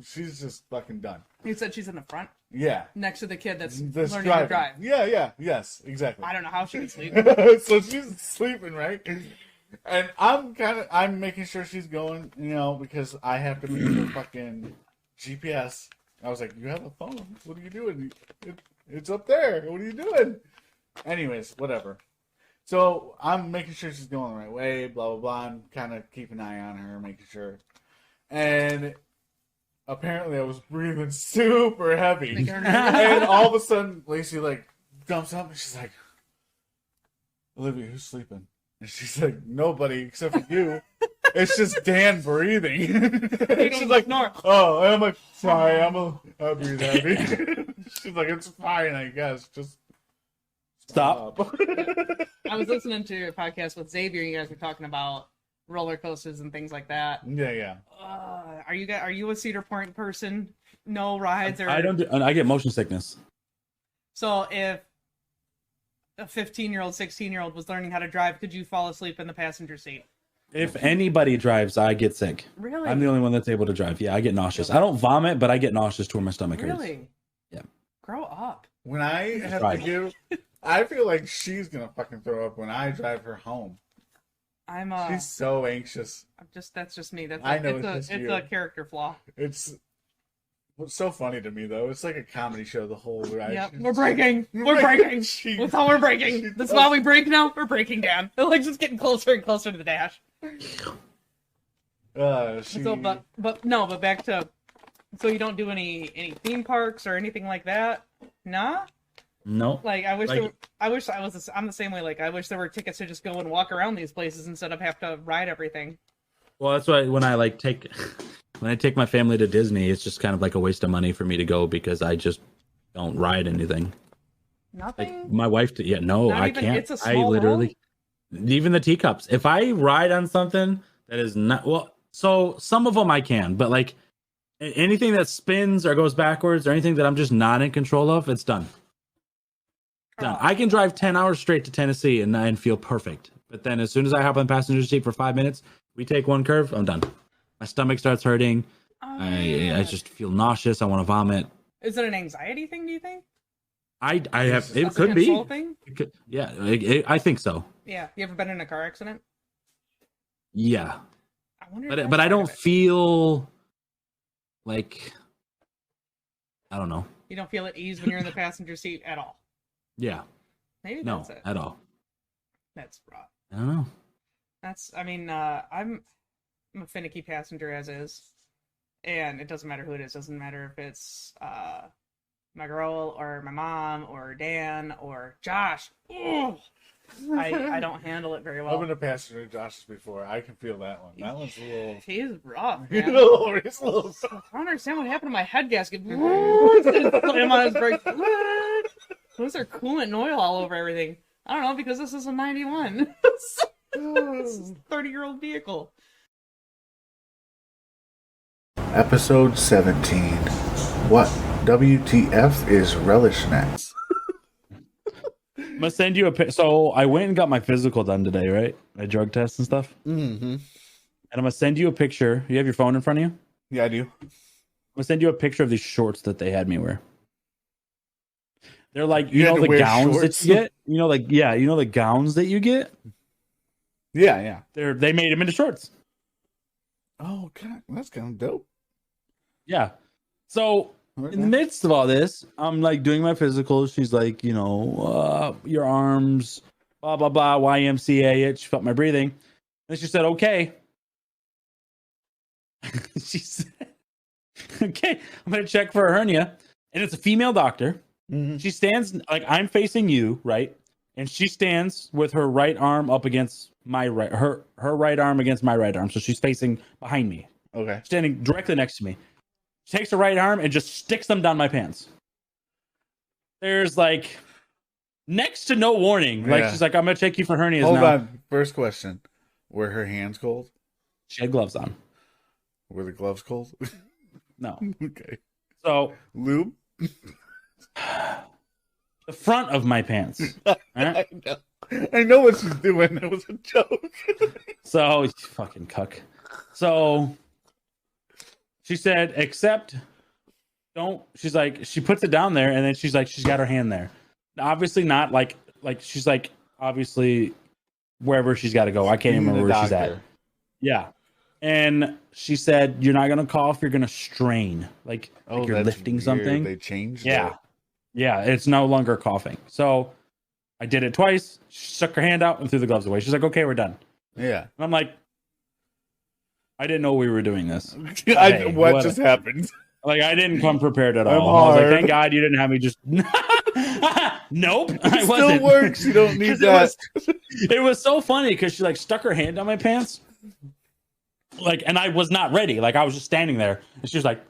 She's just fucking done. You said she's in the front Yeah, next to the kid that's this learning to drive. Yes, exactly. I don't know how she can sleep. So she's sleeping, right? And I'm making sure she's going, because I have to read her fucking GPS. I was like, you have a phone. What are you doing? It's up there. What are you doing? Anyways, whatever. So I'm making sure she's going the right way, blah, blah, blah. I'm kind of keeping an eye on her, making sure. And apparently I was breathing super heavy. Making her nervous. And all of a sudden, Lacey, like, jumps up and she's like, Olivia, who's sleeping? And she's like, nobody except for you. It's just Dan breathing. And she's like, snore. oh, and I'm like, sorry, I breathe heavy. She's like, it's fine, I guess. Just stop. I was listening to your podcast with Xavier. You guys were talking about roller coasters and things like that. Yeah. Are you a Cedar Point person? No rides or I don't. I get motion sickness. So if a 15-year-old, 16-year-old was learning how to drive, could you fall asleep in the passenger seat? If anybody drives, I get sick. Really? I'm the only one that's able to drive. Yeah, I get nauseous. I don't vomit, but I get nauseous to where my stomach hurts. Really? Yeah. Grow up. When I have Right. to give, I feel like she's going to fucking throw up when I drive her home. I'm She's so anxious. that's just me. That's I know it's it's just you. a character flaw. It's so funny to me, though. It's like a comedy show the whole ride. Yep. We're breaking. We're breaking. She- That's how we're she breaking. That's does- why we break now. We're breaking down. We're like just getting closer and closer to the dash. So, but back to, so you don't do any theme parks or anything like that? Nah. No. Like I wish Like- I'm the same way. Like I wish there were tickets to just go and walk around these places instead of have to ride everything. Well, that's why when I take my family to Disney, it's just kind of like a waste of money for me to go because I just don't ride anything. Nothing. Like my wife, no, Not I even- can't. it's a I small literally, even the teacups. If I ride on something that is not so some of them I can, but like anything that spins or goes backwards or anything that I'm just not in control of, it's done. Done. Oh. I can drive 10 hours straight to Tennessee and feel perfect. But then as soon as I hop on the passenger seat for 5 minutes, we take one curve, I'm done. My stomach starts hurting. I just feel nauseous. I want to vomit. Is it an anxiety thing? Do you think? I have it That's a could be. control thing? It could, yeah, I think so. Yeah. You ever been in a car accident? Yeah, I wonder. but I don't feel like I don't know. You don't feel at ease when you're in the passenger seat at all. Yeah, Maybe no, that's it. at all. That's rough. I don't know. I'm a finicky passenger as is, and it doesn't matter who it is. Doesn't matter if it's my girl or my mom or Dan or Josh. Ugh. I don't handle it very well. I've been a passenger in Josh's before. I can feel that one. That one's a little. He's rough, He's a man. little. He's a little. I don't understand what happened to my head gasket. Slam on his brakes. Why is there coolant and oil all over everything? I don't know, because this is a 91. This is a 30-year-old vehicle. Episode 17. What WTF is relish nets? I'm gonna send you a so I went and got my physical done today, right? My drug test and stuff. Mm-hmm. And I'm gonna send you a picture. You have your phone in front of you? Yeah, I do. I'm gonna send you a picture of these shorts that they had me wear. They're like, you You had know, to the wear gowns shorts? that you get. You know, like you know the gowns that you get. Yeah, yeah. They made them into shorts. Oh, God, that's kind of dope. Yeah. So in the midst of all this, I'm like doing my physical. She's like, you know, your arms, blah blah blah, YMCA. She felt my breathing. And she said, okay. She said, okay, I'm gonna check for a hernia, and it's a female doctor. Mhm. She stands like I'm facing you, right? And she stands with her right arm up against my right, her right arm against my right arm. So she's facing behind me, Okay. standing directly next to me. She takes her right arm and just sticks them down my pants. There's like next to no warning. Like Yeah. she's like, I'm gonna check you for hernias Hold now. on. First question. Were her hands cold? She had gloves on. Were the gloves cold? No. Okay. So Lube? the front of my pants. Alright? I know what she's doing. That was a joke. So you fucking cuck. So she said, except don't. She's like, she puts it down there, and then she's like, she's got her hand there. Obviously not like she's like obviously wherever she's got to go. I can't even remember where she's at. Yeah, and she said, you're not gonna cough. You're gonna strain, like you're that's lifting weird. something. They changed Yeah, it. yeah, it's no longer coughing. So I did it twice. She stuck her hand out and threw the gloves away. She's like, okay, we're done. Yeah. And I'm like, I didn't know we were doing this. What what- just happened? Like, I didn't come prepared at all. I'm I was like, hard. thank God you didn't have me just. Nope. I It wasn't. still works. You don't need 'Cause that. It was so funny because she like stuck her hand down my pants. Like, and I was not ready. Like, I was just standing there. And she was like,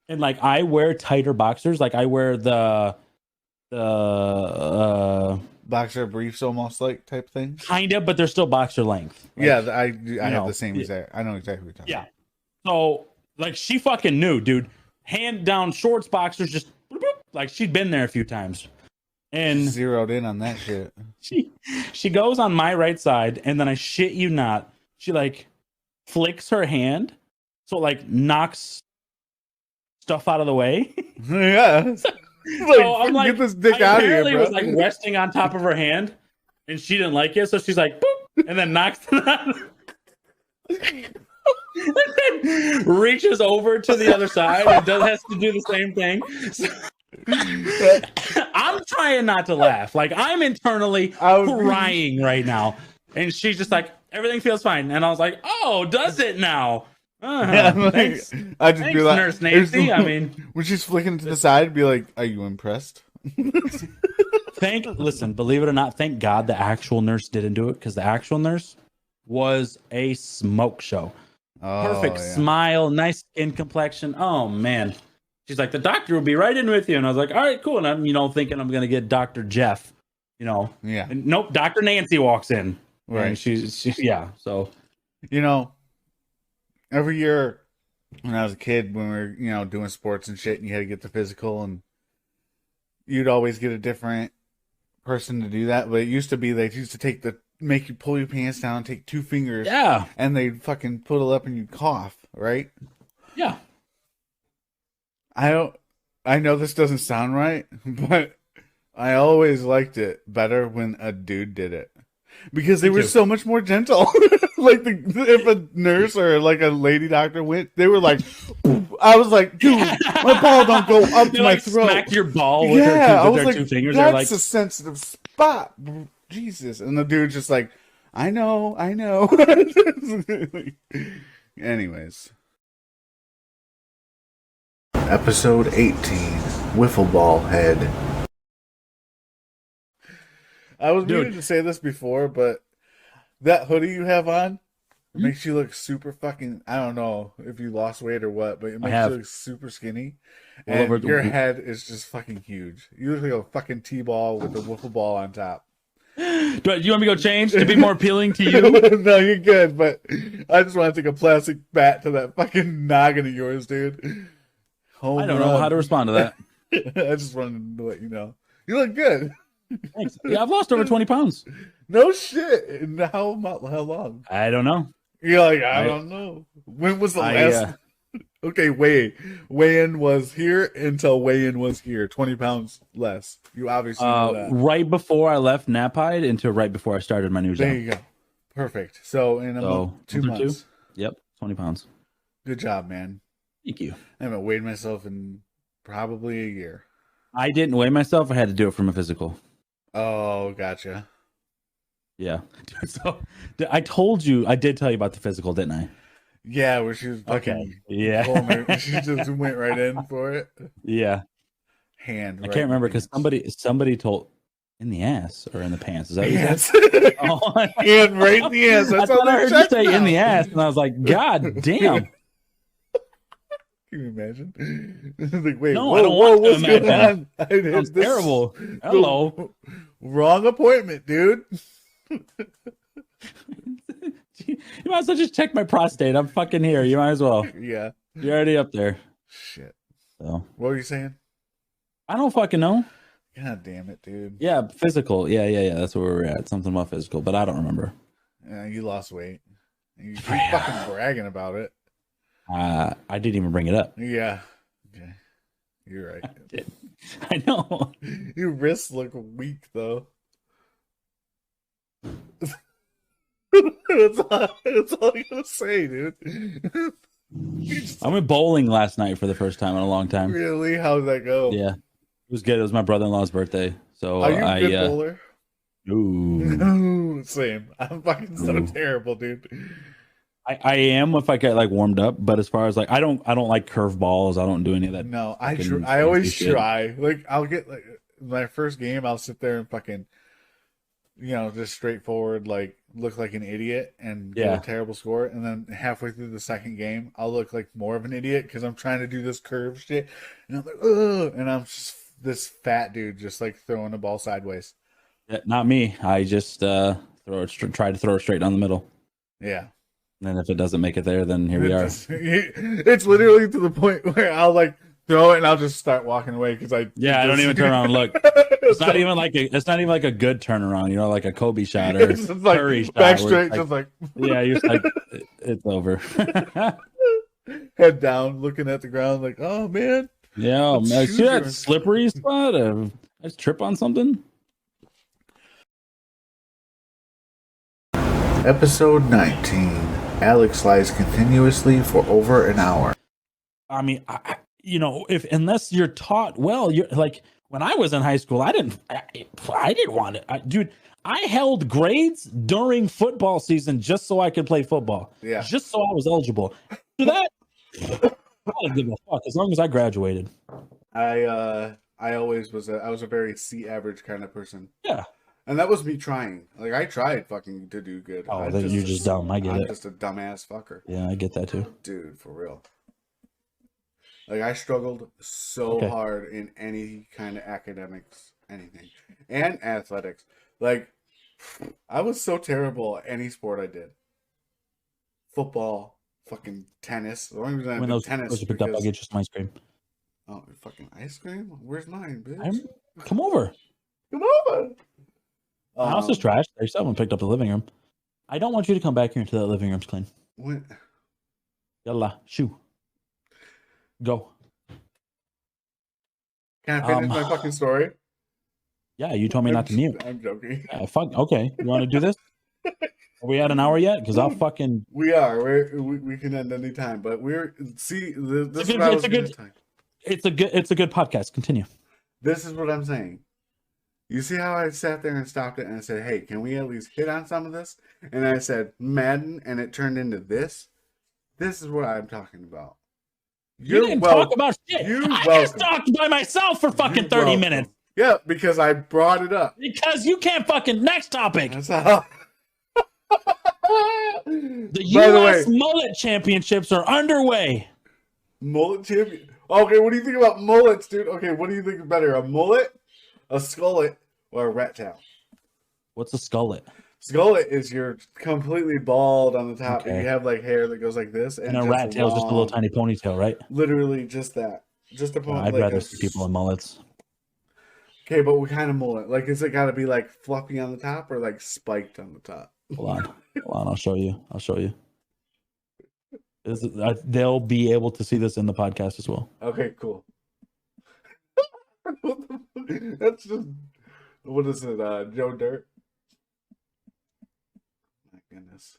and like, I wear tighter boxers. Like, I wear the Boxer briefs, almost like type thing. kind of, but they're still boxer length. Like, Yeah, I have know, the same yeah. exact. I know exactly what you're talking Yeah. So, like, she fucking knew, dude. Hand down shorts, boxers, just bloop, bloop. Like she'd been there a few times. And zeroed in on that shit. she goes on my right side, and then I shit you not, she like flicks her hand, so it like knocks stuff out of the way. Yeah. So I'm like, get this dick I out of here, apparently bro. was like resting on top of her hand, and she didn't like it, so she's like, boop, and then knocks it out. And then reaches over to the other side and has to do the same thing. So, I'm trying not to laugh. Like, I'm internally crying right now. And she's just like, everything feels fine. And I was like, oh, does it now? Thanks, I just be thanks, like, Nurse Nancy. I mean, when she's flicking to the side, be like, "Are you impressed?" listen, believe it or not, thank God the actual nurse didn't do it, because the actual nurse was a smoke show. Perfect smile, nice skin complexion. Oh man. She's like, the doctor will be right in with you. And I was like, all right, cool. And I'm, thinking I'm gonna get Dr. Jeff, Yeah. And nope, Dr. Nancy walks in. Right. And she's yeah. So every year when I was a kid, when we were, doing sports and shit, and you had to get the physical, and you'd always get a different person to do that. But it used to be they used to make you pull your pants down, take 2 fingers, yeah. and they'd fucking put it up and you'd cough, right? Yeah. I don't. I know this doesn't sound right, but I always liked it better when a dude did it because they Me were too. so much more gentle. Like if a nurse or like a lady doctor went, they were like, I was like, dude, my ball don't go up They to my like throat. smacked your ball with Yeah, their, I two, with was their like, two fingers. that's They're like, a sensitive spot. Jesus. And the dude's just like, I know. Anyways. Episode 18, Wiffle Ball Head. I was Dude. meaning to say this before, but that hoodie you have on Hmm? makes you look super fucking, I don't know if you lost weight or what, but it makes have. you look super skinny. All And over the- your head is just fucking huge. You look like a fucking T-ball with a wiffle ball on top. do you want me to go change to be more appealing to you? No, you're good, but I just want to take a plastic bat to that fucking noggin of yours, dude. Home I don't know run. how to respond to that. I just wanted to let you know. You look good. Thanks. Yeah, I've lost over 20 pounds. No shit. And how long? I don't know. You're like, I I- don't know. When was the I, last? Okay, weigh-in was here until weigh-in was here. 20 pounds less. You obviously know that. Right before I left Napide into right before I started my new There job. you go. Perfect. So in a month, 2 month or two? months. Yep, 20 pounds. Good job, man. Thank you. I haven't weighed myself in probably a year. I didn't weigh myself. I had to do it from a physical. Oh, gotcha. Yeah. So I told you, I did tell you about the physical, didn't I? Yeah, where she was fucking Okay. Yeah. pulling her, she just went right in for it. Yeah. Hand. I right can't remember in the because somebody told in the ass or in the pants. Is that what you said? Yes. Oh, Hand right in the ass. I That's thought how I heard they you say check in the now. ass, and I was like, God damn. Can you imagine? Like, wait, No, whoa, I don't whoa, want to what's going imagine. on? I did Sounds this- terrible. Hello. Wrong appointment, dude. You might as well just check my prostate. I'm fucking here. You might as well. Yeah. You're already up there. Shit. So What were you saying? I don't fucking know. God damn it, dude. Yeah, physical. Yeah. That's where we were at. Something about physical, but I don't remember. Yeah, you lost weight. You keep Yeah. fucking bragging about it. I didn't even bring it up. Yeah. Okay. You're right. I know. Your wrists look weak, though. that's all I'm gonna say, dude. I went bowling last night for the first time in a long time. Really? How'd that go? Yeah, it was good. It was my brother-in-law's birthday, so Are you a I good bowler? ooh, No, same. I'm fucking so Ooh. terrible, dude. I am if I get like warmed up, but as far as like I don't like curveballs. I don't do any of that. No, I fucking I always fancy shit. try. Like I'll get like my first game, I'll sit there and fucking, just straightforward, like look like an idiot and get Yeah. a terrible score. And then halfway through the second game, I'll look like more of an idiot because I'm trying to do this curve shit, and I'm like, ugh, and I'm just this fat dude just like throwing the ball sideways. Yeah, not me. I just try to throw it straight down the middle. Yeah. And then if it doesn't make it there, then here we are. It's literally to the point where I'll like throw it and I'll just start walking away because I Yeah, I don't even turn around and look. It's not even like a good turnaround, like a Kobe shot or It's just like Curry shot. back where straight, it's just like yeah, you're just like it's over. head down, looking at the ground, like, oh man. Yeah, oh, Let's man. choose See that your- slippery spot? I just trip on something. Episode 19. Alex lies continuously for over an hour. I mean, if unless you're taught well, you're like when I was in high school, I didn't want it, dude. I held grades during football season just so I could play football. Yeah. just so I was eligible. After that, I don't give a fuck as long as I graduated. I always was I was a very C average kind of person. Yeah. And that was me trying. Like I tried fucking to do good. Oh, I'm then you're just dumb. I get I'm it. just a dumbass fucker. Yeah, I get that too. Dude, for real. Like I struggled so Okay. hard in any kind of academics, anything, and athletics. Like I was so terrible at any sport I did. Football, fucking tennis. The only reason I When did those tennis are picked up, I'll because get you some ice cream. oh fucking ice cream. Where's mine, bitch? Come over. Come on. My house is trash. There's someone picked up the living room. I don't want you to come back here until that living room's clean. When, Yalla, shoo. Go. Can I finish my fucking story? Yeah, you told me not to mute. I'm joking. Yeah, fuck. Okay, you want to do this? Are we at an hour yet? Because I'll fucking. We are. We can end any time, but this is good- what I it's was a going good- to talk. It's a good podcast. Continue. This is what I'm saying. You see how I sat there and stopped it and I said, hey, can we at least hit on some of this? And I said Madden, and it turned into this. This is what I'm talking about. You didn't talk about shit. You're I welcome. just talked by myself for fucking You're 30 welcome. minutes. Yeah, because I brought it up. Because you can't fucking. Next topic. That's how. The By the way, U.S. mullet championships are underway. mullet champion. Okay, what do you think about mullets, dude? Okay, what do you think is better, a mullet, a skullet, or a rat tail? What's a skullet? Skullet is you're completely bald on the top, Okay. and you have like hair that goes like this, And a just rat tail's just a little long. tiny ponytail, right? Literally just that. Just a pony. I'd rather see people in mullets. Okay, but what kind of mullet? Like, is it got to be like fluffy on the top or like spiked on the top? Hold on. I'll show you. They'll be able to see this in the podcast as well. Okay, cool. That's just, what is it? Joe Dirt. My goodness.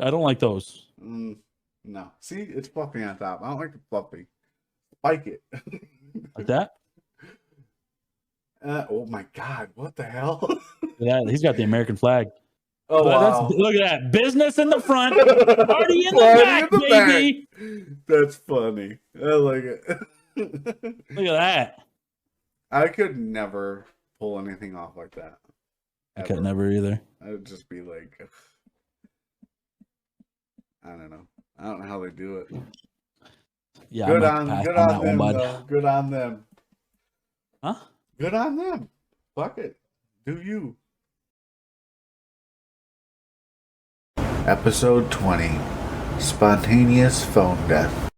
I don't like those. No. See, it's fluffy on top. I don't like the fluffy. Spike it. Like that? Oh my God! What the hell? Yeah, he's got the American flag. Oh wow! Look at that. Business in the front, party in the back, baby. That's funny. I like it. Look at that. I could never pull anything off like that. I could never either. I would just be like, I don't know. I don't know how they do it. Yeah, Good I'm on that them, one, bud. though. Good on them. Huh? Good on them. Fuck it. Do you? Episode 20. Spontaneous phone death.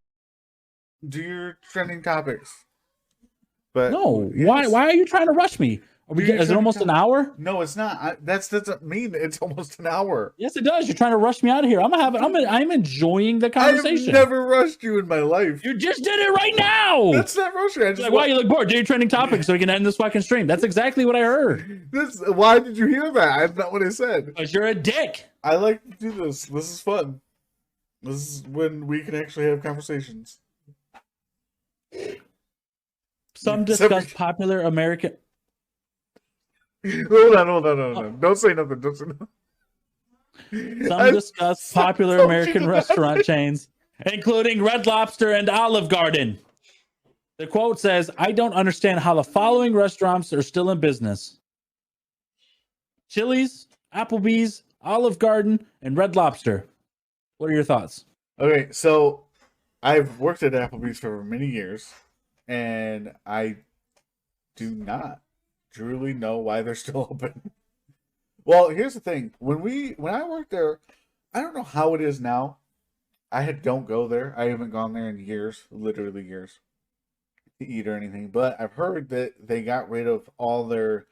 Do your trending topics. But No, yes. why are you trying to rush me? Is it almost an hour? No, it's not. That doesn't mean it's almost an hour. Yes, it does. You're trying to rush me out of here. I'm enjoying the conversation. I've never rushed you in my life. You just did it right now. That's not rushing. I just Like, why you look bored? Do your trending topic so we can end this fucking stream. That's exactly what I heard. Why did you hear that? That's not what I said. Because you're a dick. I like to do this. This is fun. This is when we can actually have conversations. Some discuss popular American. Hold on. Don't say nothing. Don't say nothing. Some discuss popular American restaurant chains, including Red Lobster and Olive Garden. The quote says, I don't understand how the following restaurants are still in business: Chili's, Applebee's, Olive Garden, and Red Lobster. What are your thoughts? Okay, so I've worked at Applebee's for many years, and I do not truly know why they're still open. Well, here's the thing. When I worked there, I don't know how it is now. Don't go there. I haven't gone there in years, literally years, to eat or anything. But I've heard that they got rid of all their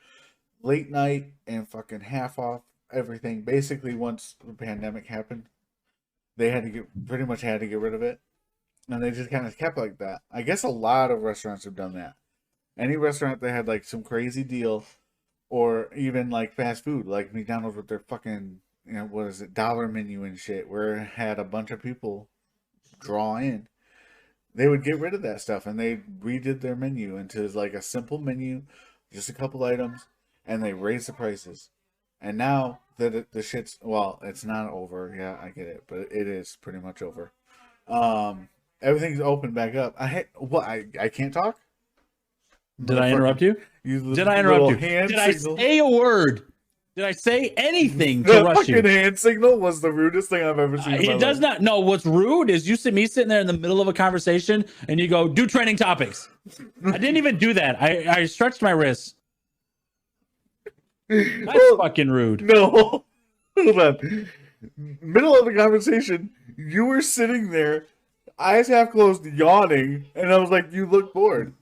late night and fucking half off everything. Basically, once the pandemic happened, they pretty much had to get rid of it. And they just kind of kept like that. I guess a lot of restaurants have done that. Any restaurant that had like some crazy deal, or even like fast food, like McDonald's with their fucking, what is it, dollar menu and shit, where it had a bunch of people draw in, they would get rid of that stuff and they redid their menu into like a simple menu, just a couple items, and they raised the prices. And now that the shit's, well, it's not over. Yeah, I get it, but it is pretty much over. Everything's open back up. I can't talk. Did I interrupt you? Did I interrupt you? Did I say a word? Did I say anything to rush you? The fucking hand signal was the rudest thing I've ever seen. It does not. No, what's rude is you see me sitting there in the middle of a conversation and you go, do trending topics. I didn't even do that. I stretched my wrists. That's fucking rude. No. Hold on. Middle of the conversation, you were sitting there, eyes half closed, yawning, and I was like, you look bored.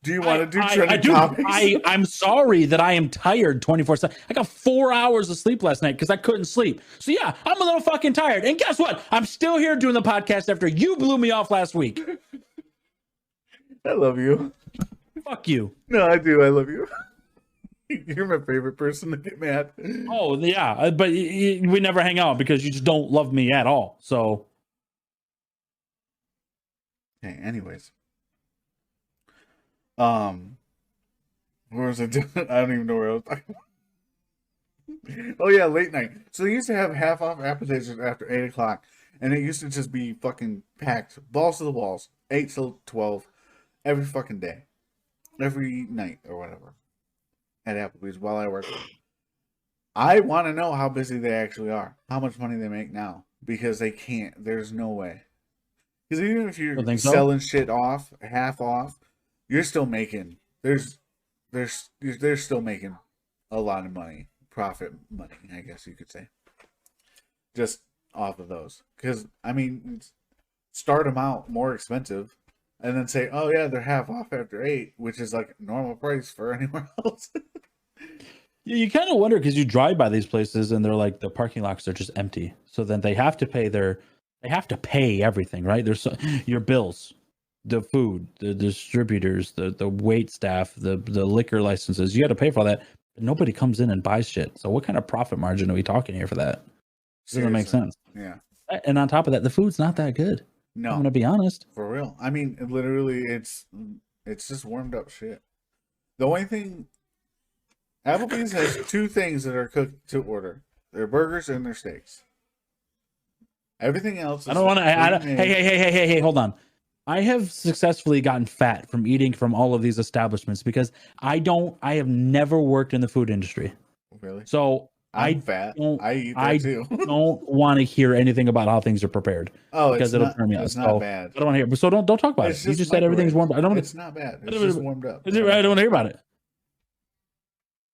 Do you want to do trending topics? I'm sorry that I am tired 24/7. I got 4 hours of sleep last night because I couldn't sleep. So yeah, I'm a little fucking tired. And guess what? I'm still here doing the podcast after you blew me off last week. I love you. Fuck you. No, I do. I love you. You're my favorite person to get mad. Oh yeah, but we never hang out because you just don't love me at all. So Okay. Anyways, where was I doing? I don't even know where I was. Oh yeah, late night. So they used to have half off appetizers after 8 o'clock, and it used to just be fucking packed, balls to the walls, 8 till 12, every fucking day, every night or whatever, at Applebee's while I work. I want to know how busy they actually are, how much money they make now, because they can't. There's no way. Because even if you're Don't think so? selling shit off, half off, you're still making. They're still making a lot of money, profit money, I guess you could say, just off of those. Because I mean, start them out more expensive, and then say, oh yeah, they're half off after 8, which is like normal price for anywhere else. yeah, you kind of wonder because you drive by these places and they're like the parking lots are just empty. So then they have to pay everything, right? There's your bills, the food, the distributors, the wait staff, the liquor licenses. You got to pay for all that. But nobody comes in and buys shit. So what kind of profit margin are we talking here for that? Doesn't make sense. Yeah. And on top of that, the food's not that good. No. I'm gonna be honest. For real. I mean, literally, it's just warmed up shit. The only thing, Applebee's has 2 things that are cooked to order: their burgers and their steaks. Everything else is I don't want to. pre-made. Hey, hold on. I have successfully gotten fat from eating from all of these establishments because I have never worked in the food industry. Really? So I'm fat. don't- I eat that I too. don't want to hear anything about how things are prepared Oh, because it's it'll not, turn me off. it's So not bad. I don't want to hear. So don't talk about It's it. You just said microwave. everything's warmed up. I don't want It's not bad. It's I don't- just warmed up. I don't want to hear about it.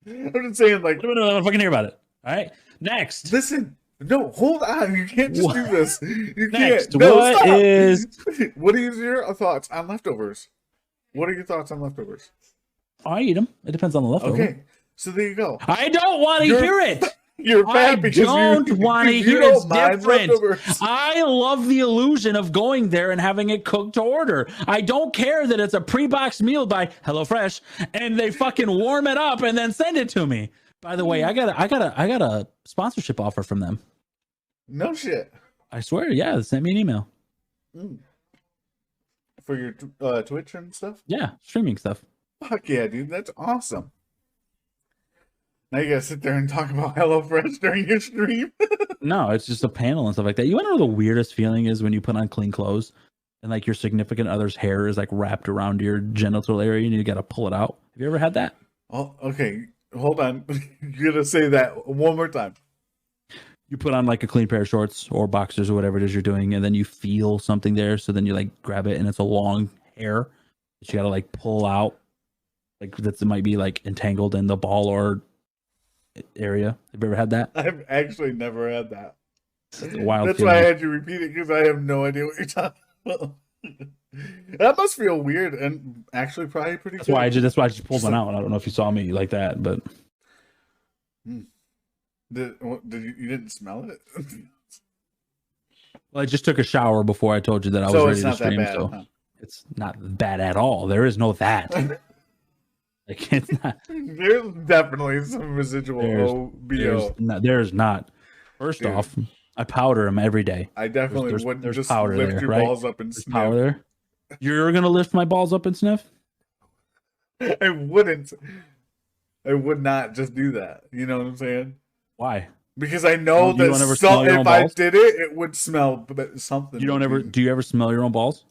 I'm just saying, like, I don't want to fucking hear about it. All right. Next. listen. No, hold on. You can't just do this. You Next. can't. No, What stop. is- What are your thoughts on leftovers? What are your thoughts on leftovers? I eat them. It depends on the leftover. Okay, so there you go. I don't want to You're- hear it. You're fat I because don't you want to you hear don't it's mind different. leftovers. I love the illusion of going there and having it cooked to order. I don't care that it's a pre-boxed meal by HelloFresh and they fucking warm it up and then send it to me. By the way, I got a sponsorship offer from them. No shit. I swear, yeah, they sent me an email. For your Twitch and stuff? Yeah, streaming stuff. Fuck yeah, dude. That's awesome. Now you gotta sit there and talk about HelloFresh during your stream. No, it's just a panel and stuff like that. You want to know the weirdest feeling is when you put on clean clothes and like your significant other's hair is like wrapped around your genital area and you got to pull it out. Have you ever had that? Oh, okay. Hold on. You're gonna say that one more time. You put on like a clean pair of shorts or boxers or whatever it is you're doing, and then you feel something there. So then you like grab it and it's a long hair that you got to like pull out. Like that might be like entangled in the ball or area. Have you ever had that? I've actually never had that. It's a wild That's feeling. why I had you repeat it, because I have no idea what you're talking about. That must feel weird and actually probably pretty That's good. why I just pulled one out. I don't know if you saw me like that, but Did you didn't smell it? well, I just took a shower before I told you that I was So ready it's to not that stream. bad. So Huh? it's not bad at all. There is no that. Like it's not. There's definitely some residual OBO. There's not. First Dude. off, I powder them every day. I definitely There's- wouldn't there's just powder lift there, your right? balls up and There's sniff. powder. You're gonna lift my balls up and sniff? I wouldn't. I would not just do that. You know what I'm saying? Why? Because I know You don't ever that smell your own if I balls? did it, it would smell something. You don't ever? Do you ever smell your own balls?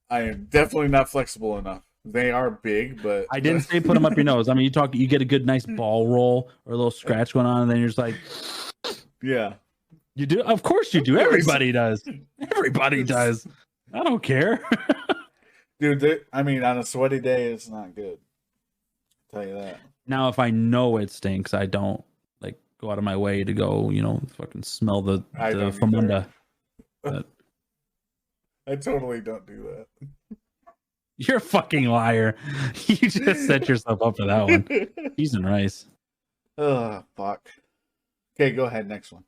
I am definitely not flexible enough. They are big, but I didn't say put them up your nose. I mean, you get a good, nice ball roll or a little scratch going on, and then you're just like, Yeah, you do. Of course you do. Everybody does. Everybody does. I don't care. dude. I mean, on a sweaty day, it's not good. I'll tell you that. Now, if I know it stinks, I don't like go out of my way to go, fucking smell the I don't either. famunda. But I totally don't do that. you're a fucking liar. You just set yourself up for that one. Cheese and rice. Oh fuck. Okay, go ahead. Next one.